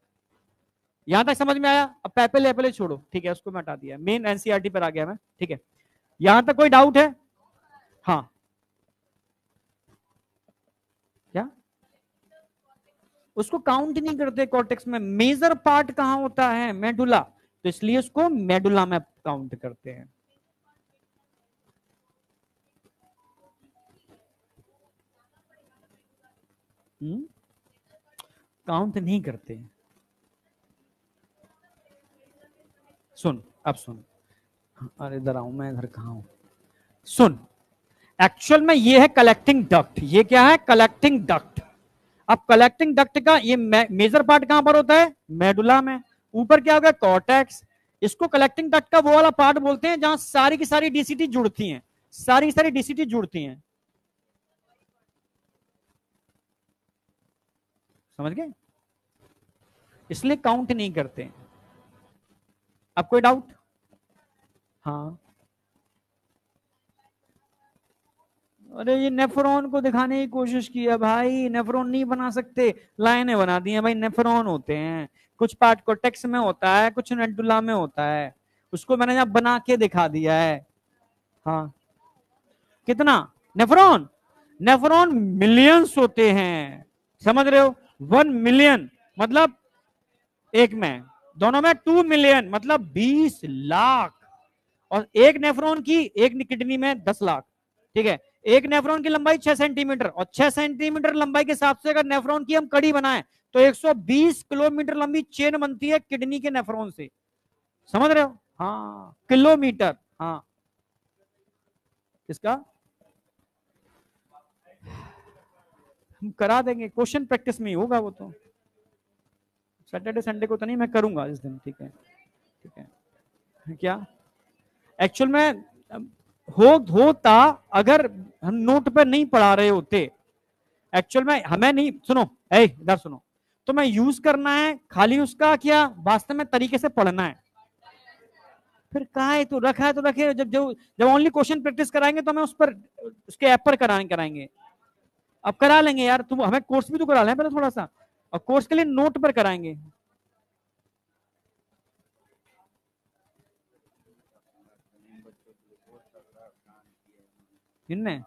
यहां तक समझ में आया? अब पेपेले एपेले छोड़ो, ठीक है, उसको मैं हटा दिया, मेन एनसीईआरटी पर आ गया मैं, ठीक है। यहां तक कोई डाउट है? हाँ, क्या? उसको काउंट नहीं करते कॉर्टेक्स में। मेजर पार्ट कहां होता है? मेडुला, तो इसलिए उसको मेडुला में काउंट करते हैं। काउंट नहीं करते। सुन, अब सुन, अरे इधर आऊं मैं, इधर कहां हूं, सुन। एक्चुअल में ये है कलेक्टिंग डक्ट। ये क्या है? Collecting duct. अब कलेक्टिंग डक्ट का ये मेजर पार्ट कहां पर होता है? मेडुला में। ऊपर क्या हो गया? कॉर्टेक्स। इसको कलेक्टिंग डक्ट का वो वाला पार्ट बोलते हैं जहां सारी की सारी डीसीटी जुड़ती हैं, सारी की सारी डीसीटी जुड़ती हैं। समझ गए? इसलिए काउंट नहीं करते। अब कोई डाउट? हाँ, अरे ये नेफ्रॉन को दिखाने की कोशिश की है भाई, नेफ्रॉन नहीं बना सकते, लाइनें बना दी हैं भाई, नेफ्रॉन होते हैं। कुछ पार्ट कोर्टेक्स में होता है, कुछ मेडुला में होता है, उसको मैंने यहाँ बना के दिखा दिया है। हाँ, कितना? नेफ्रॉन, नेफ्रॉन मिलियंस होते हैं, समझ रहे हो? 1 मिलियन मतलब एक में, दोनों में 2 मिलियन मतलब 20 लाख। और एक नेफ्रॉन की, एक किडनी में 10 लाख। ठीक है, एक नेफ्रॉन की लंबाई 6 सेंटीमीटर, और 6 सेंटीमीटर लंबाई के हिसाब से अगर नेफ्रॉन की हम कड़ी बनाए तो 120 किलोमीटर लंबी चेन बनती है किडनी के नेफ्रॉन से। समझ रहे हो? हाँ, किलोमीटर। हाँ, इसका हम करा देंगे, क्वेश्चन प्रैक्टिस में ही होगा वो तो। सैटरडे संडे को तो नहीं, मैं करूंगा इस दिन। ठीक है, ठीक है। क्या एक्चुअल में होता अगर हम नोट पर नहीं पढ़ा रहे होते, एक्चुअल में हमें नहीं, सुनो, इधर सुनो, तो मैं यूज करना है खाली उसका क्या वास्तव में तरीके से पढ़ना है। फिर कहा है तो रखा है तो रखे, जब जब जब ओनली क्वेश्चन प्रैक्टिस कराएंगे तो हमें उस पर, उसके ऐप पर कराएंगे। अब करा लेंगे यार, तुम हमें कोर्स भी तो करा लें पहले थोड़ा सा, और कोर्स के लिए नोट पर कराएंगे। किन्ने?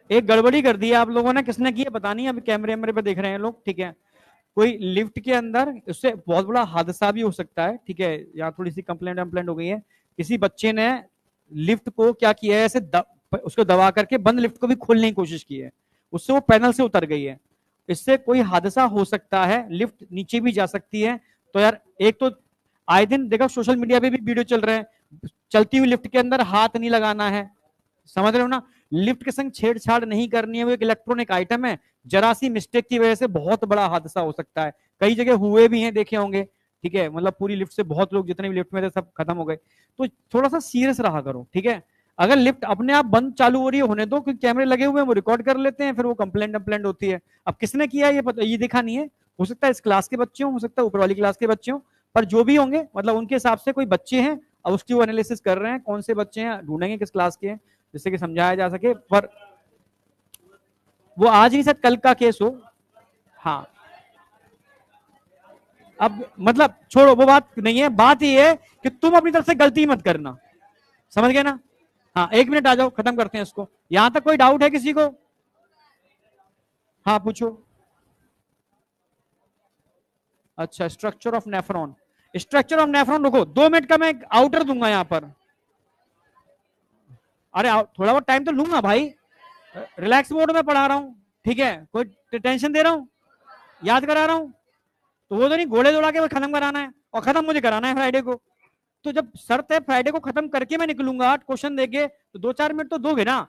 एक गड़बड़ी कर दी है आप लोगों ने, किसने की है पता नहीं, अभी कैमरे वैमरे पे देख रहे हैं लोग। ठीक है, कोई लिफ्ट के अंदर, उससे बहुत बड़ा हादसा भी हो सकता है। ठीक है, यहाँ थोड़ी सी कंप्लेंट हो गई है, किसी बच्चे ने लिफ्ट को क्या किया है, ऐसे उसको दबा करके बंद लिफ्ट को भी खोलने की कोशिश की है, उससे वो पैनल से उतर गई है। इससे कोई हादसा हो सकता है, लिफ्ट नीचे भी जा सकती है। तो यार एक तो आए दिन देखा सोशल मीडिया पे भी वीडियो चल रहे हैं, चलती हुई लिफ्ट के अंदर हाथ नहीं लगाना है, समझ रहे हो ना? लिफ्ट के संग छेड़छाड़ नहीं करनी है, वो एक इलेक्ट्रॉनिक आइटम है, जरा सी मिस्टेक की वजह से बहुत बड़ा हादसा हो सकता है। कई जगह हुए भी हैं, देखे होंगे। ठीक है, मतलब पूरी लिफ्ट से बहुत लोग जितने भी लिफ्ट में थे सब खत्म हो गए। तो थोड़ा सा सीरियस रहा करो। ठीक है, अगर लिफ्ट अपने आप बंद चालू हो रही है होने दो, क्योंकि कैमरे लगे हुए हैं, वो रिकॉर्ड कर लेते हैं, फिर वो कंप्लेंट होती है। अब किसने किया ये ये देखा नहीं है, हो सकता है इस क्लास के बच्चे हो सकता है ऊपर वाली क्लास के बच्चे हो, पर जो भी होंगे मतलब उनके हिसाब से कोई बच्चे हैं, अब उसकी वो एनालिसिस कर रहे हैं कौन से बच्चे हैं, ढूंढेंगे किस क्लास के हैं, जिससे कि समझाया जा सके। पर वो आज ही शायद कल का केस हो। हाँ, अब मतलब छोड़ो, वो बात नहीं है, बात ये है कि तुम अपनी तरफ से गलती मत करना, समझ गए ना। हाँ, 1 मिनट आ जाओ, खत्म करते हैं इसको। यहां तक कोई डाउट है किसी को? हाँ पूछो। अच्छा, structure of nephron. Structure of nephron, रुको 2 मिनट का मैं आउटर दूंगा यहां पर। अरे थोड़ा बहुत टाइम तो लूंगा भाई, रिलैक्स मोड में पढ़ा रहा हूं, ठीक है, कोई टेंशन दे रहा हूं, याद करा रहा हूं, तो वो तो नहीं घोड़े दौड़ा के वो खत्म कराना है, और खत्म मुझे कराना है फ्राइडे को। तो जब शर्त है फ्राइडे को खत्म करके मैं निकलूंगा 8 क्वेश्चन देके, तो 2-4 मिनट तो दोगे ना।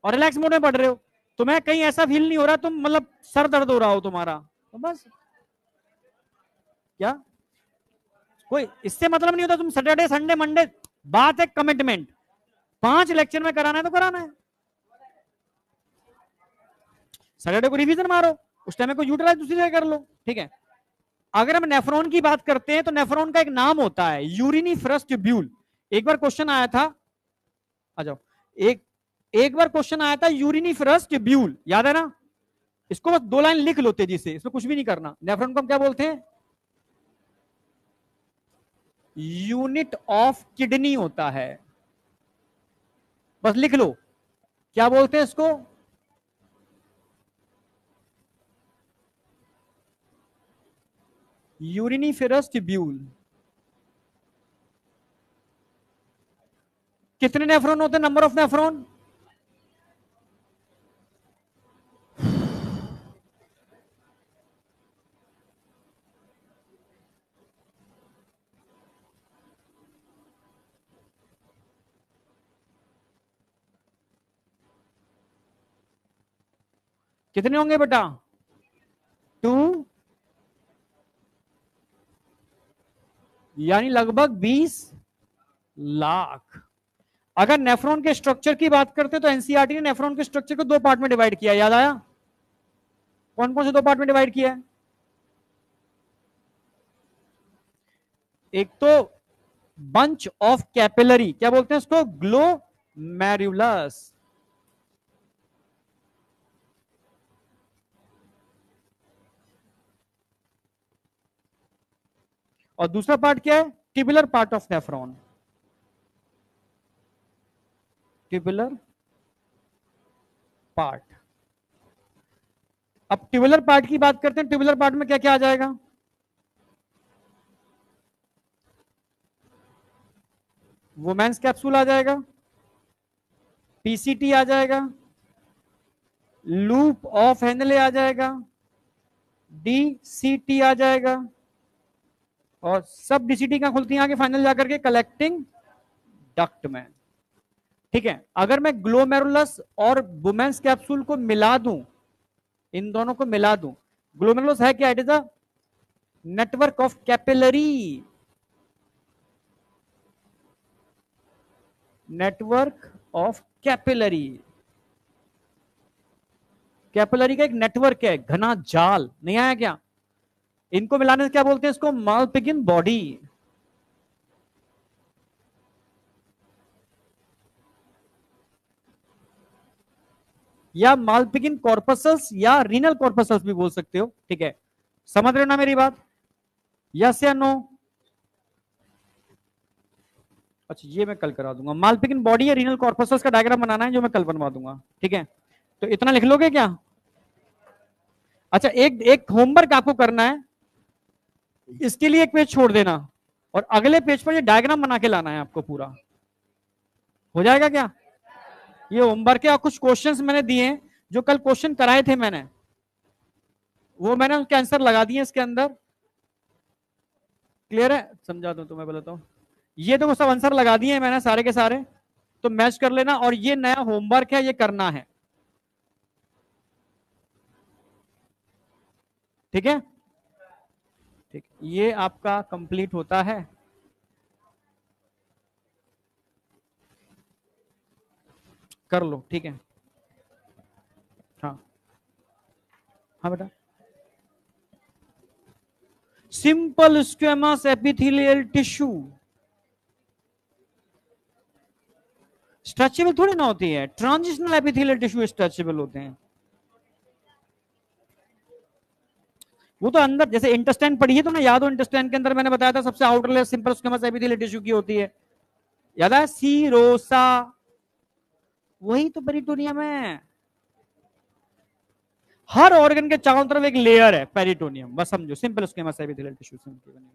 और रिलैक्स मोड में पढ़ रहे हो, तुम्हें कहीं ऐसा फील नहीं हो रहा तुम मतलब सर दर्द हो रहा हो तुम्हारा, तो बस। क्या कोई इससे मतलब नहीं होता, तुम सैटरडे संडे मंडे, बात है कमिटमेंट, 5 लेक्चर में कराना है तो कराना है। सैटरडे को रिवीजन मारो, उस टाइम को यूटिलाइज दूसरी जगह कर लो, ठीक है। अगर हम नेफ्रॉन की बात करते हैं तो नेफ्रॉन का एक नाम होता है यूरिनिफरस ट्यूब्यूल। एक बार क्वेश्चन आया था, आ जाओ, एक एक बार क्वेश्चन आया था यूरिनिफरस ट्यूब्यूल, याद है ना। इसको बस 2 लाइन लिख लो तेजी से, इसमें कुछ भी नहीं करना। नेफ्रॉन को हम क्या बोलते हैं? यूनिट ऑफ किडनी होता है, बस लिख लो। क्या बोलते हैं इसको? Uriniferous tubule. कितने नेफ्रॉन होते हैं? Number of nephron. कितने होंगे बेटा? 2, यानी लगभग 20 लाख। अगर नेफ्रॉन के स्ट्रक्चर की बात करते तो एनसीईआरटी ने नेफ्रॉन के स्ट्रक्चर को 2 पार्ट में डिवाइड किया, याद आया? कौन कौन से 2 पार्ट में डिवाइड किया है? एक तो बंच ऑफ कैपिलरी, क्या बोलते हैं इसको? ग्लोमेरुलस। और दूसरा पार्ट क्या है? Tubular part of nephron. Tubular part. अब ट्यूबुलर पार्ट की बात करते हैं, ट्यूबुलर पार्ट में क्या क्या आ जाएगा? वुमेन्स कैप्सूल आ जाएगा, पीसीटी आ जाएगा, लूप ऑफ हेनले आ जाएगा, डीसीटी आ जाएगा, और सब डीसीटी कहां खुलती है आगे फाइनल जाकर के? कलेक्टिंग डक्ट में, ठीक है। अगर मैं ग्लोमेरुलस और वुमेन्स कैप्सूल को मिला दूं, इन दोनों को मिला दूं, ग्लोमेरुलस है क्या? It is a network of capillary, network of capillary. Capillary का एक नेटवर्क है, घना जाल, नहीं आया क्या? इनको मिलाने से क्या बोलते हैं? इसको मालपिगिन बॉडी। या मालपिगिन कॉर्पसल्स या रीनल कॉर्पसल्स भी बोल सकते हो, ठीक है। समझ रहे हो ना मेरी बात? यस या नो? अच्छा, ये मैं कल करा दूंगा। मालपिगिन बॉडी या रीनल कॉर्पसल्स का डायग्राम बनाना है, जो मैं कल बनवा दूंगा, ठीक है। तो इतना लिख लोगे क्या? अच्छा, एक एक होमवर्क आपको करना है, इसके लिए एक पेज छोड़ देना, और अगले पेज पर ये डायग्राम बना के लाना है आपको पूरा। हो जाएगा क्या? ये होमवर्क है, और कुछ क्वेश्चंस मैंने दिए हैं, जो कल क्वेश्चन कराए थे मैंने, वो मैंने उसके आंसर लगा दिए इसके अंदर। क्लियर है? समझा दूं तुम्हें बोला तो, ये तो सब आंसर लगा दिए हैं मैंने सारे के सारे, तो मैच कर लेना। और ये नया होमवर्क है, ये करना है, ठीक है। ठीक, ये आपका कंप्लीट होता है। कर लो, ठीक है। हाँ हाँ बेटा। Simple squamous epithelial tissue stretchable थोड़ी ना होती है, ट्रांजिशनल एपिथेलियल टिश्यू स्ट्रेचेबल होते हैं। वो तो अंदर, जैसे इंटेस्टाइन पढ़ी है तुमने, याद हो इंटेस्टाइन के अंदर मैंने बताया था सबसे outer layer simple squamous epithelial tissue की होती है, याद है, सीरोसा, वही तो पेरिटोनियम है। हर ऑर्गन के चारों तरफ एक लेयर है पेरिटोनियम, बस समझो, सिंपल स्क्वेमस एपिथेलियल टिश्यू से बनी।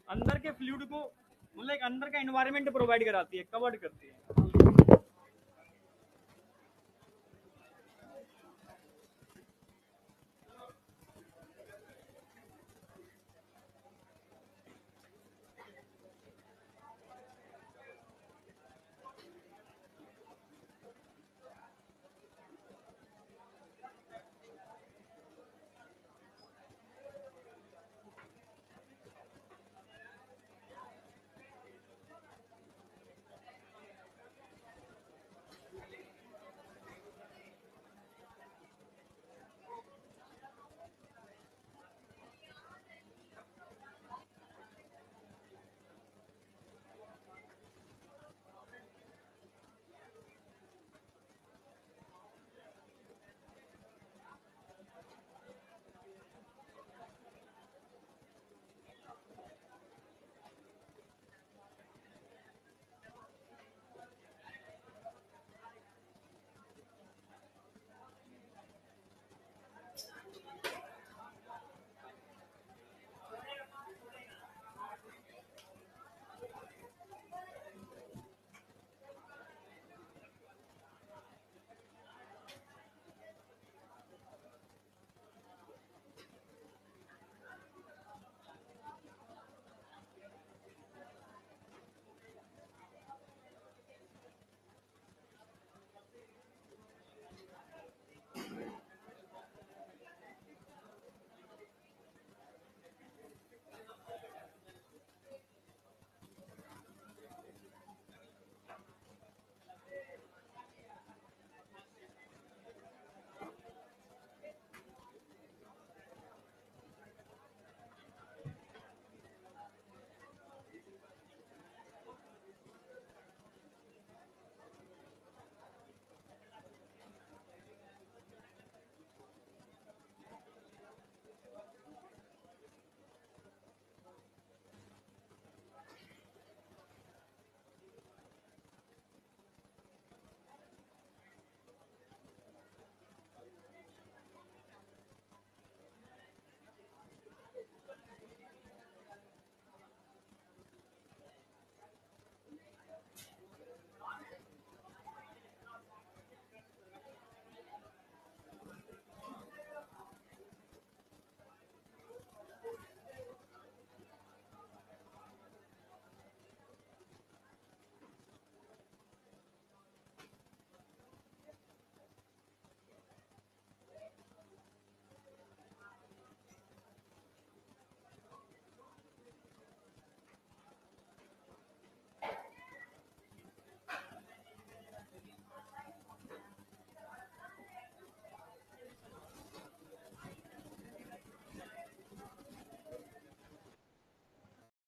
अंदर के फ्लूइड को, मतलब एक अंदर का एनवायरनमेंट प्रोवाइड कराती है, कवर्ड करती है।